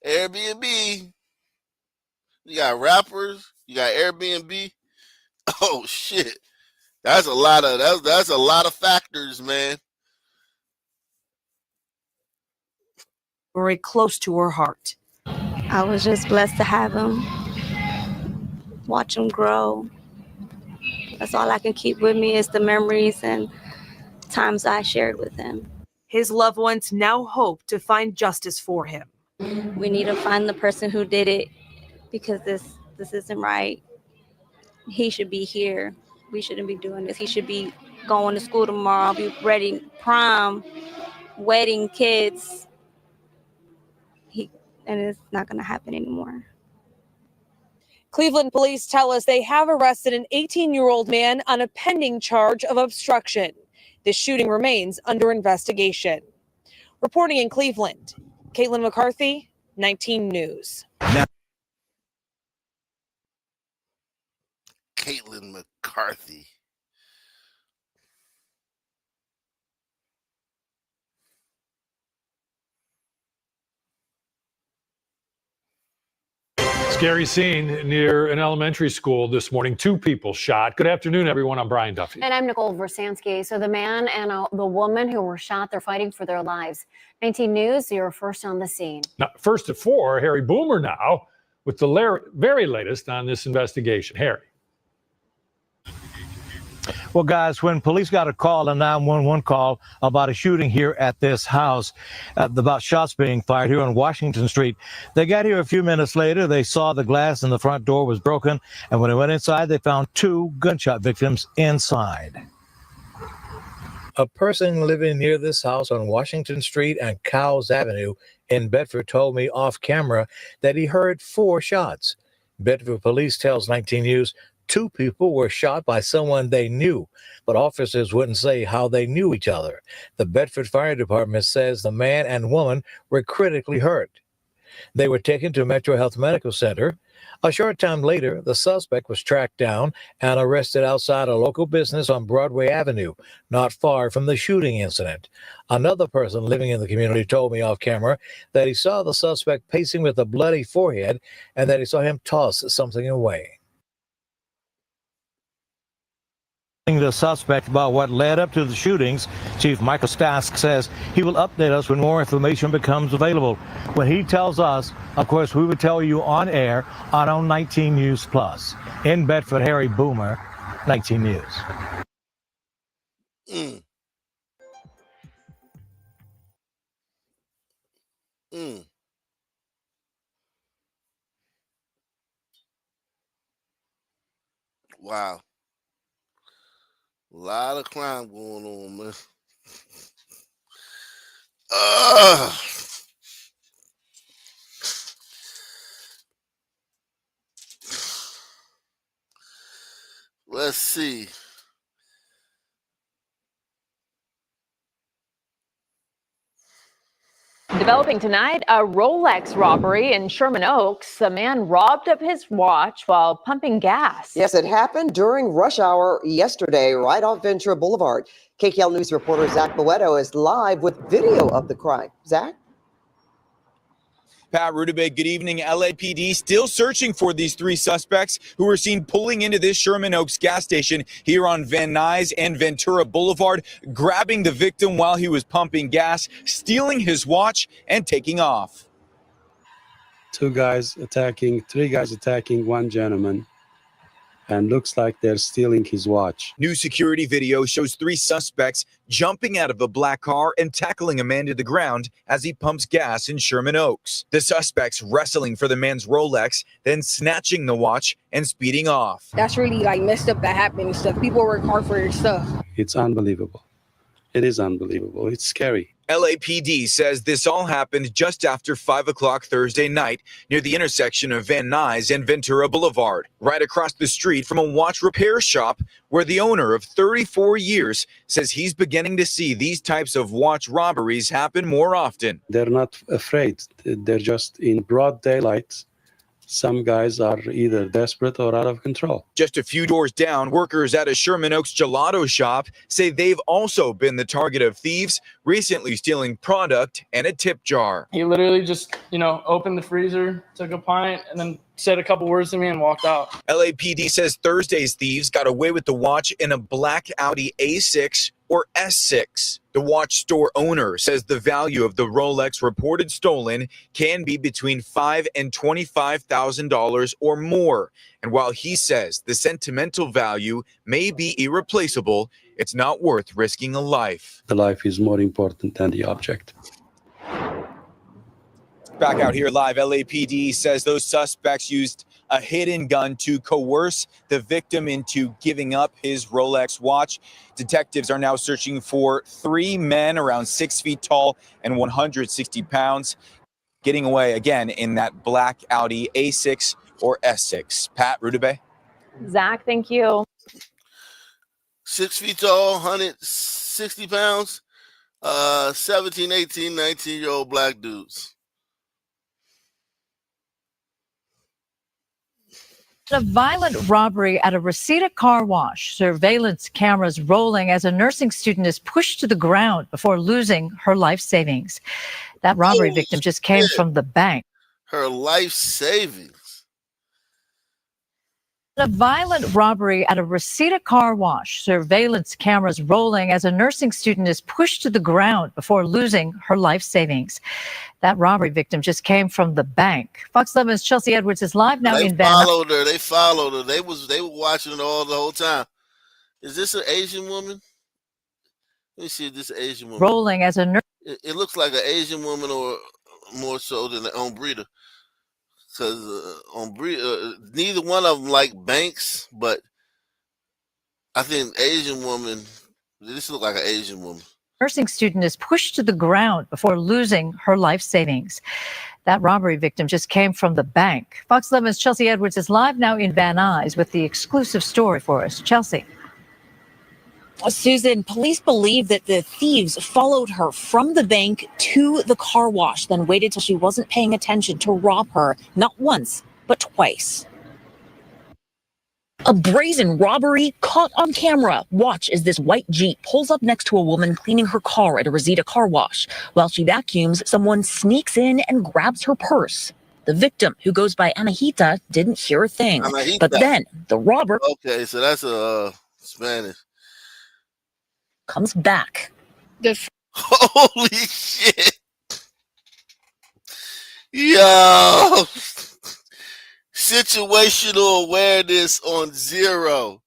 Airbnb. You got rappers. You got Airbnb. Oh shit. That's a lot of factors, man. Very close to her heart. I was just blessed to have him, watch him grow. That's all I can keep with me is the memories and times I shared with him. His loved ones now hope to find justice for him. We need to find the person who did it because this isn't right. He should be here. We shouldn't be doing this. He should be going to school tomorrow, be ready, prom, wedding, kids. And it's not going to happen anymore. Cleveland police tell us they have arrested an 18-year-old man on a pending charge of obstruction. The shooting remains under investigation. Reporting in Cleveland, Caitlin McCarthy, 19 News. Caitlin McCarthy. Scary scene near an elementary school this morning. 2 people shot. Good afternoon, everyone. I'm Brian Duffy. And I'm Nicole Versansky. So the man and the woman who were shot, they're fighting for their lives. 19 News, you're first on the scene. Now, first at 4, Harry Boomer now with the very latest on this investigation. Harry. Well, guys, when police got a call, a 911 call about a shooting here at this house, about shots being fired here on Washington Street, they got here a few minutes later. They saw the glass in the front door was broken, and when they went inside, they found 2 gunshot victims inside. A person living near this house on Washington Street and Cowles Avenue in Bedford told me off camera that he heard 4 shots. Bedford police tells 19 News 2 people were shot by someone they knew, but officers wouldn't say how they knew each other. The Bedford Fire Department says the man and woman were critically hurt. They were taken to Metro Health Medical Center. A short time later, the suspect was tracked down and arrested outside a local business on Broadway Avenue, not far from the shooting incident. Another person living in the community told me off camera that he saw the suspect pacing with a bloody forehead and that he saw him toss something away. The suspect about what led up to the shootings, Chief Michael Stask says he will update us when more information becomes available. When he tells us, of course, we will tell you on air on 19 News Plus. In Bedford, Harry Boomer, 19 News. Wow. A lot of crime going on, man. Let's see. Developing tonight, a Rolex robbery in Sherman Oaks. A man robbed of his watch while pumping gas. Yes, it happened during rush hour yesterday, right off Ventura Boulevard. KKL News reporter Zach Boeto is live with video of the crime. Zach? Pat Rudabay, good evening. LAPD still searching for these three suspects who were seen pulling into this Sherman Oaks gas station here on Van Nuys and Ventura Boulevard, grabbing the victim while he was pumping gas, stealing his watch, and taking off. Three guys attacking one gentleman, and looks like they're stealing his watch. New security video shows three suspects jumping out of a black car and tackling a man to the ground as he pumps gas in Sherman Oaks. The suspects wrestling for the man's Rolex, then snatching the watch and speeding off. That's really messed up that happened and stuff. People work hard for their stuff. It's unbelievable. It is unbelievable. It's scary. LAPD says this all happened just after 5 o'clock Thursday night near the intersection of Van Nuys and Ventura Boulevard, right across the street from a watch repair shop where the owner of 34 years says he's beginning to see these types of watch robberies happen more often. They're not afraid. They're just in broad daylight. Some guys are either desperate or out of control. Just a few doors down, workers at a Sherman Oaks gelato shop say they've also been the target of thieves, recently stealing product and a tip jar. He literally just, opened the freezer, took a pint, and then said a couple words to me and walked out. LAPD says Thursday's thieves got away with the watch in a black Audi A6 or S6. The watch store owner says the value of the Rolex reported stolen can be between $5,000 and $25,000 or more. And while he says the sentimental value may be irreplaceable, it's not worth risking a life. The life is more important than the object. Back out here live, LAPD says those suspects used a hidden gun to coerce the victim into giving up his Rolex watch. Detectives are now searching for three men around 6 feet tall and 160 pounds, getting away again in that black Audi A6 or S6. Pat Rudabay. Zach, thank you. 6 feet tall, 160 pounds, 17, 18, 19-year-old black dudes. A violent robbery at a Reseda car wash. Surveillance cameras rolling as a nursing student is pushed to the ground before losing her life savings. That robbery victim just came from the bank. Her life savings. A violent robbery at a Reseda car wash. Surveillance cameras rolling as a nursing student is pushed to the ground before losing her life savings. That robbery victim just came from the bank. Fox 11's Chelsea Edwards is live now in Van Nuys. They followed her. They were watching it all the whole time. Is this an Asian woman? Let me see if this is an Asian woman. Rolling as a nurse. It looks like an Asian woman, or more so than an Ombrita. Because neither one of them like banks, but I think Asian woman, this looks like an Asian woman. Nursing student is pushed to the ground before losing her life savings. That robbery victim just came from the bank. Fox 11's Chelsea Edwards is live now in Van Nuys with the exclusive story for us. Chelsea. Susan, police believe that the thieves followed her from the bank to the car wash, then waited till she wasn't paying attention to rob her, not once, but twice. A brazen robbery caught on camera. Watch as this white Jeep pulls up next to a woman cleaning her car at a Reseda car wash. While she vacuums, someone sneaks in and grabs her purse. The victim, who goes by Anahita, didn't hear a thing. Anahita. But then the robber Okay, so that's a Spanish. comes back. Holy shit. Yo. Situational awareness on zero.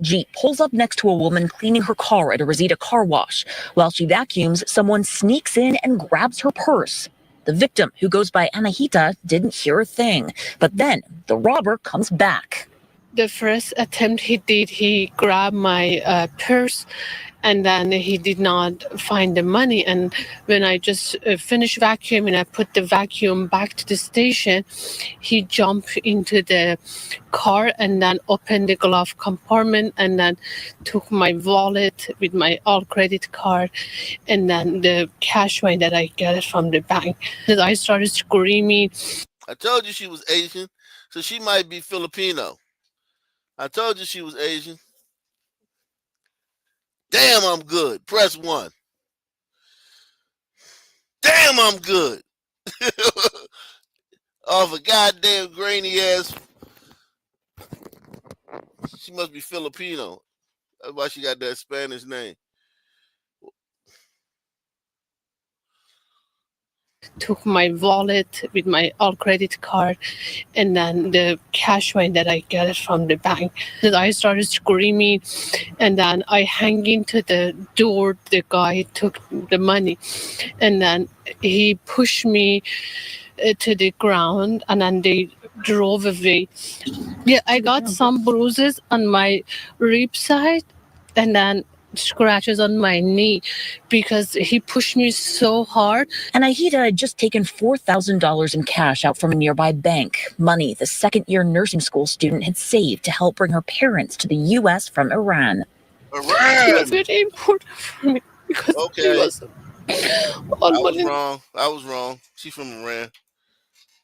Jeep pulls up next to a woman cleaning her car at a Reseda car wash. While she vacuums, someone sneaks in and grabs her purse. The victim, who goes by Anahita, didn't hear a thing. But then the robber comes back. The first attempt he did, he grabbed my purse, and then he did not find the money. And when I just finished vacuuming, I put the vacuum back to the station. He jumped into the car and then opened the glove compartment and then took my wallet with my all credit card and then the cash money that I got from the bank. And I started screaming. I told you she was Asian, so she might be Filipino. I told you she was Asian. Damn, I'm good. Press 1. Damn, I'm good. Off a goddamn grainy ass. She must be Filipino. That's why she got that Spanish name. Took my wallet with my all credit card and then the cash money that I got from the bank. And I started screaming and then I hang into the door. The guy took the money and then he pushed me to the ground and then they drove away. Yeah, I got some bruises on my rib side and then scratches on my knee because he pushed me so hard. Anahita had just taken $4,000 in cash out from a nearby bank, money the second-year nursing school student had saved to help bring her parents to the U.S. from Iran. It was very important for me because it was I was wrong. She's from Iran.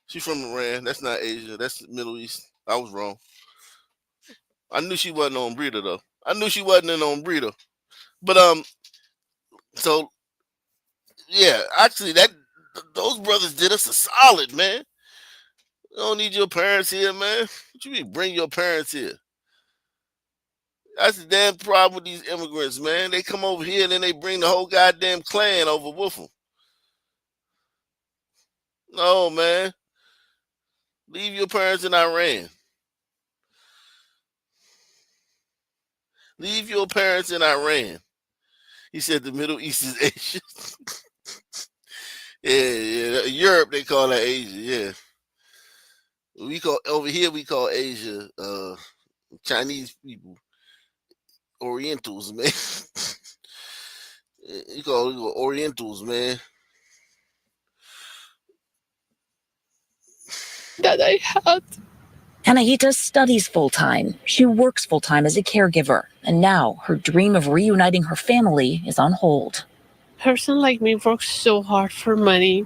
She's from Iran. That's not Asia. That's the Middle East. I was wrong. I knew she wasn't on breeder though. I knew she wasn't on breeder. But so yeah, actually those brothers did us a solid, man. You don't need your parents here, man. What you mean bring your parents here? That's the damn problem with these immigrants, man. They come over here and then they bring the whole goddamn clan over with them. No, man. Leave your parents in Iran. Leave your parents in Iran. He said the Middle East is Asia. yeah. Europe, they call that Asia, yeah. We call over here we call Asia Chinese people. Orientals, man. You call Orientals, man. That I had. Anahita studies full-time. She works full-time as a caregiver. And now her dream of reuniting her family is on hold. Person like me works so hard for money,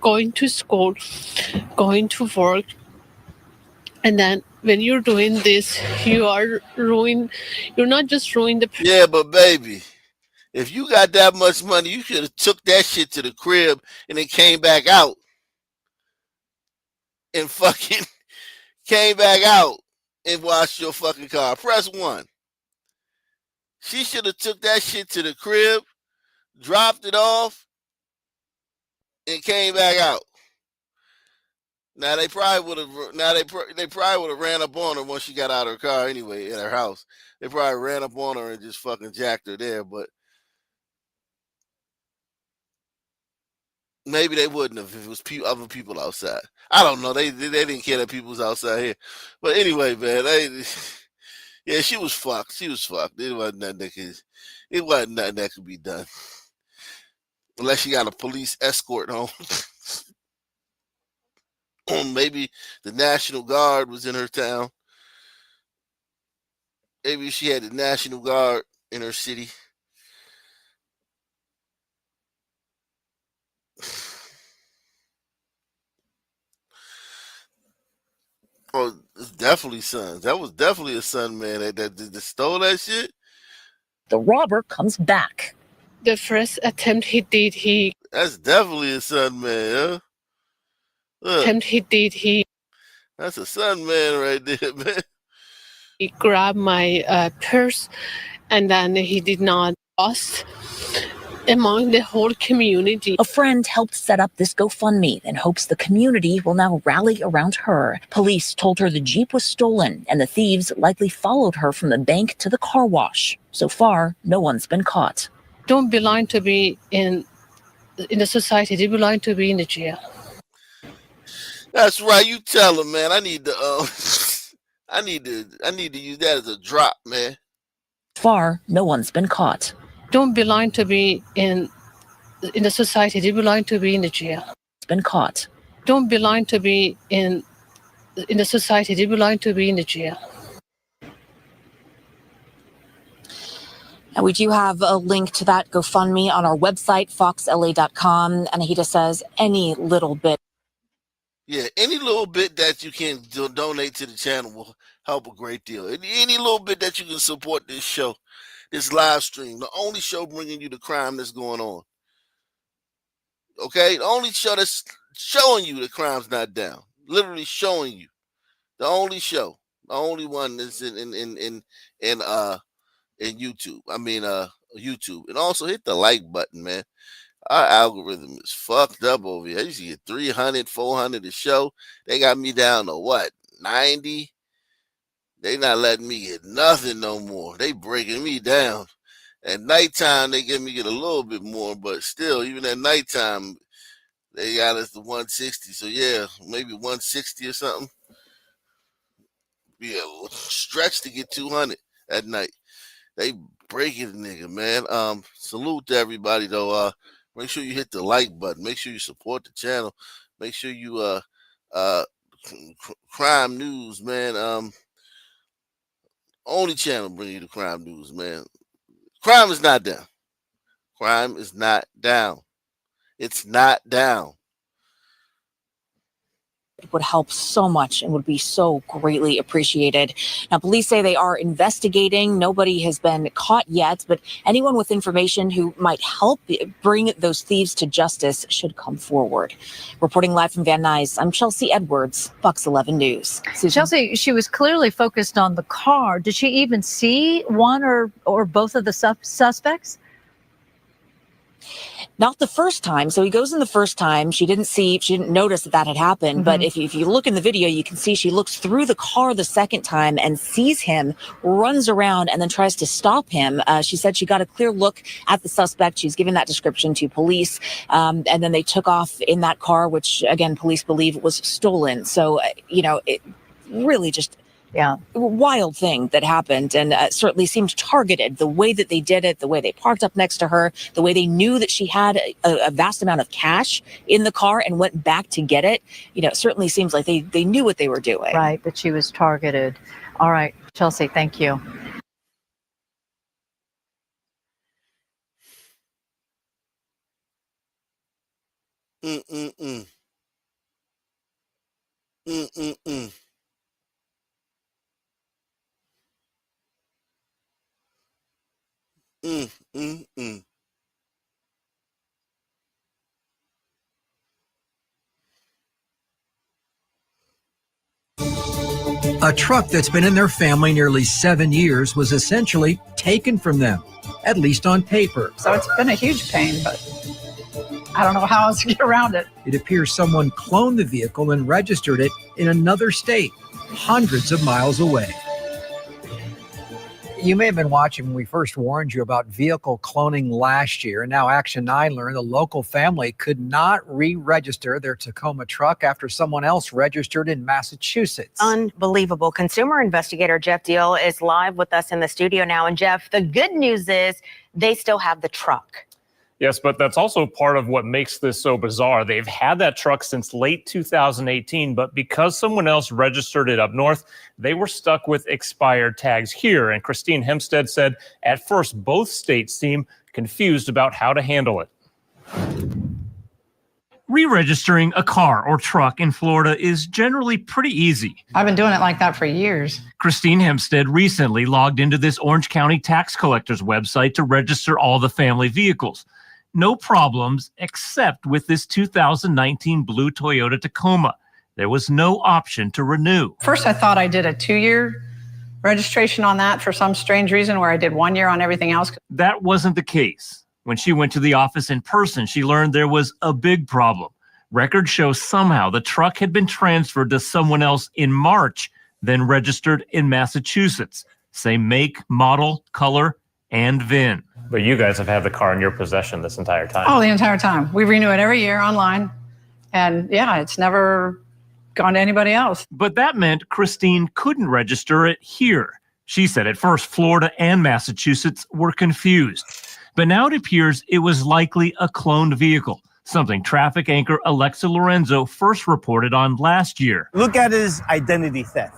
going to school, going to work. And then when you're doing this, you're not just ruining the... Yeah, but baby, if you got that much money, you should have took that shit to the crib and then came back out. And fucking came back out and washed your fucking car. Press 1. She should have took that shit to the crib, dropped it off, and came back out. Now they probably would have. Now they probably would have ran up on her once she got out of her car anyway in her house. They probably ran up on her and just fucking jacked her there. But maybe they wouldn't have if it was other people outside. I don't know. They didn't care that people was outside here. But anyway, man, yeah, she was fucked. She was fucked. It wasn't nothing that could be done unless she got a police escort home. Maybe the National Guard was in her town. Maybe she had the National Guard in her city. Oh, it's definitely sons. That was definitely a son, man. That stole that shit. The robber comes back. The first attempt he did, That's definitely a son, man. Huh? Look, that's a son, man, right there, man. he grabbed my purse, and then he did not bust among the whole community. A friend helped set up this GoFundMe and hopes the community will now rally around her. Police told her the Jeep was stolen and the thieves likely followed her from the bank to the car wash. So far, no one's been caught. Don't belong to be in the society. They belong to be in the jail. That's right. You tell him, man. I need to I need to use that as a drop, man. Far, no one's been caught. Don't belong to be in the society. They belong to be in the jail. It's been caught. Don't belong to be in the society. They belong to be in the jail. And we do have a link to that GoFundMe on our website, foxla.com. Anahita says any little bit. Yeah, any little bit that you can donate to the channel will help a great deal. Any little bit that you can support this show, this live stream, the only show bringing you the crime that's going on. Okay, the only show that's showing you the crime's not down, literally showing you. The only show, the only one that's in YouTube. I mean, YouTube, and also hit the like button, man. Our algorithm is fucked up over here. I used to get 300, 400 a show. They got me down to what, 90? They not letting me get nothing no more. They breaking me down. At nighttime, they get a little bit more, but still, even at nighttime, they got us to 160. So yeah, maybe 160 or something. Be a stretch to get 200 at night. They breaking the nigga, man. Salute to everybody though. Make sure you hit the like button. Make sure you support the channel. Make sure you crime news, man. Only channel bring you the crime news, man. Crime is not down. Crime is not down. It's not down. It would help so much and would be so greatly appreciated. Now, police say they are investigating. Nobody has been caught yet, but anyone with information who might help bring those thieves to justice should come forward. Reporting live from Van Nuys, I'm Chelsea Edwards, Fox 11 News. Susan? Chelsea, she was clearly focused on the car. Did she even see one or both of the suspects? Not the first time. So he goes in the first time. She didn't notice that had happened. Mm-hmm. But if you look in the video, you can see she looks through the car the second time and sees him, runs around, and then tries to stop him. She said she got a clear look at the suspect. She's given that description to police. And then they took off in that car, which, again, police believe was stolen. So, it really just... Yeah, wild thing that happened, and certainly seemed targeted. The way that they did it, the way they parked up next to her, the way they knew that she had a vast amount of cash in the car and went back to get it. It certainly seems like they knew what they were doing. Right, but she was targeted. All right, Chelsea, thank you. Mm-mm-mm. Mm-mm-mm. A truck that's been in their family nearly 7 years was essentially taken from them, at least on paper. So it's been a huge pain, but I don't know how else to get around it. It appears someone cloned the vehicle and registered it in another state, hundreds of miles away. You may have been watching when we first warned you about vehicle cloning last year. And now Action 9 learned the local family could not re-register their Tacoma truck after someone else registered in Massachusetts. Unbelievable. Consumer investigator Jeff Deal is live with us in the studio now. And Jeff, the good news is they still have the truck. Yes, but that's also part of what makes this so bizarre. They've had that truck since late 2018, but because someone else registered it up north, they were stuck with expired tags here. And Christine Hempstead said at first both states seem confused about how to handle it. Re-registering a car or truck in Florida is generally pretty easy. I've been doing it like that for years. Christine Hempstead recently logged into this Orange County tax collector's website to register all the family vehicles. No problems except with this 2019 blue Toyota Tacoma. There was no option to renew. First, I thought I did a 2-year registration on that for some strange reason where I did 1 year on everything else. That wasn't the case. When she went to the office in person, she learned there was a big problem. Records show somehow the truck had been transferred to someone else in March, then registered in Massachusetts. Same make, model, color, and VIN. But you guys have had the car in your possession this entire time. Oh, the entire time. We renew it every year online. And yeah, it's never gone to anybody else. But that meant Christine couldn't register it here. She said at first Florida and Massachusetts were confused. But now it appears it was likely a cloned vehicle, something traffic anchor Alexa Lorenzo first reported on last year. Look at it as identity theft,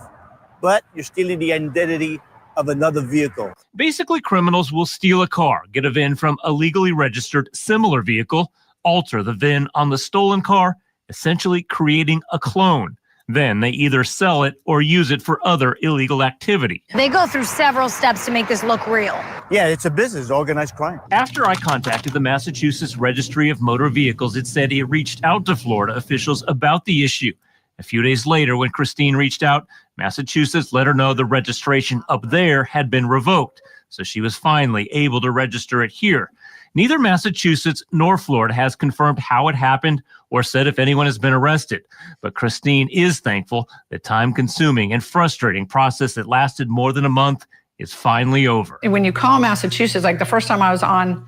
but you're stealing the identity of another vehicle. Basically, criminals will steal a car, get a VIN from a legally registered similar vehicle, alter the VIN on the stolen car, essentially creating a clone. Then they either sell it or use it for other illegal activity. They go through several steps to make this look real. Yeah, it's a business, organized crime. After I contacted the Massachusetts Registry of Motor Vehicles, it said it reached out to Florida officials about the issue. A few days later, when Christine reached out, Massachusetts let her know the registration up there had been revoked, so she was finally able to register it here. Neither Massachusetts nor Florida has confirmed how it happened or said if anyone has been arrested. But Christine is thankful the time-consuming and frustrating process that lasted more than a month is finally over. When you call Massachusetts, like the first time I was on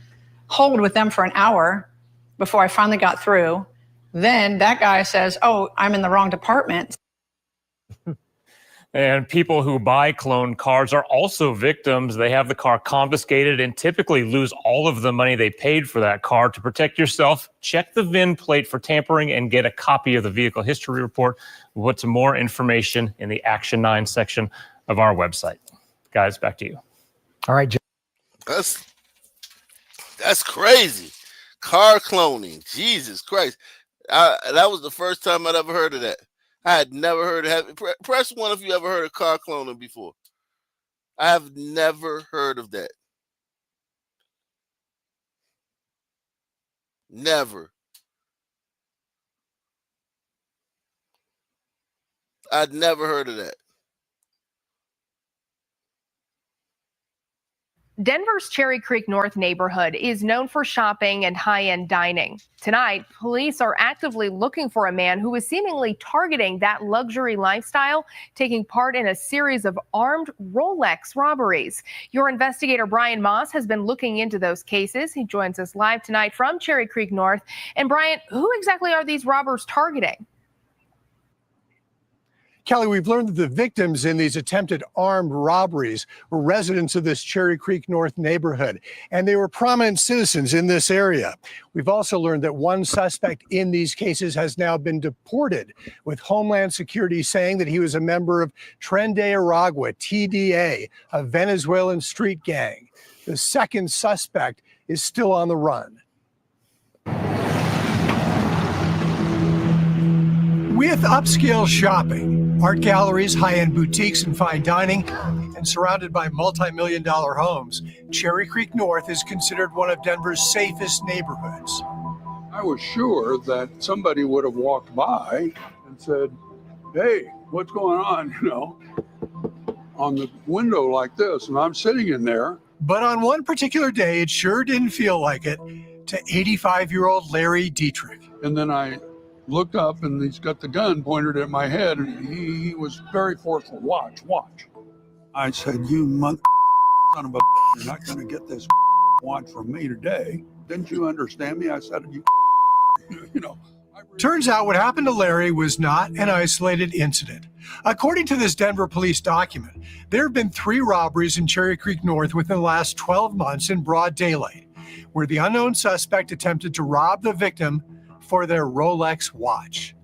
hold with them for an hour before I finally got through, then that guy says, oh, I'm in the wrong department. And people who buy cloned cars are also victims. They have the car confiscated and typically lose all of the money they paid for that car. To protect yourself, check the VIN plate for tampering and get a copy of the vehicle history report. We'll put some more information in the Action 9 section of our website. Guys, back to you. All right, Joe. That's crazy. Car cloning. Jesus Christ. That was the first time I'd ever heard of that. I had never heard of it. Press 1 if you ever heard of car cloning before. I have never heard of that. Never. I'd never heard of that. Denver's Cherry Creek North neighborhood is known for shopping and high-end dining. Tonight, police are actively looking for a man who is seemingly targeting that luxury lifestyle, taking part in a series of armed Rolex robberies. Your investigator, Brian Moss, has been looking into those cases. He joins us live tonight from Cherry Creek North. And Brian, who exactly are these robbers targeting? Kelly, we've learned that the victims in these attempted armed robberies were residents of this Cherry Creek North neighborhood, and they were prominent citizens in this area. We've also learned that one suspect in these cases has now been deported, with Homeland Security saying that he was a member of Tren de Aragua, TDA, a Venezuelan street gang. The second suspect is still on the run. With upscale shopping, art galleries, high-end boutiques, and fine dining, and surrounded by multi-million-dollar homes, Cherry Creek North is considered one of Denver's safest neighborhoods. I was sure that somebody would have walked by and said, hey, what's going on, on the window like this, and I'm sitting in there. But on one particular day, it sure didn't feel like it to 85-year-old Larry Dietrich. And then I looked up, and he's got the gun pointed at my head, and he was very forceful. Watch. I said, you son of a you're not going to get this watch from me today. Didn't you understand me? I said, Turns out what happened to Larry was not an isolated incident. According to this Denver police document, there have been 3 robberies in Cherry Creek North within the last 12 months in broad daylight, where the unknown suspect attempted to rob the victim for their Rolex watch.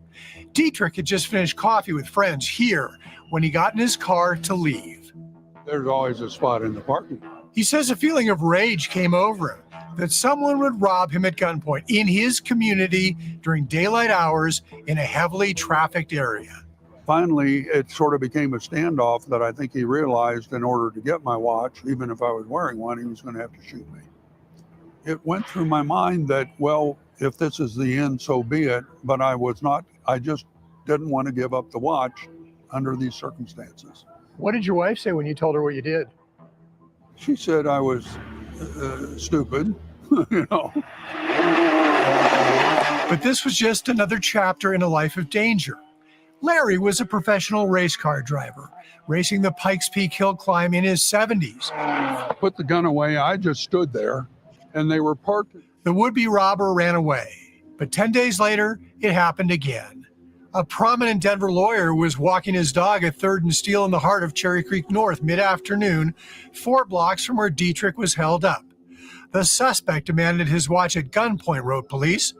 Dietrich had just finished coffee with friends here when he got in his car to leave. There's always a spot in the parking lot. He says a feeling of rage came over him that someone would rob him at gunpoint in his community during daylight hours in a heavily trafficked area. Finally, it sort of became a standoff that I think he realized in order to get my watch, even if I was wearing one, he was going to have to shoot me. It went through my mind that, well, if this is the end, so be it. But I just didn't want to give up the watch under these circumstances. What did your wife say when you told her what you did? She said I was stupid, you know. But this was just another chapter in a life of danger. Larry was a professional race car driver, racing the Pikes Peak Hill Climb in his 70s. Put the gun away. I just stood there, and they were parked. The would-be robber ran away, but 10 days later, it happened again. A prominent Denver lawyer was walking his dog at 3rd and Steel in the heart of Cherry Creek North mid-afternoon, 4 blocks from where Dietrich was held up. The suspect demanded his watch at gunpoint, wrote police,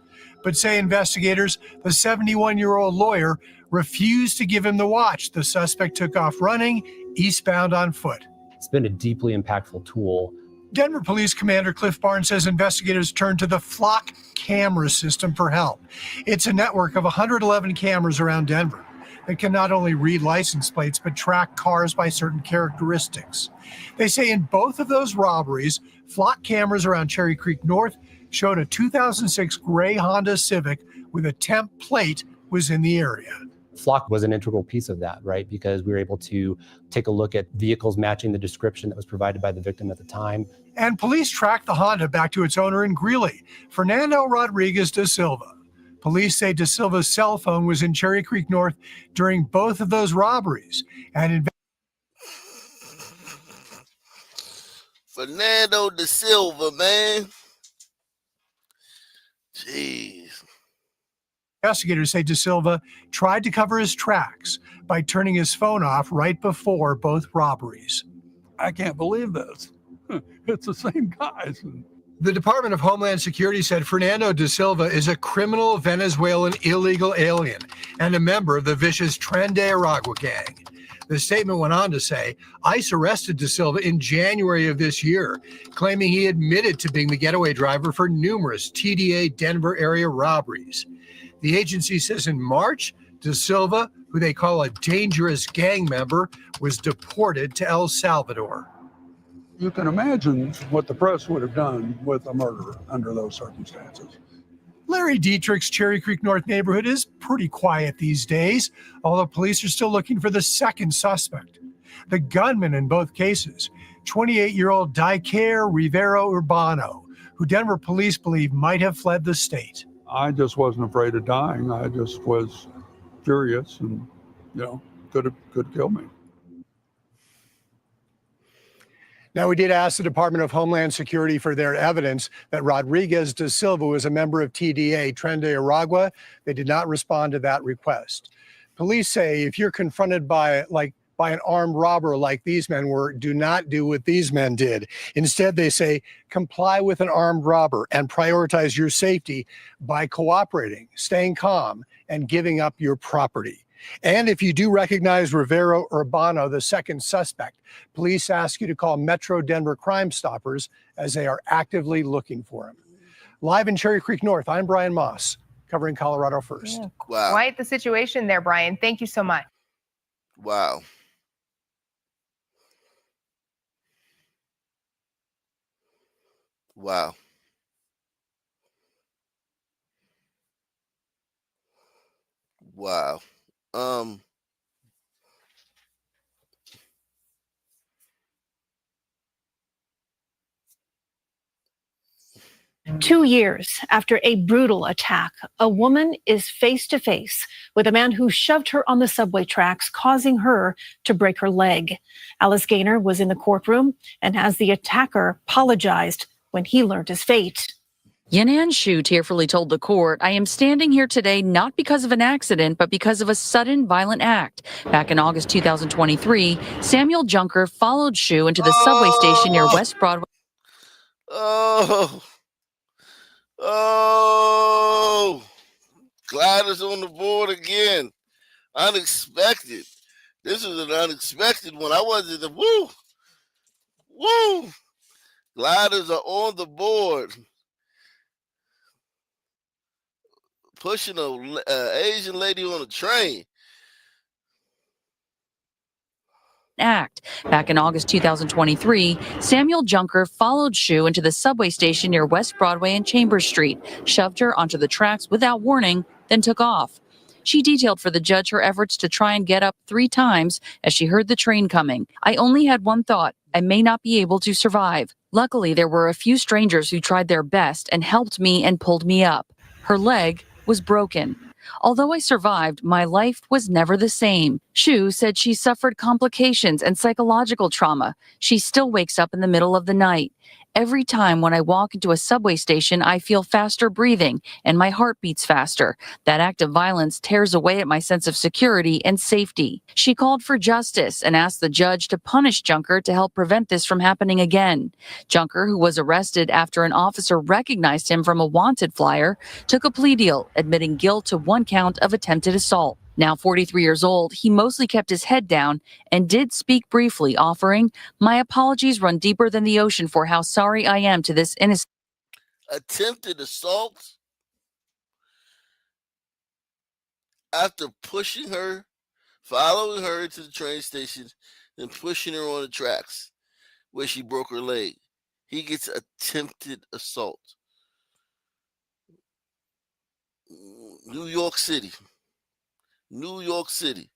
but say investigators, the 71-year-old lawyer refused to give him the watch. The suspect took off running, eastbound on foot. It's been a deeply impactful tool. Denver Police Commander Cliff Barnes says investigators turned to the Flock camera system for help. It's a network of 111 cameras around Denver that can not only read license plates, but track cars by certain characteristics. They say in both of those robberies, Flock cameras around Cherry Creek North showed a 2006 gray Honda Civic with a temp plate was in the area. Flock was an integral piece of that, right? Because we were able to take a look at vehicles matching the description that was provided by the victim at the time. And police tracked the Honda back to its owner in Greeley, Fernando Rodriguez da Silva. Police say da Silva's cell phone was in Cherry Creek North during both of those robberies. And Fernando da Silva, man. Jeez. Investigators say da Silva tried to cover his tracks by turning his phone off right before both robberies. I can't believe this. It's the same guys. The Department of Homeland Security said Fernando da Silva is a criminal Venezuelan illegal alien and a member of the vicious Tren de Aragua gang. The statement went on to say ICE arrested da Silva in January of this year, claiming he admitted to being the getaway driver for numerous TDA Denver area robberies. The agency says in March, da Silva, who they call a dangerous gang member, was deported to El Salvador. You can imagine what the press would have done with a murder under those circumstances. Larry Dietrich's Cherry Creek North neighborhood is pretty quiet these days, although police are still looking for the second suspect. The gunman in both cases, 28-year-old Daikere Rivero Urbano, who Denver police believe might have fled the state. I just wasn't afraid of dying. I just was furious and, could kill me. Now, we did ask the Department of Homeland Security for their evidence that Rodriguez da Silva was a member of TDA, Tren de Aragua. They did not respond to that request. Police say if you're confronted by an armed robber like these men were, do not do what these men did. Instead, they say comply with an armed robber and prioritize your safety by cooperating, staying calm, and giving up your property. And if you do recognize Rivero Urbano, the second suspect, police ask you to call Metro Denver Crime Stoppers as they are actively looking for him. Live in Cherry Creek North, I'm Brian Moss, covering Colorado First. Yeah. Wow. Quite the situation there, Brian. Thank you so much. Wow. Wow. Wow. 2 years after a brutal attack, a woman is face to face with a man who shoved her on the subway tracks, causing her to break her leg. Alice Gaynor was in the courtroom and as the attacker apologized when he learned his fate. Yanan Shu tearfully told the court, "I am standing here today not because of an accident, but because of a sudden violent act. Back in August 2023, Samuel Junker followed Shu into the subway station near West Broadway." Oh, Gladys on the board again. Unexpected. This was an unexpected one. I wasn't woo. Gliders are on the board. Pushing a Asian lady on a train. Act. Back in August 2023, Samuel Junker followed Shu into the subway station near West Broadway and Chambers Street, shoved her onto the tracks without warning, then took off. She detailed for the judge her efforts to try and get up 3 times as she heard the train coming. I only had one thought: I may not be able to survive. Luckily, there were a few strangers who tried their best and helped me and pulled me up. Her leg was broken. Although I survived, my life was never the same. Shu said she suffered complications and psychological trauma. She still wakes up in the middle of the night. Every time when I walk into a subway station, I feel faster breathing and my heart beats faster. That act of violence tears away at my sense of security and safety. She called for justice and asked the judge to punish Junker to help prevent this from happening again. Junker, who was arrested after an officer recognized him from a wanted flyer, took a plea deal, admitting guilt to 1 count of attempted assault. Now 43 years old, he mostly kept his head down and did speak briefly, offering, "My apologies run deeper than the ocean for how sorry I am to this innocent." Attempted assault after pushing her, following her to the train station, and pushing her on the tracks where she broke her leg. He gets attempted assault. New York City. New York City.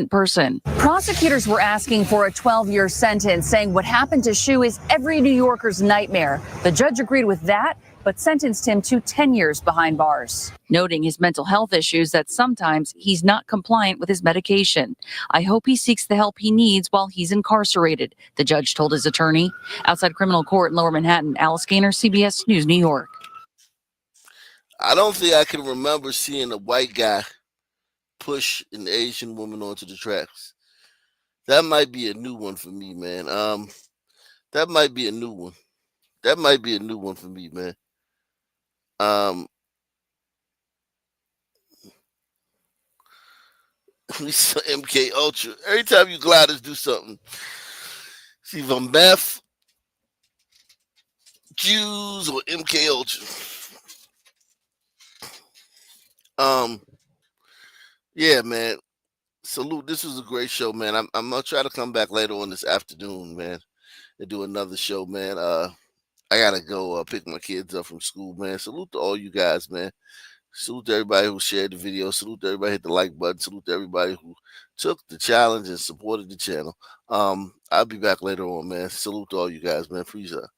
Person. Prosecutors were asking for a 12-year sentence, saying what happened to Shu is every New Yorker's nightmare. The judge agreed with that, but sentenced him to 10 years behind bars, noting his mental health issues, that sometimes he's not compliant with his medication. I hope he seeks the help he needs while he's incarcerated, the judge told his attorney. Outside criminal court in Lower Manhattan, Alice Gaynor, CBS News, New York. I don't think I can remember seeing a white guy push an Asian woman onto the tracks. That might be a new one for me, man. That might be a new one. That might be a new one for me, man. We saw MK Ultra. Every time you gliders do something, it's either meth, Jews, or MK Ultra. Yeah, man. Salute. This was a great show, man. I'm gonna try to come back later on this afternoon, man, and do another show, man. I gotta go pick my kids up from school, man. Salute to all you guys, man. Salute to everybody who shared the video. Salute to everybody who hit the like button. Salute to everybody who took the challenge and supported the channel. I'll be back later on, man. Salute to all you guys, man. Freeze up.